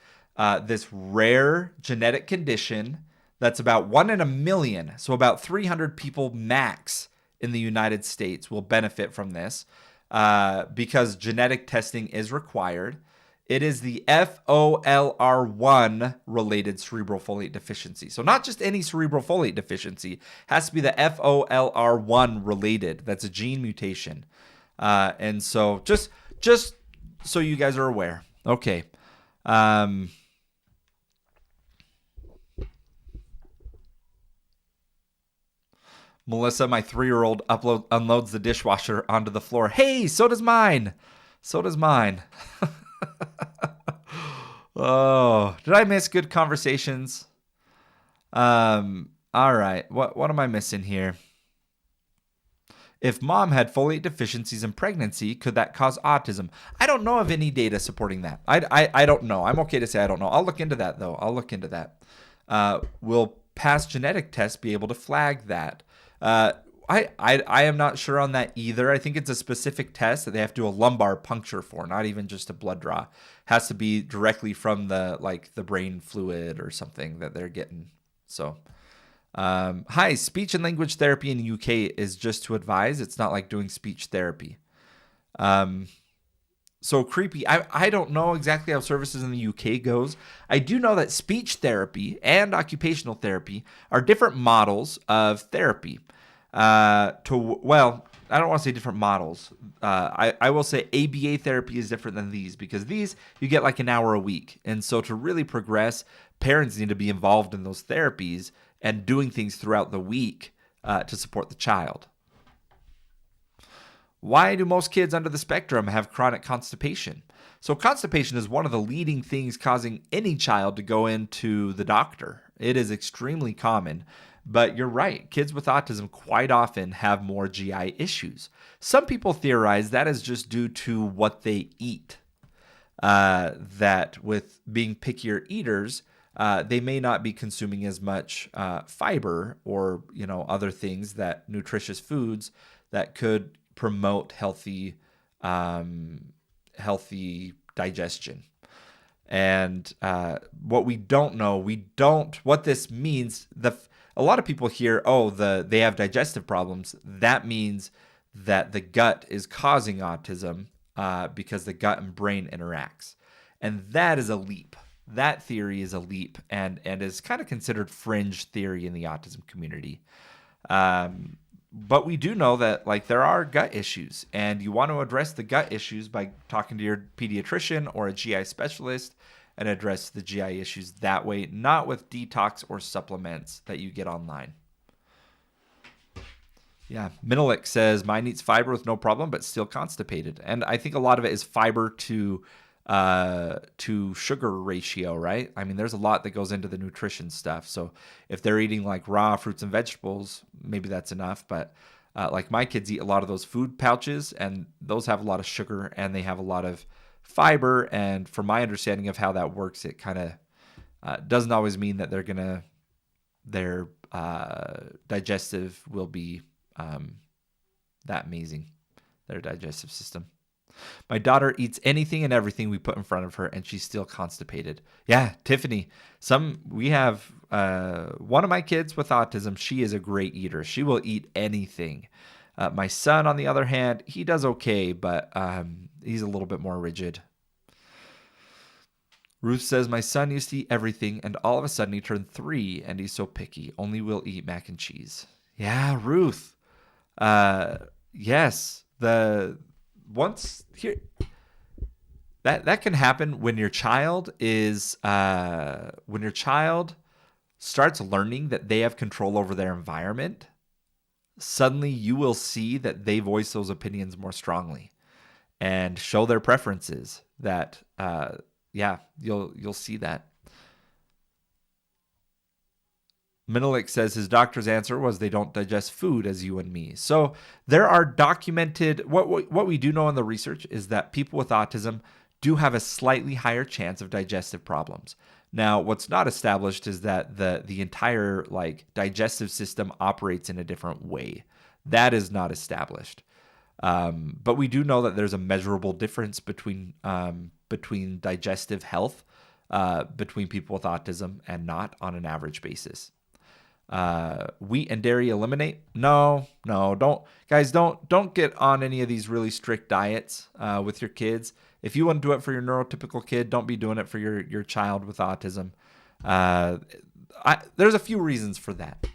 this rare genetic condition that's about 1 in a million, so about 300 people max in the United States will benefit from this because genetic testing is required. It is the FOLR1 related cerebral folate deficiency. So not just any cerebral folate deficiency, it has to be the FOLR1 related. That's a gene mutation. And so just so you guys are aware. Okay. Melissa, my 3-year-old unloads the dishwasher onto the floor. Hey, so does mine. Oh, did I miss good conversations? All right. What am I missing here? If mom had folate deficiencies in pregnancy, could that cause autism? I don't know of any data supporting that. I don't know. I'm okay to say I don't know. I'll look into that, though. Will past genetic tests be able to flag that? I am not sure on that either. I think it's a specific test that they have to do a lumbar puncture for, not even just a blood draw. Has to be directly from the brain fluid or something that they're getting. So, hi, speech and language therapy in the UK is just to advise. It's not like doing speech therapy. So creepy. I don't know exactly how services in the UK goes. I do know that speech therapy and occupational therapy are different models of therapy. I don't want to say different models. I will say ABA therapy is different than these because these you get like an hour a week. And so to really progress, parents need to be involved in those therapies and doing things throughout the week to support the child. Why do most kids under the spectrum have chronic constipation? So constipation is one of the leading things causing any child to go into the doctor. It is extremely common. But you're right, kids with autism quite often have more GI issues. Some people theorize that is just due to what they eat. That with being pickier eaters, they may not be consuming as much fiber or other things that nutritious foods that could promote healthy digestion. And what we don't know, what this means. A lot of people hear, they have digestive problems. That means that the gut is causing autism because the gut and brain interacts. And that is a leap. That theory is a leap and is kind of considered fringe theory in the autism community. But we do know that like there are gut issues, and you want to address the gut issues by talking to your pediatrician or a GI specialist and address the GI issues that way, not with detox or supplements that you get online. Yeah, Minilik says mine eats fiber with no problem, but still constipated, and I think a lot of it is fiber to sugar ratio, right? I mean, there's a lot that goes into the nutrition stuff. So if they're eating like raw fruits and vegetables, maybe that's enough. But like my kids eat a lot of those food pouches, and those have a lot of sugar and they have a lot of fiber. And from my understanding of how that works, it kind of doesn't always mean that their digestive will be that amazing, their digestive system. My daughter eats anything and everything we put in front of her, and she's still constipated. Yeah, Tiffany. We have one of my kids with autism. She is a great eater. She will eat anything. My son, on the other hand, he does okay, but he's a little bit more rigid. Ruth says, my son used to eat everything, and all of a sudden he turned 3, and he's so picky. Only will eat mac and cheese. Yeah, Ruth. Yes. Once here, that can happen when your child starts learning that they have control over their environment. Suddenly you will see that they voice those opinions more strongly and show their preferences. That you'll see that. Minilik says his doctor's answer was they don't digest food as you and me. So there are documented, what we do know in the research is that people with autism do have a slightly higher chance of digestive problems. Now, what's not established is that the entire like digestive system operates in a different way. That is not established. But we do know that there's a measurable difference between digestive health between people with autism and not on an average basis. Wheat and dairy eliminate? No, don't get on any of these really strict diets with your kids. If you want to do it for your neurotypical kid, don't be doing it for your child with autism. There's a few reasons for that.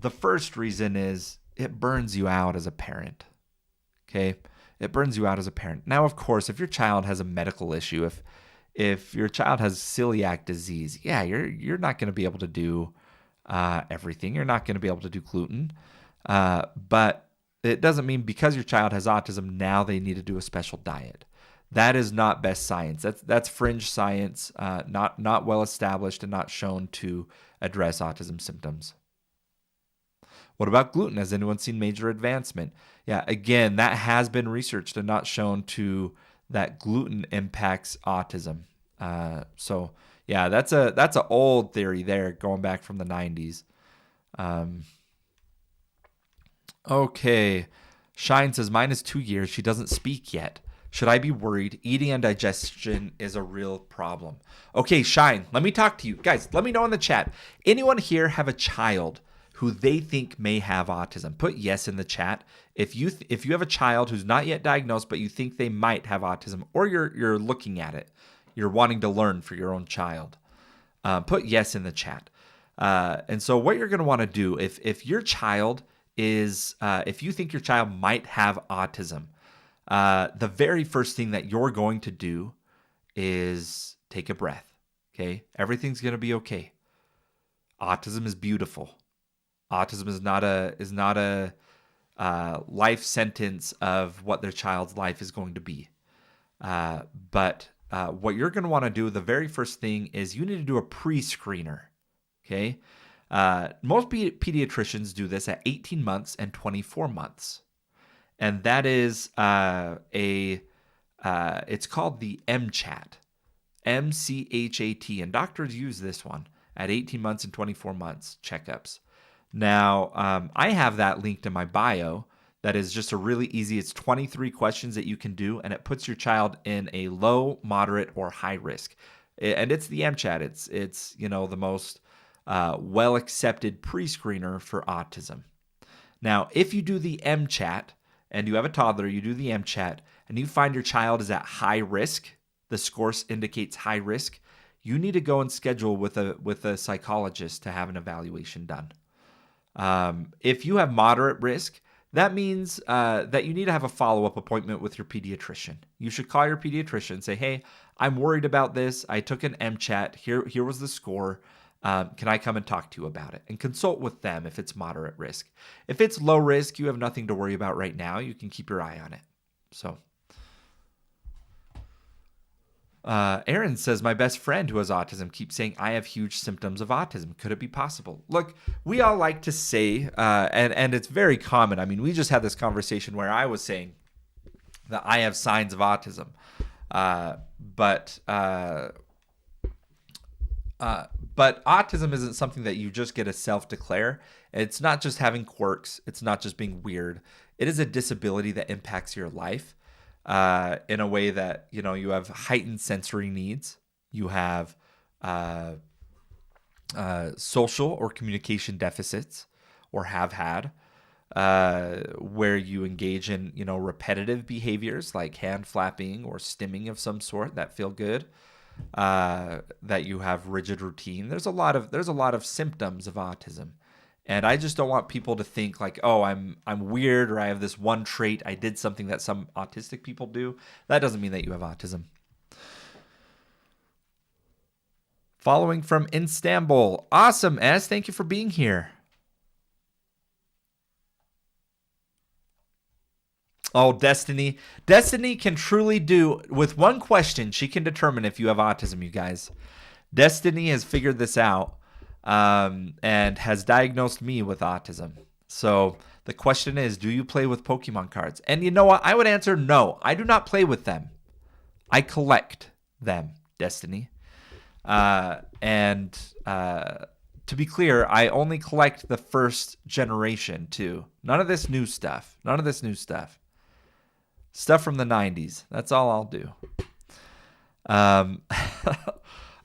The first reason is it burns you out as a parent. Okay, it burns you out as a parent. Now, of course, if your child has a medical issue, if your child has celiac disease, yeah, you're not going to be able to do everything. You're not going to be able to do gluten. But it doesn't mean because your child has autism, now they need to do a special diet. That is not best science. That's fringe science, not well established and not shown to address autism symptoms. What about gluten? Has anyone seen major advancement? Yeah, again, that has been researched and not shown that gluten impacts autism. So yeah, that's an old theory there, going back from the 90s. Okay. Shine says, mine is 2 years. She doesn't speak yet. Should I be worried? Eating and digestion is a real problem. Okay, Shine, let me talk to you. Guys, let me know in the chat. Anyone here have a child who they think may have autism? Put yes in the chat. If you have a child who's not yet diagnosed, but you think they might have autism, or you're looking at it, you're wanting to learn for your own child, put yes in the chat. And so what you're going to want to do, if your child is, if you think your child might have autism, the very first thing that you're going to do is take a breath. Okay, everything's going to be okay. Autism is beautiful. Autism is not a life sentence of what their child's life is going to be. But what you're going to want to do, the very first thing is you need to do a pre-screener. Okay. Most pediatricians do this at 18 months and 24 months. And that is it's called the MCHAT, MCHAT. And doctors use this one at 18 months and 24 months checkups. Now, I have that linked in my bio. That is just a really easy, it's 23 questions that you can do, and it puts your child in a low, moderate, or high risk. And it's the MCHAT. It's the most well-accepted pre-screener for autism. Now, if you do the MCHAT and you have a toddler, you do the MCHAT, and you find your child is at high risk, the score indicates high risk, you need to go and schedule with a psychologist to have an evaluation done. If you have moderate risk, that means that you need to have a follow-up appointment with your pediatrician. You should call your pediatrician and say, hey, I'm worried about this. I took an MCHAT. Here was the score. Can I come and talk to you about it? And consult with them if it's moderate risk. If it's low risk, you have nothing to worry about right now. You can keep your eye on it. So, Aaron says, my best friend who has autism keeps saying, I have huge symptoms of autism. Could it be possible? Look, we all like to say, and it's very common. I mean, we just had this conversation where I was saying that I have signs of autism. But autism isn't something that you just get to self-declare. It's not just having quirks. It's not just being weird. It is a disability that impacts your life in a way that, you have heightened sensory needs. You have social or communication deficits, or have had, where you engage in, repetitive behaviors like hand flapping or stimming of some sort that feel good. That you have rigid routine. There's a lot of symptoms of autism, and I just don't want people to think like, oh, I'm weird, or I have this one trait. I did something that some autistic people do. That doesn't mean that you have autism. Following from Istanbul, awesome, S. Thank you for being here. Oh, Destiny. Destiny can truly do, with one question, she can determine if you have autism, you guys. Destiny has figured this out and has diagnosed me with autism. So the question is, do you play with Pokemon cards? And you know what? I would answer no. I do not play with them. I collect them, Destiny. And to be clear, I only collect the first generation, too. None of this new stuff. Stuff from the 90s. That's all I'll do.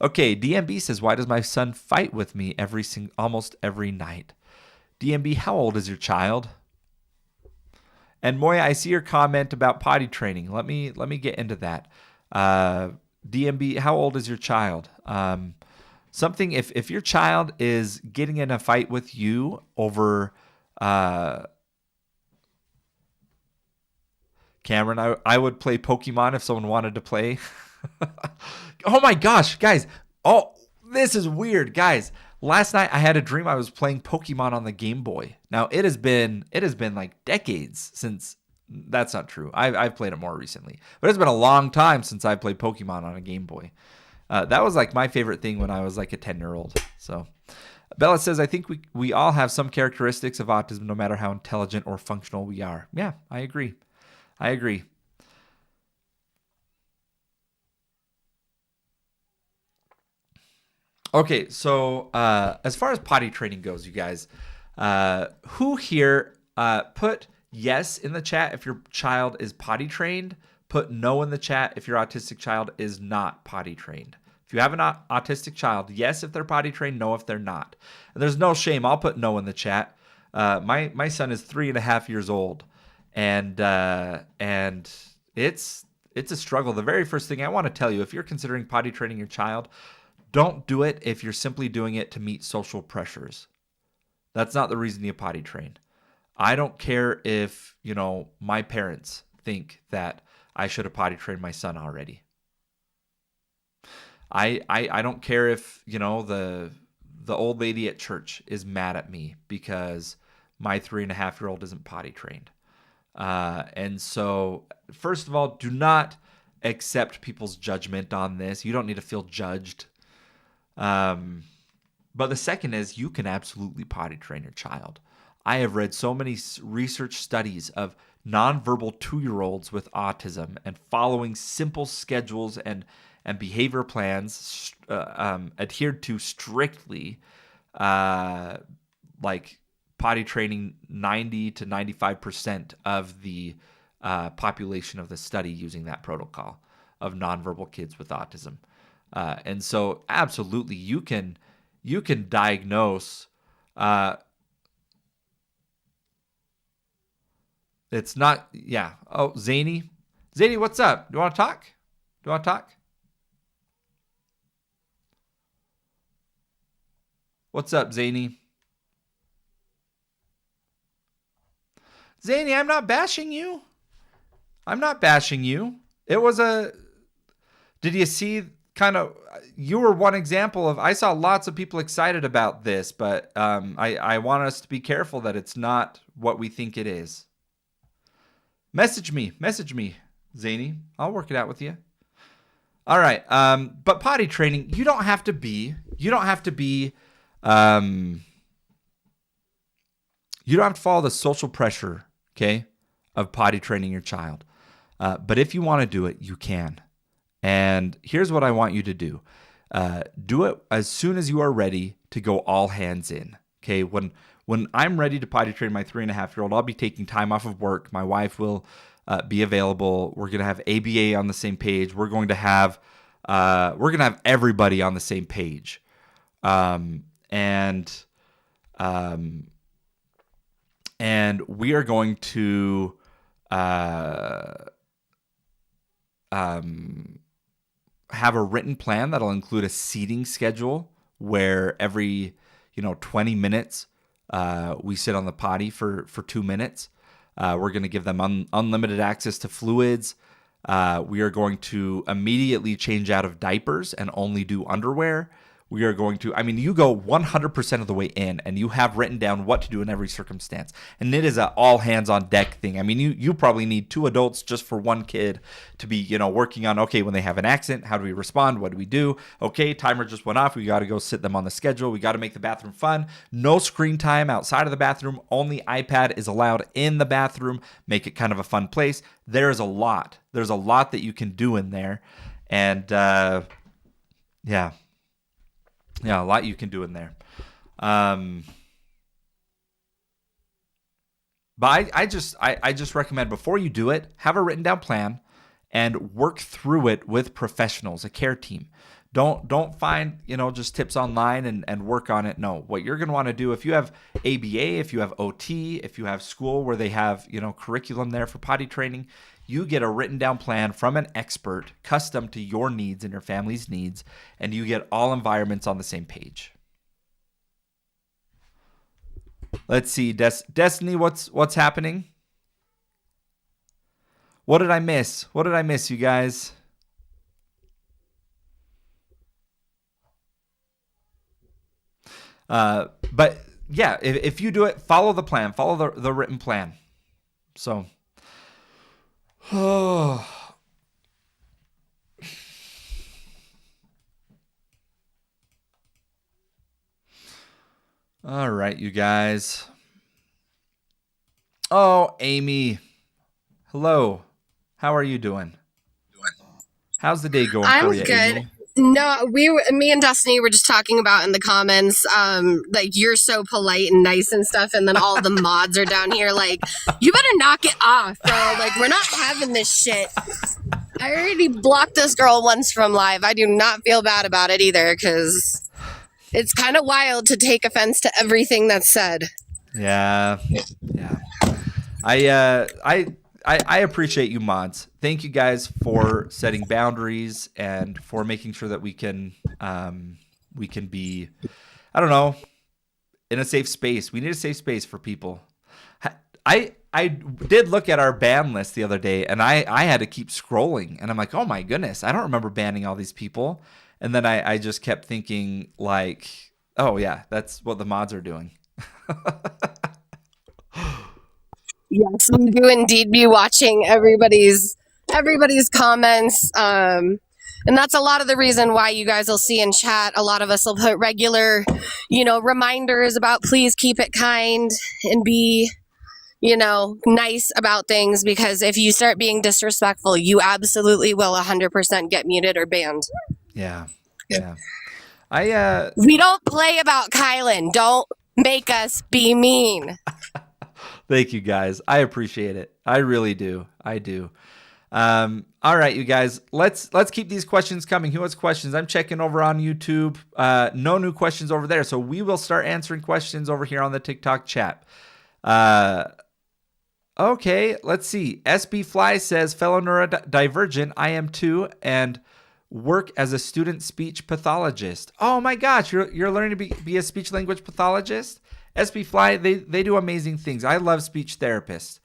Okay, DMB says, why does my son fight with me almost every night? DMB, how old is your child? And Moya, I see your comment about potty training. Let me get into that. DMB, how old is your child? If your child is getting in a fight with you over Cameron, I would play Pokemon if someone wanted to play. Oh my gosh, guys. Oh, this is weird, guys. Last night I had a dream I was playing Pokemon on the Game Boy. Now it has been like decades since. That's not true. I've played it more recently, but it's been a long time since I played Pokemon on a Game Boy. That was like my favorite thing when I was like a 10-year-old. So Bella says, I think we all have some characteristics of autism, no matter how intelligent or functional we are. Yeah, I agree. Okay, so as far as potty training goes, you guys, who here put yes in the chat if your child is potty trained? Put no in the chat if your autistic child is not potty trained. If you have an autistic child, yes if they're potty trained, no if they're not. And there's no shame. I'll put no in the chat. My son is 3.5 years old, and it's a struggle. The very first thing I want to tell you, if you're considering potty training your child, don't do it if you're simply doing it to meet social pressures. That's not the reason you potty train. I don't care if, my parents think that I should have potty trained my son already. I don't care if, the old lady at church is mad at me because my 3.5-year-old isn't potty trained. And so, first of all, do not accept people's judgment on this. You don't need to feel judged. But the second is, you can absolutely potty train your child. I have read so many research studies of nonverbal 2-year-olds with autism, and following simple schedules and behavior plans adhered to strictly, like potty training 90 to 95% of the population of the study using that protocol of nonverbal kids with autism. And so absolutely you can diagnose, it's not, yeah. Oh, Zany, what's up? Do you want to talk? What's up, Zany? Zany, I'm not bashing you. I'm not bashing you. It was did you see you were one example of, I saw lots of people excited about this, but I want us to be careful that it's not what we think it is. Message me, Zany. I'll work it out with you. All right. But potty training, you don't have to follow the social pressure, okay, of potty training your child. But if you want to do it, you can. And here's what I want you to do. Do it as soon as you are ready to go all hands in. Okay. When I'm ready to potty train my 3.5-year-old, I'll be taking time off of work. My wife will be available. We're going to have ABA on the same page. We're going to have everybody on the same page. And we are going to have a written plan that'll include a seating schedule where every 20 minutes we sit on the potty for 2 minutes. We're going to give them unlimited access to fluids. We are going to immediately change out of diapers and only do underwear. We are going to, you go 100% of the way in, and you have written down what to do in every circumstance. And it is an all hands on deck thing. You probably need 2 adults just for 1 kid to be, working on, okay, when they have an accident, how do we respond? What do we do? Okay, timer just went off. We got to go sit them on the schedule. We got to make the bathroom fun. No screen time outside of the bathroom. Only iPad is allowed in the bathroom. Make it kind of a fun place. There's a lot that you can do in there. And, yeah, a lot you can do in there. But I just recommend, before you do it, have a written down plan and work through it with professionals, a care team. Don't find, just tips online and work on it. No, what you're going to want to do, if you have ABA, if you have OT, if you have school where they have, curriculum there for potty training, you get a written down plan from an expert, custom to your needs and your family's needs, and you get all environments on the same page. Let's see, Destiny, what's happening? What did I miss? You guys? But yeah, if you do it, follow the plan, follow the written plan. So, all right, you guys. Oh, Amy. Hello. How are you doing? How's the day going for you, I'm good. Amy? No, me and Destiny were just talking about in the comments, like, you're so polite and nice and stuff, and then all the mods are down here like, you better knock it off, bro. Like, we're not having this shit. I already blocked this girl once from live. I do not feel bad about it either, because it's kind of wild to take offense to everything that's said. Yeah. I appreciate you mods. Thank you guys for setting boundaries and for making sure that we can be, I don't know, in a safe space. We need a safe space for people. I did look at our ban list the other day, and I had to keep scrolling, and I'm like, oh my goodness, I don't remember banning all these people. And then I just kept thinking, like, oh yeah, that's what the mods are doing. Yes, we do indeed be watching everybody's comments. And that's a lot of the reason why you guys will see in chat, a lot of us will put regular, reminders about please keep it kind and be, nice about things, because if you start being disrespectful, you absolutely will 100% get muted or banned. Yeah. We don't play about Kylan. Don't make us be mean. Thank you guys. I appreciate it. I really do. I do. All right, you guys, let's keep these questions coming. Who has questions? I'm checking over on YouTube. No new questions over there. So we will start answering questions over here on the TikTok chat. Okay, let's see. SB Fly says, fellow neurodivergent, I am too. And work as a student speech pathologist. Oh my gosh, you're learning to be a speech language pathologist? SB Fly, they do amazing things. I love speech therapists.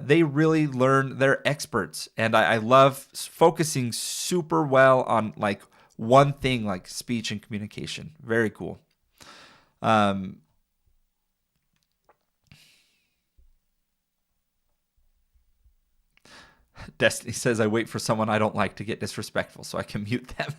They really learn, they're experts. And I love focusing super well on like one thing, like speech and communication. Very cool. Destiny says, I wait for someone I don't like to get disrespectful so I can mute them.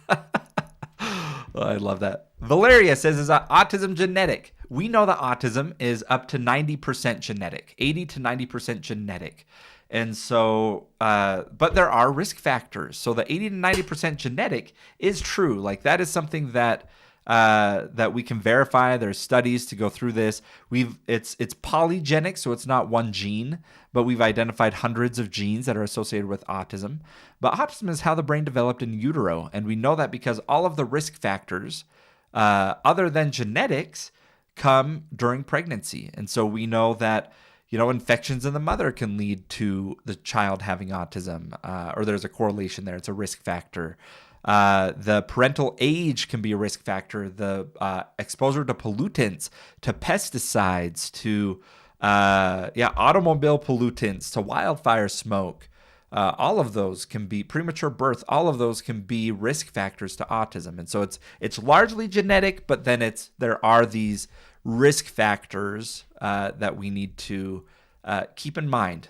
Oh, I love that. Valeria says, is autism genetic? We know that autism is up to 90% genetic, 80 to 90% genetic. And so, but there are risk factors. So the 80 to 90% genetic is true. Like that is something that that we can verify. There's studies to go through this. It's polygenic, so it's not one gene, but we've identified hundreds of genes that are associated with autism. But autism is how the brain developed in utero, and we know that because all of the risk factors, other than genetics, come during pregnancy. And so we know that infections in the mother can lead to the child having autism, or there's a correlation there. It's a risk factor. The parental age can be a risk factor. The exposure to pollutants, to pesticides, to automobile pollutants, to wildfire smoke. All of those can be premature birth. All of those can be risk factors to autism. And so it's largely genetic, but then there are these risk factors that we need to keep in mind.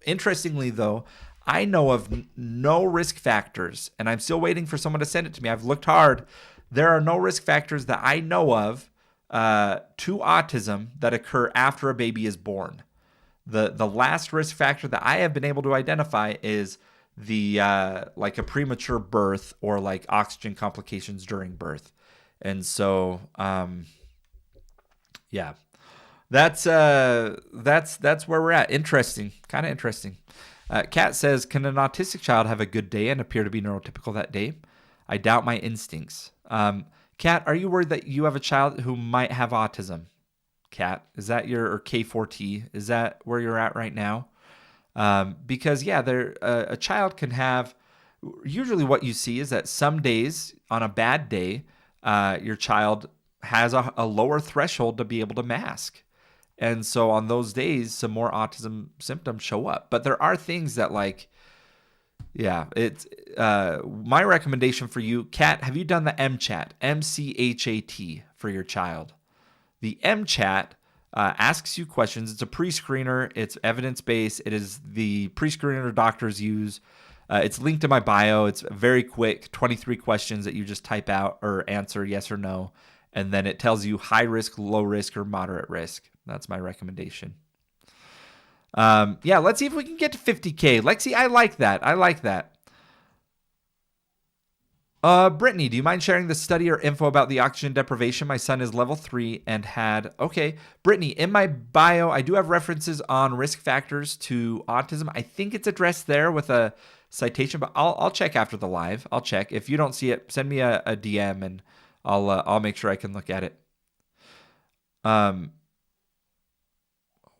Interestingly, though, I know of no risk factors, and I'm still waiting for someone to send it to me. I've looked hard. There are no risk factors that I know of to autism that occur after a baby is born. The last risk factor that I have been able to identify is the like a premature birth or like oxygen complications during birth. And so that's where we're at. Interesting, kind of interesting. Kat says, can an autistic child have a good day and appear to be neurotypical that day? I doubt my instincts. Kat, are you worried that you have a child who might have autism? Kat, is that or K4T? Is that where you're at right now? Because a child can have, usually what you see is that some days on a bad day, your child has a lower threshold to be able to mask. And so on those days, some more autism symptoms show up. But there are things that it's my recommendation for you. Kat, have you done the MCHAT, MCHAT for your child? The MCHAT asks you questions. It's a pre-screener. It's evidence-based. It is the pre-screener doctors use. It's linked in my bio. It's very quick, 23 questions that you just type out or answer yes or no. And then it tells you high risk, low risk, or moderate risk. That's my recommendation. Let's see if we can get to 50K. Lexi, I like that. Brittany, do you mind sharing the study or info about the oxygen deprivation? My son is level 3 and had... Okay, Brittany, in my bio, I do have references on risk factors to autism. I think it's addressed there with a citation, but I'll check after the live. I'll check. If you don't see it, send me a DM and I'll make sure I can look at it.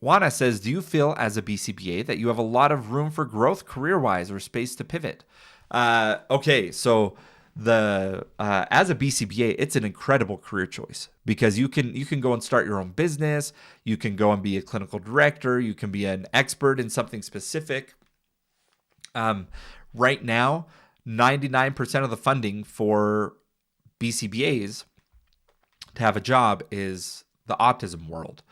Juana says, do you feel as a BCBA that you have a lot of room for growth career-wise or space to pivot? Okay, so as a BCBA, it's an incredible career choice because you can go and start your own business. You can go and be a clinical director. You can be an expert in something specific. Right now, 99% of the funding for BCBAs to have a job is the autism world.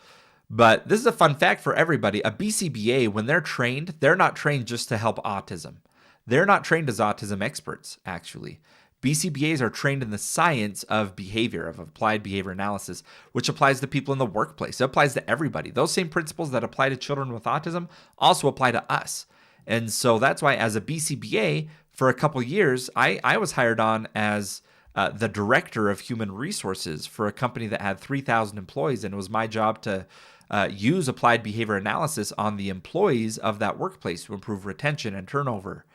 But this is a fun fact for everybody. A BCBA, when they're trained, they're not trained just to help autism. They're not trained as autism experts, actually. BCBAs are trained in the science of behavior, of applied behavior analysis, which applies to people in the workplace. It applies to everybody. Those same principles that apply to children with autism also apply to us. And so that's why as a BCBA, for a couple years, I was hired on as the director of human resources for a company that had 3,000 employees. And it was my job to use applied behavior analysis on the employees of that workplace to improve retention and turnover.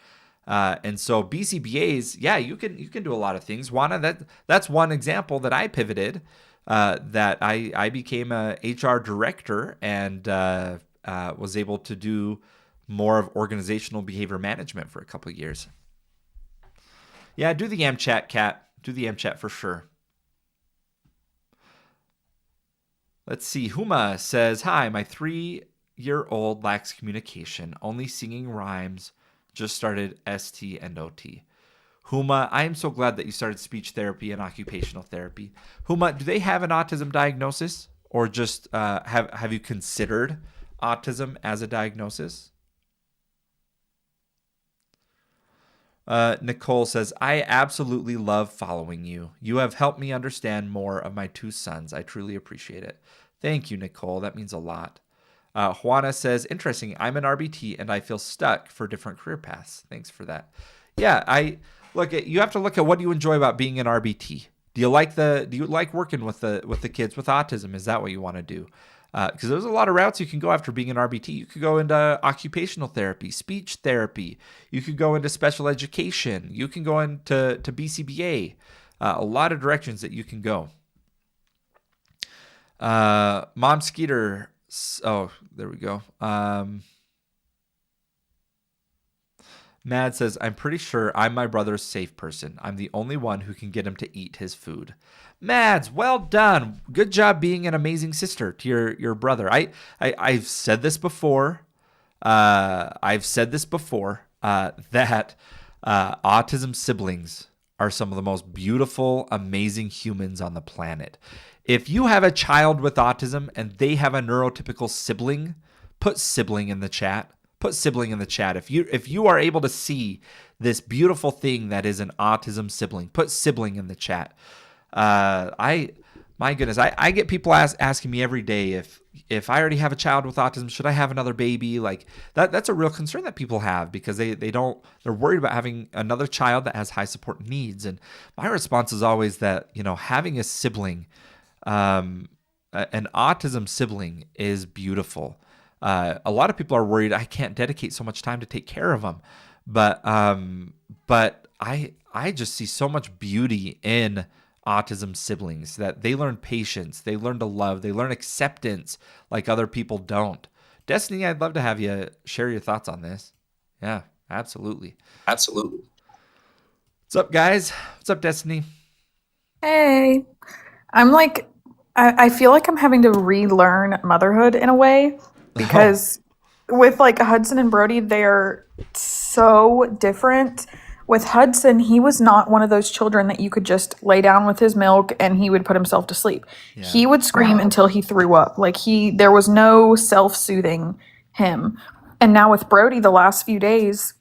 And so BCBAs, you can do a lot of things. Juana, that's one example that I pivoted, that I became a HR director and was able to do more of organizational behavior management for a couple of years. Yeah, do the M chat, Kat. Do the M chat for sure. Let's see. Huma says, hi, my 3-year-old lacks communication, only singing rhymes, just started ST and OT. Huma, I am so glad that you started speech therapy and occupational therapy. Huma, do they have an autism diagnosis, or just have you considered autism as a diagnosis? Nicole says, I absolutely love following you. You have helped me understand more of my 2 sons. I truly appreciate it. Thank you, Nicole. That means a lot. Juana says, interesting. I'm an RBT and I feel stuck for different career paths. Thanks for that. Yeah, you have to look at what you enjoy about being an RBT. Do you like working with the kids with autism? Is that what you want to do? Because there's a lot of routes you can go after being an RBT. You could go into occupational therapy, speech therapy. You could go into special education. You can go into BCBA. A lot of directions that you can go. Mom Skeeter. Oh, there we go. Mad says, I'm pretty sure I'm my brother's safe person. I'm the only one who can get him to eat his food. Mads, well done. Good job being an amazing sister to your brother. I've said this before. That autism siblings are some of the most beautiful, amazing humans on the planet. If you have a child with autism and they have a neurotypical sibling, put sibling in the chat. Put sibling in the chat. If you are able to see this beautiful thing that is an autism sibling, put sibling in the chat. My goodness, I get people asking me every day if I already have a child with autism, should I have another baby? Like that's a real concern that people have because they're worried about having another child that has high support needs. And my response is always that, having a sibling, an autism sibling is beautiful. A lot of people are worried I can't dedicate so much time to take care of them, but I just see so much beauty in autism siblings that they learn patience, they learn to love, they learn acceptance like other people don't. Destiny, I'd love to have you share your thoughts on this. Yeah, absolutely. Absolutely. What's up, guys? What's up, Destiny? Hey, I feel like I'm having to relearn motherhood in a way because with like Hudson and Brody, they're so different. With Hudson, he was not one of those children that you could just lay down with his milk and he would put himself to sleep. Yeah. He would scream until he threw up. Like there was no self-soothing him. And now with Brody, the last few days,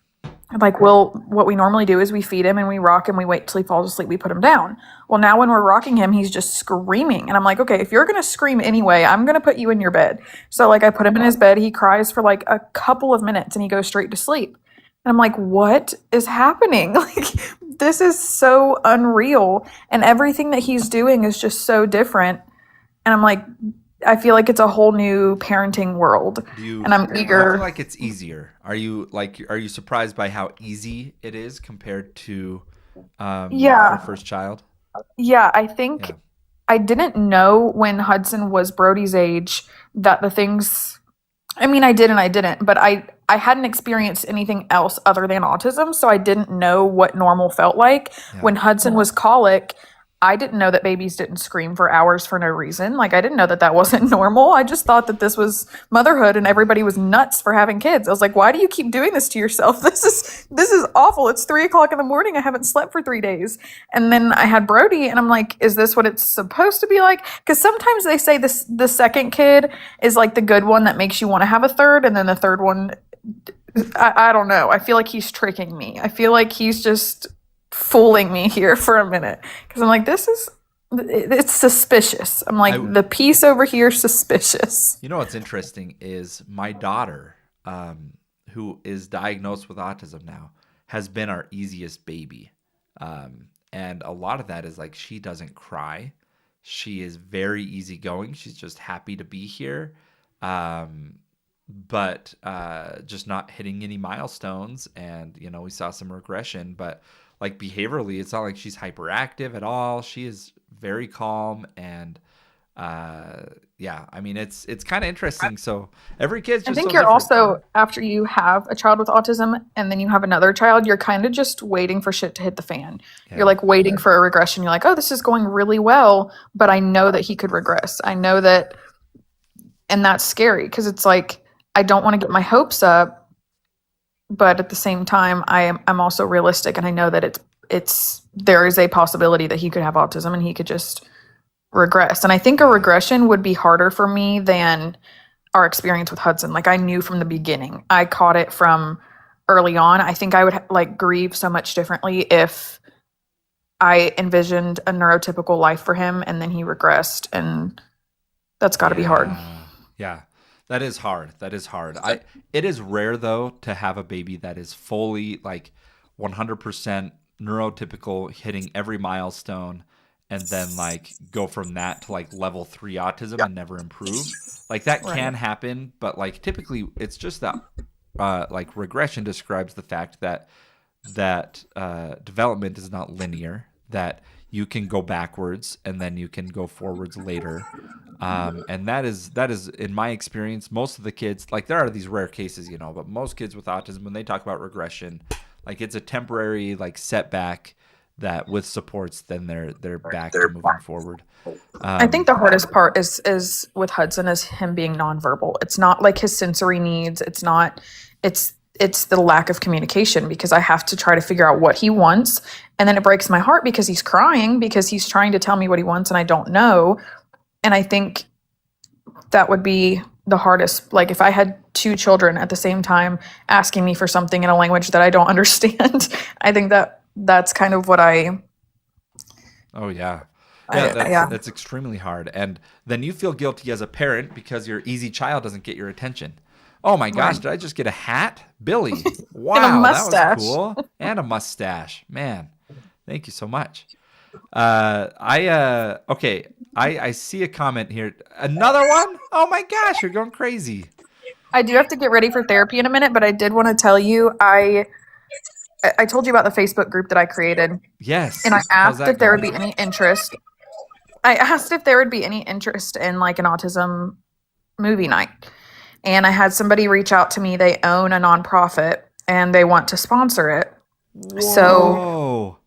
what we normally do is we feed him and we rock him, we wait till he falls asleep, we put him down. Well, now when we're rocking him, he's just screaming. And I'm like, okay, if you're going to scream anyway, I'm going to put you in your bed. So I put him in his bed, he cries for a couple of minutes and he goes straight to sleep. And I'm like, what is happening? This is so unreal. And everything that he's doing is just so different. And I'm like, I feel like it's a whole new parenting world. And I'm eager. I feel like it's easier. Are you surprised by how easy it is compared to your first child? Yeah, I think I didn't know when Hudson was Brody's age that the things, I did and I didn't, but I hadn't experienced anything else other than autism, so I didn't know what normal felt like. Yeah. When Hudson was colic, I didn't know that babies didn't scream for hours for no reason. I didn't know that wasn't normal. I just thought that this was motherhood and everybody was nuts for having kids. I was like, why do you keep doing this to yourself? This is awful. It's 3:00 in the morning. I haven't slept for 3 days. And then I had Brody and I'm like, is this what it's supposed to be like? Because sometimes they say the second kid is the good one that makes you want to have a third. And then the third one, I don't know. I feel like he's tricking me. I feel like he's just fooling me here for a minute because I'm like, it's suspicious. I'm like, the piece over here suspicious. You know what's interesting is my daughter, who is diagnosed with autism now, has been our easiest baby, and a lot of that is she doesn't cry. She is very easygoing. She's just happy to be here, but just not hitting any milestones. And we saw some regression, but behaviorally, it's not like she's hyperactive at all. She is very calm and Yeah, I mean, it's kind of interesting. So every kid's I just think so you're different. also, after you have a child with autism and then you have another child, you're kind of just waiting for shit to hit the fan. Yeah. You're like waiting for a regression. You're like, oh, this is going really well, but I know that he could regress. I know that, and that's scary because it's like, I don't want to get my hopes up, but at the same time, I'm also realistic and I know that there is a possibility that he could have autism and he could just regress. And I think a regression would be harder for me than our experience with Hudson. Like I knew from the beginning. I caught it from early on. I think I would like grieve so much differently if I envisioned a neurotypical life for him and then he regressed, and that's got to be hard. Yeah. That is hard. It is rare though to have a baby that is fully like 100% neurotypical, hitting every milestone, and then like go from that to like level 3 autism and never improve. Like that can happen, but like typically it's just that like regression describes the fact that development is not linear, that you can go backwards and then you can go forwards later. And that is in my experience, most of the kids, like there are these rare cases, you know, but most kids with autism, when they talk about regression, like it's a temporary like setback that with supports, then they're back to moving forward. I think the hardest part is with Hudson is him being nonverbal. It's not like his sensory needs. It's the lack of communication, because I have to try to figure out what he wants. And then it breaks my heart because he's crying because he's trying to tell me what he wants and I don't know. And I think that would be the hardest. Like if I had 2 children at the same time asking me for something in a language that I don't understand, I think that's kind of what Oh yeah. That's extremely hard. And then you feel guilty as a parent because your easy child doesn't get your attention. Oh my gosh, did I just get a hat? Billy. Wow, that was cool. And a mustache. Man, thank you so much. I see a comment here. Another one? Oh my gosh, you're going crazy. I do have to get ready for therapy in a minute, but I did want to tell you, I told you about the Facebook group that I created. Yes. And I asked if there would be any interest. I asked if there would be any interest in like an autism movie night. And I had somebody reach out to me. They own a nonprofit and they want to sponsor it. Whoa. So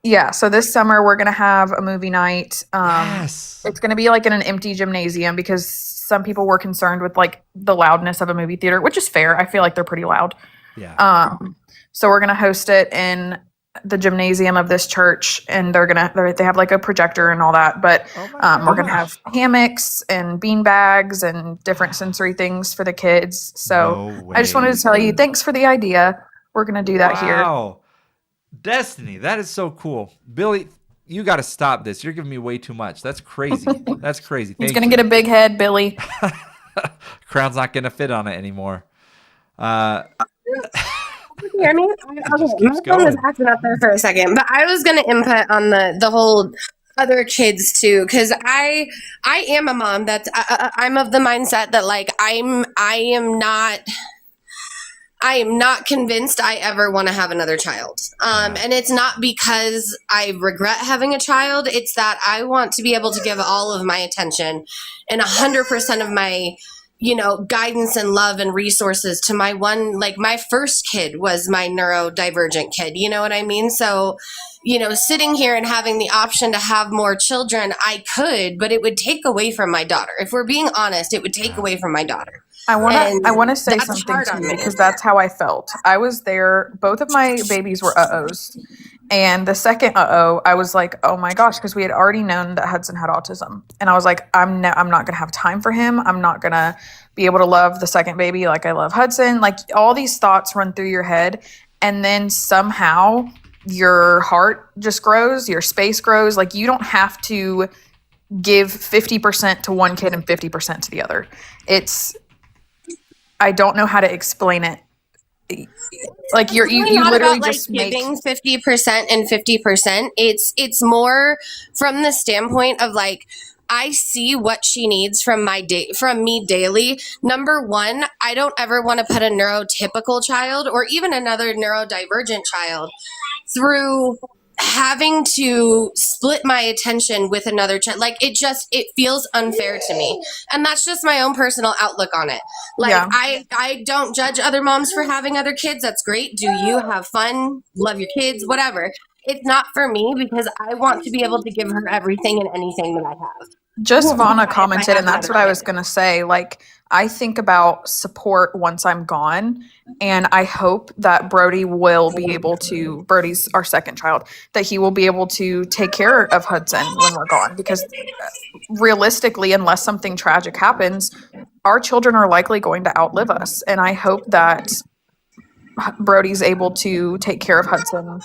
yeah, so this summer we're going to have a movie night. Yes. It's going to be like in an empty gymnasium because some people were concerned with like the loudness of a movie theater, which is fair. I feel like they're pretty loud. Yeah. So we're going to host it in the gymnasium of this church, and they have like a projector and all that, but we're going to have hammocks and bean bags and different sensory things for the kids. So I just wanted to tell you, thanks for the idea. We're going to do that here. Wow. Destiny, that is so cool. Billy, you got to stop this. You're giving me way too much. That's crazy. That's crazy. He's going to get a big head, Billy. Crown's not going to fit on it anymore. Hear me? Okay, my phone was acting up there for a second, but I was going to input on the whole other kids too, because I am a mom that's I'm of the mindset that like I am not convinced I ever want to have another child. And it's not because I regret having a child. It's that I want to be able to give all of my attention and 100% of my, guidance and love and resources to my my first kid was my neurodivergent kid. You know what I mean? So, sitting here and having the option to have more children, I could, but it would take away from my daughter. If we're being honest, it would take away from my daughter. I want to say something to you because that's how I felt. I was there. Both of my babies were uh-ohs. And the second uh-oh, I was like, oh my gosh, because we had already known that Hudson had autism. And I was like, I'm not going to have time for him. I'm not going to be able to love the second baby like I love Hudson. Like all these thoughts run through your head. And then somehow your heart just grows, your space grows. Like you don't have to give 50% to one kid and 50% to the other. I don't know how to explain it. Like you literally just giving 50% and 50%. It's more from the standpoint of like I see what she needs from me daily. Number one, I don't ever want to put a neurotypical child or even another neurodivergent child through having to split my attention with another child, like it feels unfair to me, and that's just my own personal outlook on it. Like, Yeah. I don't judge other moms for having other kids. That's great. Do you have fun, love your kids, whatever. It's not for me, because I want to be able to give her everything and anything that I have. Just Vana If I commented, have and that's another what I kid. was going to say. Like, I think about support once I'm gone, and I hope that Brody will be able to, Brody's our second child, that he will be able to take care of Hudson when we're gone. Because realistically, unless something tragic happens, our children are likely going to outlive us. And I hope that Brody's able to take care of Hudson,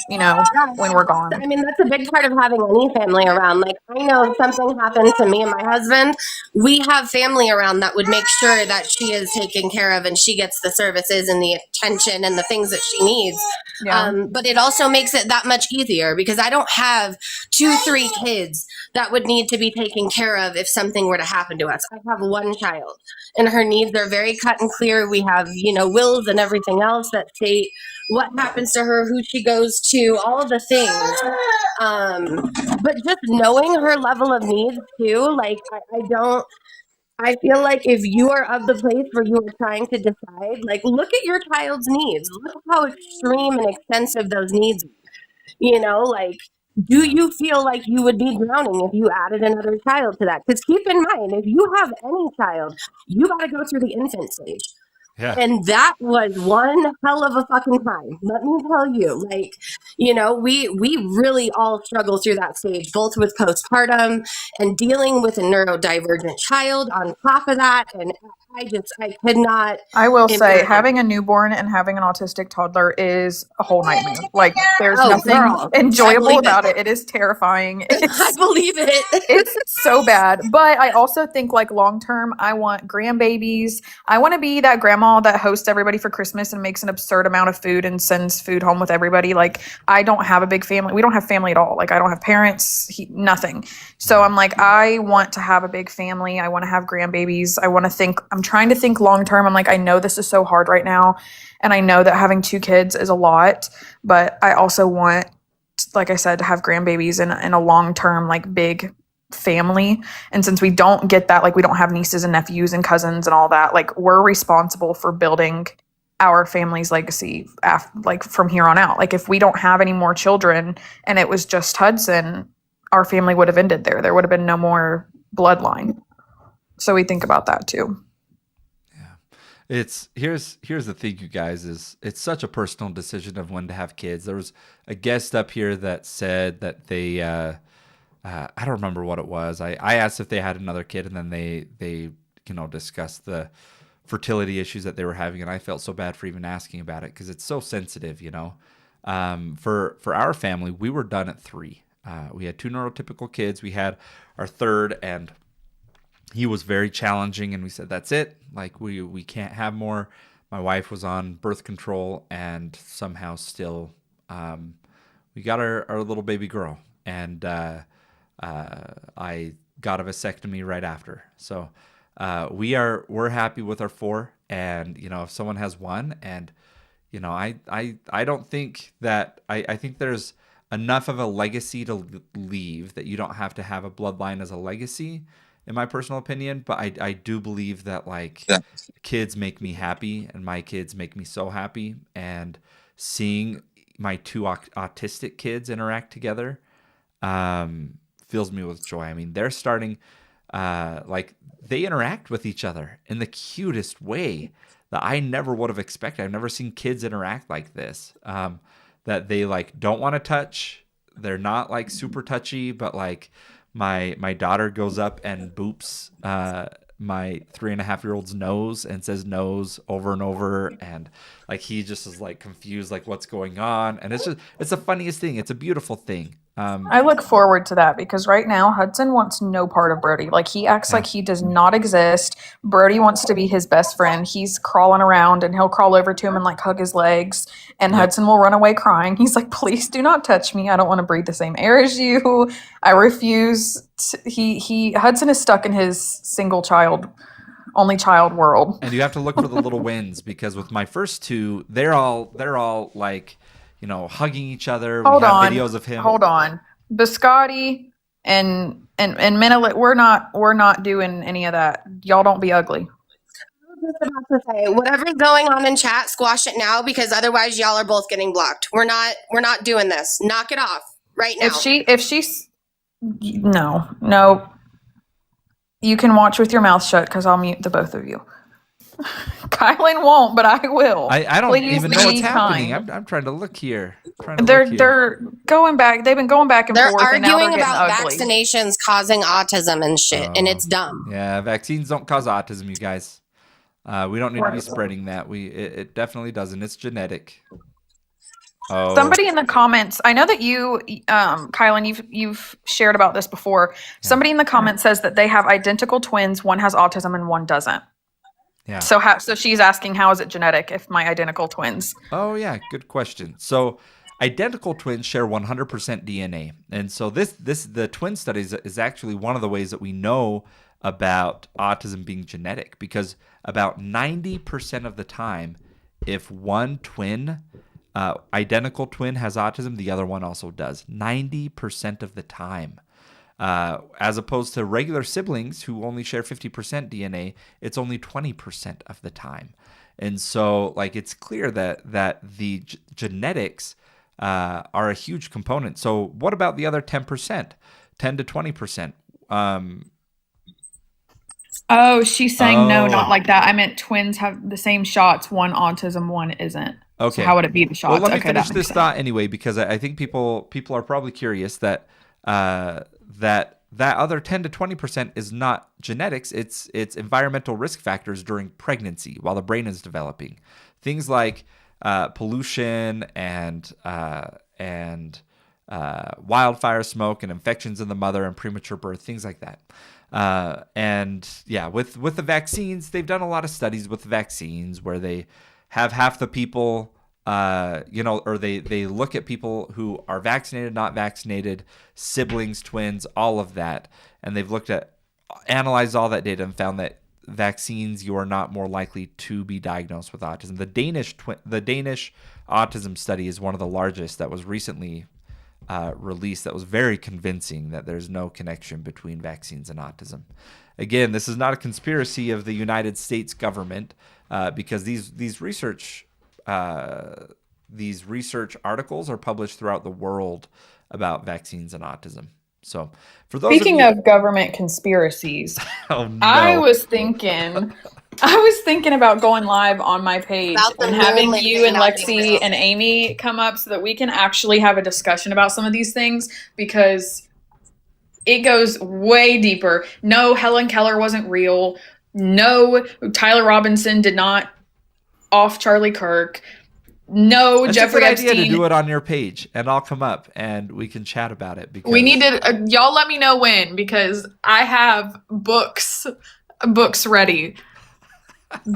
you know, when we're gone. I mean, that's a big part of having any family around. Like, I know if something happened to me and my husband, we have family around that would make sure that she is taken care of and she gets the services and the attention and the things that she needs. Yeah. But it also makes it that much easier, because I don't have 2-3 kids that would need to be taken care of if something were to happen to us. I have one child, and her needs are very cut and clear. We have, wills and everything else that state what happens to her, who she goes to, all of the things. But just knowing her level of needs too, like, I feel like if you are of the place where you are trying to decide, like, look at your child's needs. Look how extreme and extensive those needs are. Like, do you feel like you would be drowning if you added another child to that? Because keep in mind, if you have any child, you got to go through the infant stage. Yeah. And that was one hell of a fucking time. Let me tell you, like, we really all struggle through that stage, both with postpartum and dealing with a neurodivergent child on top of that. And I could not. I will say, imagine. having a newborn and having an autistic toddler is a whole nightmare. Like, there's Oh, nothing girl. I enjoyable believe about it. it. It is terrifying. I believe it. It's so bad. But I also think, like, long term, I want grandbabies. I want to be that grandma that hosts everybody for Christmas and makes an absurd amount of food and sends food home with everybody. Like, I don't have a big family. We don't have family at all. Like, I don't have parents, nothing. So I'm like, I want to have a big family. I want to have grandbabies. I'm trying to think long term. I'm like, I know this is so hard right now. And I know that having 2 kids is a lot, but I also want, like I said, to have grandbabies in a long term, like, big family. And since we don't get that, like, we don't have nieces and nephews and cousins and all that, like, we're responsible for building our family's legacy like from here on out. Like, if we don't have any more children and it was just Hudson, our family would have ended there. There would have been no more bloodline. So we think about that too. Here's the thing, you guys, is it's such a personal decision of when to have kids. There was a guest up here that said that they I don't remember what it was. I asked if they had another kid, and then they discussed the fertility issues that they were having, and I felt so bad for even asking about it, because it's so sensitive. For our family, we were done at 3. We had 2 neurotypical kids. We had our third, and he was very challenging, and we said, that's it. Like, we can't have more. My wife was on birth control, and somehow still we got our little baby girl, and I got a vasectomy right after. So we're happy with our 4, and if someone has 1, and I don't think that I think there's enough of a legacy to leave that you don't have to have a bloodline as a legacy, in my personal opinion. But I do believe that, like, kids make me happy, and my kids make me so happy, and seeing my 2 autistic kids interact together fills me with joy. I mean, they're starting, they interact with each other in the cutest way that I never would have expected. I've never seen kids interact like this, that they, like, don't want to touch. They're not, like, super touchy, but, like, my daughter goes up and boops my 3.5-year-old's nose and says nose over and over, and, like, he just is, like, confused, like, what's going on. And it's the funniest thing. It's a beautiful thing. I look forward to that, because right now Hudson wants no part of Brody. Like, he acts like he does not exist. Brody wants to be his best friend. He's crawling around, and he'll crawl over to him and, like, hug his legs, and Hudson will run away crying. He's like, please do not touch me. I don't want to breathe the same air as you. I refuse. Hudson is stuck in his only child world. And you have to look for the little wins, because with my first 2, they're all like, hugging each other. Hold we have on. videos of him. Hold on. Biscotti and Menelik, we're not doing any of that. Y'all don't be ugly. Just about to say, whatever's going on in chat, squash it now, because otherwise y'all are both getting blocked. We're not doing this. Knock it off right now. If she's no, you can watch with your mouth shut because I'll mute the both of you. Kylan won't, but I will. I don't Please even know what's be happening. kind. I'm trying to look here. They're going back. They've been going back and They're forth. And now arguing they're about ugly. vaccinations causing autism and shit, and it's dumb. Yeah, vaccines don't cause autism, you guys. We don't need to be spreading that. It definitely doesn't. It's genetic. Oh. Somebody in the comments, I know that you, Kylan, you've shared about this before. Yeah. Somebody in the comments says that they have identical twins. One has autism and one doesn't. Yeah. So she's asking, how is it genetic if my identical twins? Oh yeah, good question. So identical twins share 100% DNA, and so the twin studies is actually one of the ways that we know about autism being genetic, because about 90% of the time, if one twin, identical twin, has autism, the other one also does. 90% of the time. As opposed to regular siblings who only share 50% DNA, it's only 20% of the time. And so, it's clear that the genetics are a huge component. So what about the other 10%, 10 to 20%? Oh, she's saying no, not like that. I meant twins have the same shots, one autism, one isn't. Okay. So how would it be the shots? Well, let me finish this thought anyway, because I think people are probably curious that that other 10 to 20% is not genetics. It's environmental risk factors during pregnancy while the brain is developing. Things like pollution and wildfire smoke and infections in the mother and premature birth, things like that. And yeah, with the vaccines, they've done a lot of studies with vaccines where they have half the people, or they look at people who are vaccinated, not vaccinated, siblings, twins, all of that. And they've analyzed all that data and found that vaccines, you are not more likely to be diagnosed with autism. The Danish autism study is one of the largest that was recently released, that was very convincing that there's no connection between vaccines and autism. Again, this is not a conspiracy of the United States government, because these research articles are published throughout the world about vaccines and autism. So, for those Speaking of government conspiracies, oh, no. I was thinking about going live on my page and having you and Lexi and Amy come up so that we can actually have a discussion about some of these things, because it goes way deeper. No, Helen Keller wasn't real. No, Tyler Robinson did not off Charlie Kirk. No, That's Jeffrey a good idea Epstein. to do it on your page, and I'll come up and we can chat about it. Because we need to. Y'all let me know when, because I have books ready.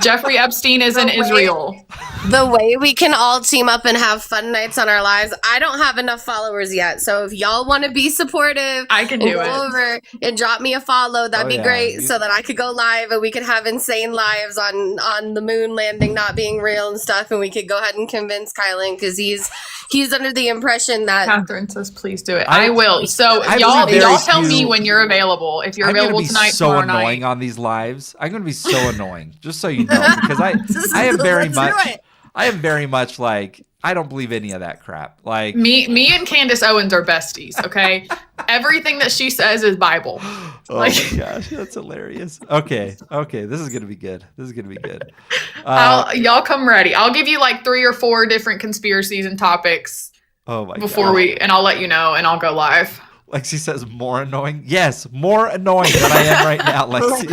Jeffrey Epstein is in Israel. The way we can all team up and have fun nights on our lives. I don't have enough followers yet, so if y'all want to be supportive, I can do it. Go over and drop me a follow. That'd be great, so that I could go live and we could have insane lives on the moon landing not being real and stuff, and we could go ahead and convince Kylan, because he's under the impression that Catherine says, "Please do it." I will. So y'all tell me when you're available. If you're available tonight, so tomorrow annoying night. On these lives. I'm going to be so annoying. Just so you know, because I am very much like, I don't believe any of that crap. Like me and Candace Owens are besties. Okay, everything that she says is Bible. Oh my gosh, that's hilarious. Okay, this is gonna be good. Y'all come ready. I'll give you like 3 or 4 different conspiracies and topics. Oh my before gosh. and I'll let you know, and I'll go live. Lexi says more annoying. Yes, more annoying than I am right now, Lexi.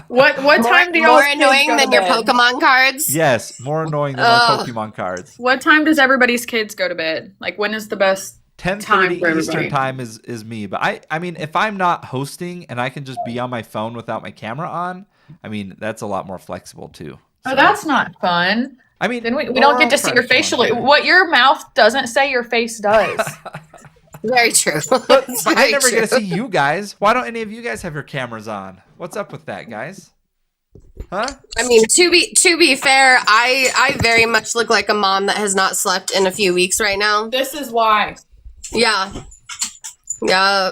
What time do y'all more annoying than your Pokemon cards? Yes, more annoying than my Pokemon cards. What time does everybody's kids go to bed? Like, when is the best 10:30 Eastern time is me. But I mean, if I'm not hosting and I can just be on my phone without my camera on, I mean, that's a lot more flexible too. So. Oh, that's not fun. I mean, then we don't get to see your facial. What your mouth doesn't say, your face does. Very true. But I never get to see you guys. Why don't any of you guys have your cameras on? What's up with that, guys? Huh? I mean, to be fair, I very much look like a mom that has not slept in a few weeks right now. This is why. Yeah. Yeah.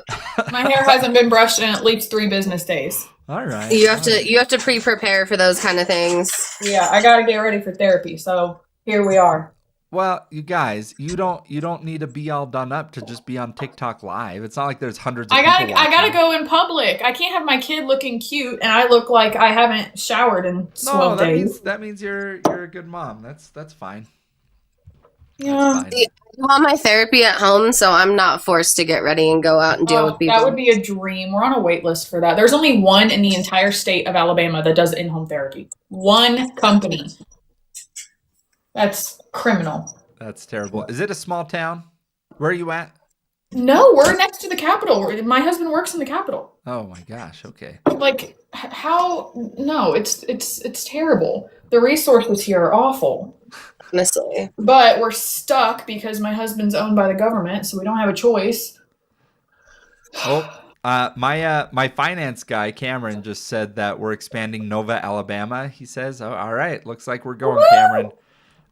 My hair hasn't been brushed in at least 3 business days. All right. You have to pre-prepare for those kind of things. Yeah, I gotta get ready for therapy, so here we are. Well, you guys, you don't need to be all done up to just be on TikTok live. It's not like there's hundreds of people watching. I gotta go in public. I can't have my kid looking cute and I look like I haven't showered in 12 days. That means you're a good mom. That's fine. Yeah. I do all my therapy at home, so I'm not forced to get ready and go out and deal with people. That would be a dream. We're on a wait list for that. There's only one in the entire state of Alabama that does in-home therapy. One company. That's criminal. That's terrible. Is it a small town? Where are you at? No, we're next to the Capitol. My husband works in the Capitol. Oh my gosh. Okay. Like, how? No, it's terrible. The resources here are awful. Honestly. But we're stuck because my husband's owned by the government, so we don't have a choice. Oh, my finance guy Cameron just said that we're expanding Nova, Alabama. He says, "Oh, all right. Looks like we're going, Cameron."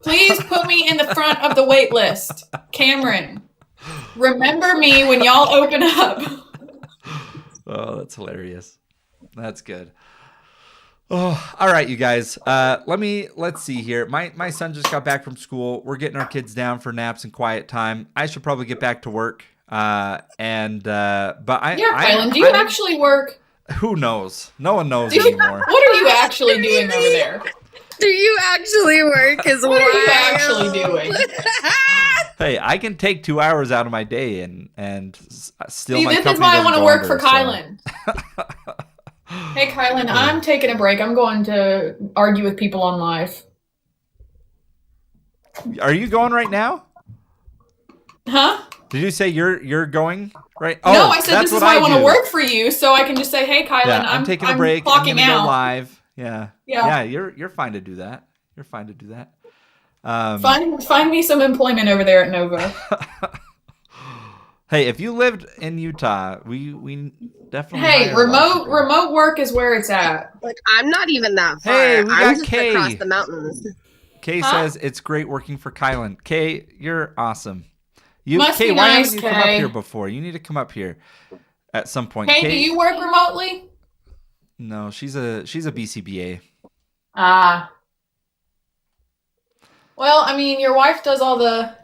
Please put me in the front of the wait list, Cameron. Remember me when y'all open up. Oh, that's hilarious. That's good. Oh, all right, you guys. Let's see here. My son just got back from school. We're getting our kids down for naps and quiet time. I should probably get back to work. Kylan, do you actually work? Who knows? No one knows anymore. What are you actually doing over there? Do you actually work as well? What are you actually doing? Hey, I can take 2 hours out of my day and still. See, my this company is why I want to doesn't work go for under, Kylan. Hey, Kylan, I'm taking a break. I'm going to argue with people on live. Are you going right now? Huh? Did you say you're going right? No, I said that's this is what why I want to do. work for you, so I can just say, "Hey, Kylan, Yeah, I'm taking a break. Clocking I'm gonna out. go live." Yeah. Yeah. You're fine to do that. You're fine to do that. Find me some employment over there at Nova. Hey, if you lived in Utah, we definitely. Hey, hire a lot of people. remote work is where it's at. Like, I'm not even that far. Hey, we I'm got just Kay. across the mountains. Kay Huh? says it's great working for Kylan. Kay, you're awesome. Must Kay, be why nice, haven't you come up Kay. here before? You need to come up here at some point. Hey, Kay, do you work remotely? No, she's a BCBA. Ah. Well, I mean, your wife does all the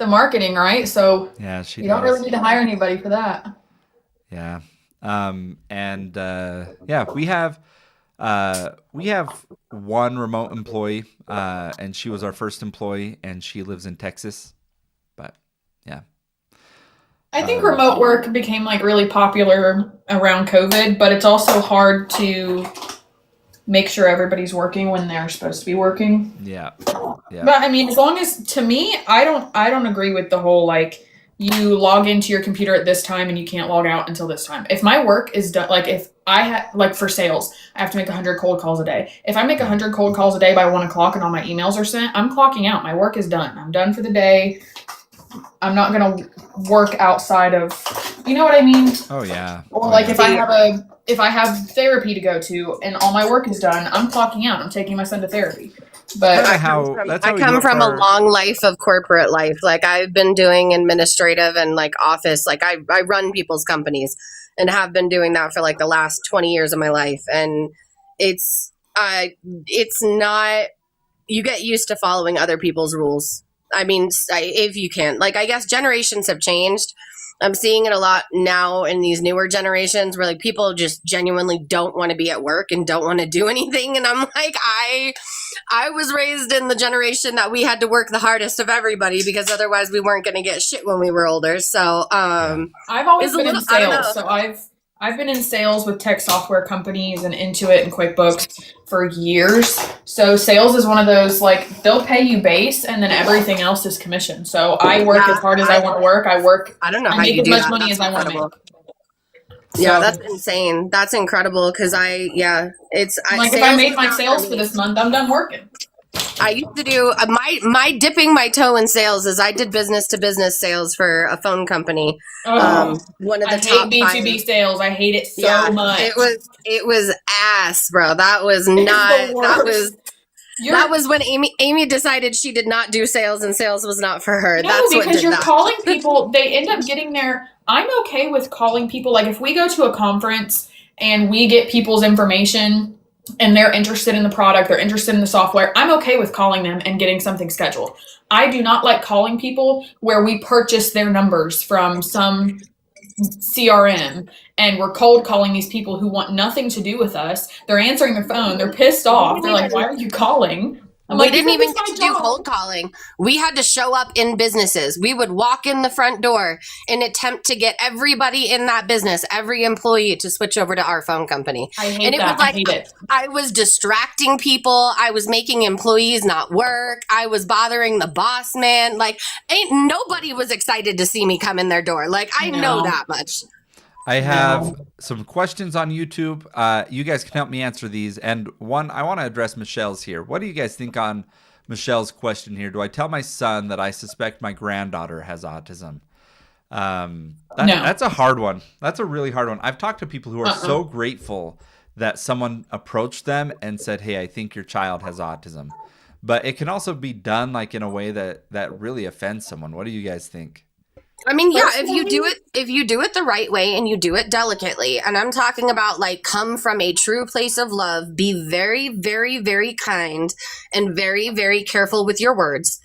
marketing, right? So Yeah, she you does. don't really need to hire anybody for that. Yeah. We have one remote employee, and she was our first employee, and she lives in Texas. But yeah. I think remote work became like really popular around COVID, but it's also hard to make sure everybody's working when they're supposed to be working. Yeah. Yeah. But I mean, as long as, to me, I don't agree with the whole like you log into your computer at this time and you can't log out until this time. If my work is done, like if I have, like for sales, I have to make 100 cold calls a day. If I make 100 cold calls a day by 1:00 and all my emails are sent, I'm clocking out. My work is done. I'm done for the day. I'm not going to work outside of, you know what I mean? Oh yeah. Or like if I have therapy to go to and all my work is done, I'm clocking out. I'm taking my son to therapy. But That's how I we come do it from for a long life of corporate life. Like I've been doing administrative and like office. Like I run people's companies and have been doing that for like the last 20 years of my life. And it's not, you get used to following other people's rules. I mean, if you can, like, I guess generations have changed. I'm seeing it a lot now in these newer generations where like people just genuinely don't want to be at work and don't want to do anything. And I'm like, I was raised in the generation that we had to work the hardest of everybody because otherwise we weren't going to get shit when we were older. So, I've always been in I don't know. sales. So I've been in sales with tech software companies and Intuit and QuickBooks for years. So sales is one of those, like, they'll pay you base and then everything else is commission. So I work as hard as I want to work. I don't know I how make you as do much that. money That's as I want to incredible. make. Yeah, So, that's insane. That's incredible because like if I made my sales for this month, I'm done working. I used to do my dipping my toe in sales is I did business to business sales for a phone company. One of the top hate B2B sales. I hate it so much. It was ass, bro. That was not that was when Amy decided she did not do sales and sales was not for her. No, That's because what did you're that. calling people, they end up getting their, I'm okay with calling people. Like if we go to a conference and we get people's information and they're interested in the product, they're interested in the software, I'm okay with calling them and getting something scheduled. I do not like calling people where we purchase their numbers from some CRM and we're cold calling these people who want nothing to do with us. They're answering their phone. They're pissed off. They're like, why are you calling? We didn't even get to do cold calling. We had to show up in businesses. We would walk in the front door and attempt to get everybody in that business, every employee to switch over to our phone company. I hate that. I hate it. I was distracting people. I was making employees not work. I was bothering the boss man. Like, ain't nobody was excited to see me come in their door. Like, I know that much. I have some questions on YouTube. You guys can help me answer these. And one, I want to address Michelle's here. What do you guys think on Michelle's question here? Do I tell my son that I suspect my granddaughter has autism? No. That's a hard one. That's a really hard one. I've talked to people who are so grateful that someone approached them and said, hey, I think your child has autism. But it can also be done like in a way that really offends someone. What do you guys think? I mean, yeah, if you do it the right way and you do it delicately, and I'm talking about like come from a true place of love, be very, very, very kind and very, very careful with your words.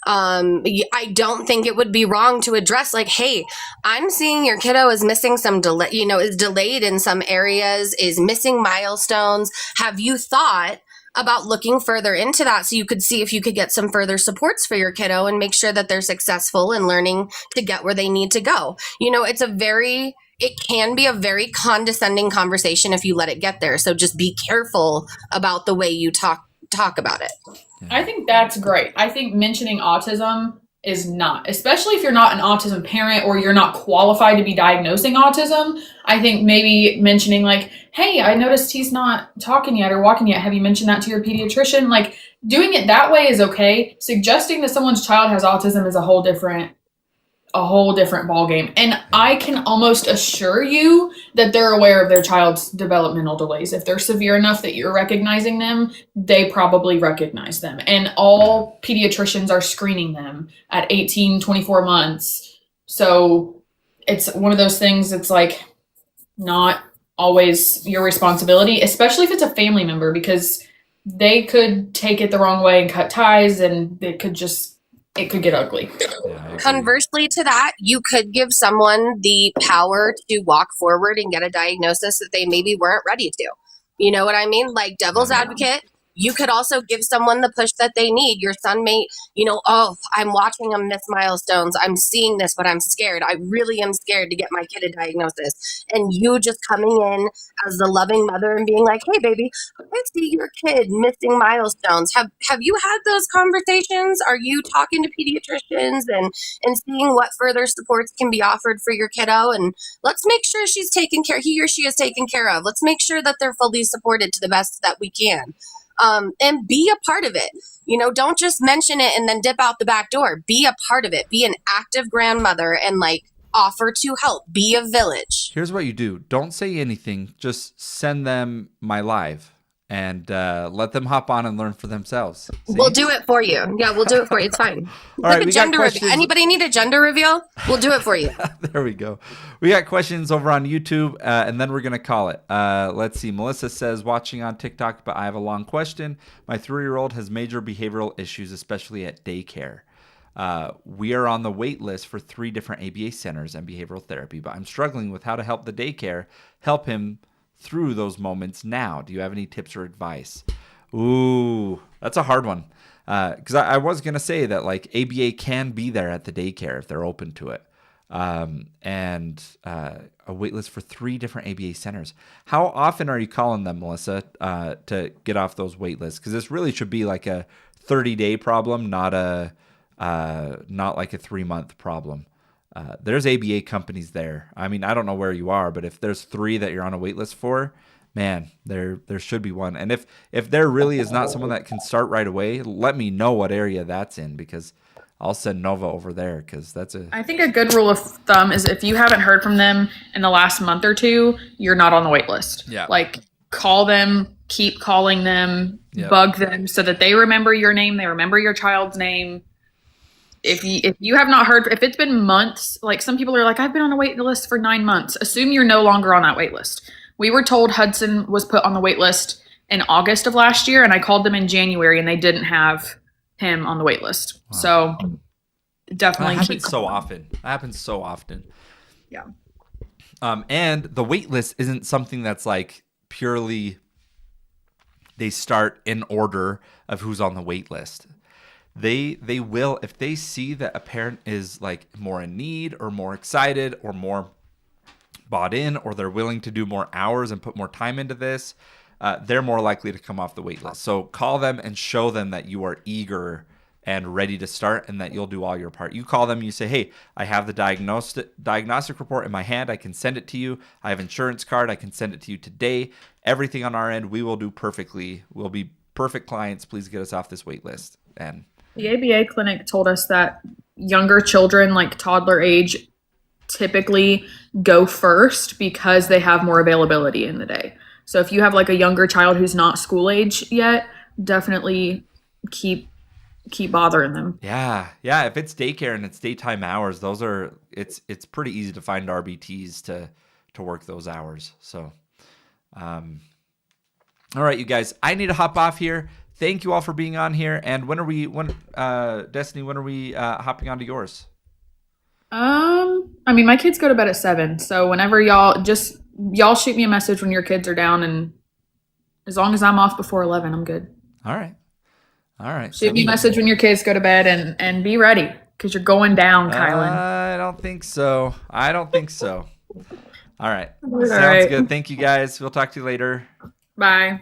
I don't think it would be wrong to address like, hey, I'm seeing your kiddo is missing some delay, is delayed in some areas, is missing milestones. Have you thought about looking further into that so you could see if you could get some further supports for your kiddo and make sure that they're successful in learning to get where they need to go? It can be a very condescending conversation if you let it get there. So just be careful about the way you talk about it. I think that's great. I think mentioning autism is not, especially if you're not an autism parent or you're not qualified to be diagnosing autism. I think maybe mentioning like, hey, I noticed he's not talking yet or walking yet. Have you mentioned that to your pediatrician? Like doing it that way is okay. Suggesting that someone's child has autism is a whole different ballgame. And I can almost assure you that they're aware of their child's developmental delays. If they're severe enough that you're recognizing them, they probably recognize them. And all pediatricians are screening them at 18, 24 months. So it's one of those things that's like not always your responsibility, especially if it's a family member, because they could take it the wrong way and cut ties and it could get ugly. Conversely to that, you could give someone the power to walk forward and get a diagnosis that they maybe weren't ready to. You know what I mean? Like devil's advocate, you could also give someone the push that they need. Your son may, I'm watching him miss milestones. I'm seeing this, but I'm scared. I really am scared to get my kid a diagnosis. And you just coming in as the loving mother and being like, hey, baby, I see your kid missing milestones. Have you had those conversations? Are you talking to pediatricians and seeing what further supports can be offered for your kiddo? And let's make sure he or she is taken care of. Let's make sure that they're fully supported to the best that we can. And be a part of it. Don't just mention it and then dip out the back door. Be a part of it. Be an active grandmother and offer to help. Be a village. Here's what you do. Don't say anything. Just send them my live and let them hop on and learn for themselves. See? We'll do it for you. Yeah, we'll do it for you. It's fine. All right, we got questions. Anybody need a gender reveal? We'll do it for you. There we go. We got questions over on YouTube, and then we're going to call it. Let's see. Melissa says, watching on TikTok, but I have a long question. My 3-year-old has major behavioral issues, especially at daycare. We are on the wait list for 3 different ABA centers and behavioral therapy, but I'm struggling with how to help the daycare help him through those moments now. Do you have any tips or advice? Ooh, that's a hard one. Because I was going to say that ABA can be there at the daycare if they're open to it. And a wait list for 3 different ABA centers. How often are you calling them, Melissa, to get off those wait lists? Because this really should be like a 30-day problem, not like a 3-month problem. There's ABA companies there. I mean, I don't know where you are, but if there's 3 that you're on a wait list for, man, there should be one. And if there really is not someone that can start right away, let me know what area that's in, because I'll send Nova over there, because I think a good rule of thumb is if you haven't heard from them in the last month or two, you're not on the wait list. Yeah. Like, call them, keep calling them, Yep. bug them so that they remember your name, they remember your child's name. If you have not heard, if it's been months, like some people are like, I've been on a wait list for 9 months, assume you're no longer on that wait list. We were told Hudson was put on the wait list in August of last year, and I called them in January and they didn't have him on the wait list. Wow. So definitely That keep happens so calling. often. That happens so often. Yeah. And the wait list isn't something that's like purely they start in order of who's on the wait list. They will, if they see that a parent is like more in need or more excited or more bought in, or they're willing to do more hours and put more time into this, they're more likely to come off the wait list. So call them and show them that you are eager and ready to start, and that you'll do all your part. You call them, you say, hey, I have the diagnostic report in my hand. I can send it to you. I have insurance card. I can send it to you today. Everything on our end, we will do perfectly. We'll be perfect clients. Please get us off this wait list. And the ABA clinic told us that younger children, like toddler age, typically go first because they have more availability in the day. So if you have like a younger child who's not school age yet, definitely keep bothering them. Yeah. If it's daycare and it's daytime hours, it's pretty easy to find RBTs to work those hours. So, all right, you guys, I need to hop off here. Thank you all for being on here. And Destiny, when are we hopping onto yours? I mean, my kids go to bed at 7, so whenever y'all shoot me a message when your kids are down, and as long as I'm off before 11, I'm good. All right. Shoot me a message when your kids go to bed, and be ready, because you're going down, Kylan. I don't think so. All right. All Sounds right. good. Thank you, guys. We'll talk to you later. Bye.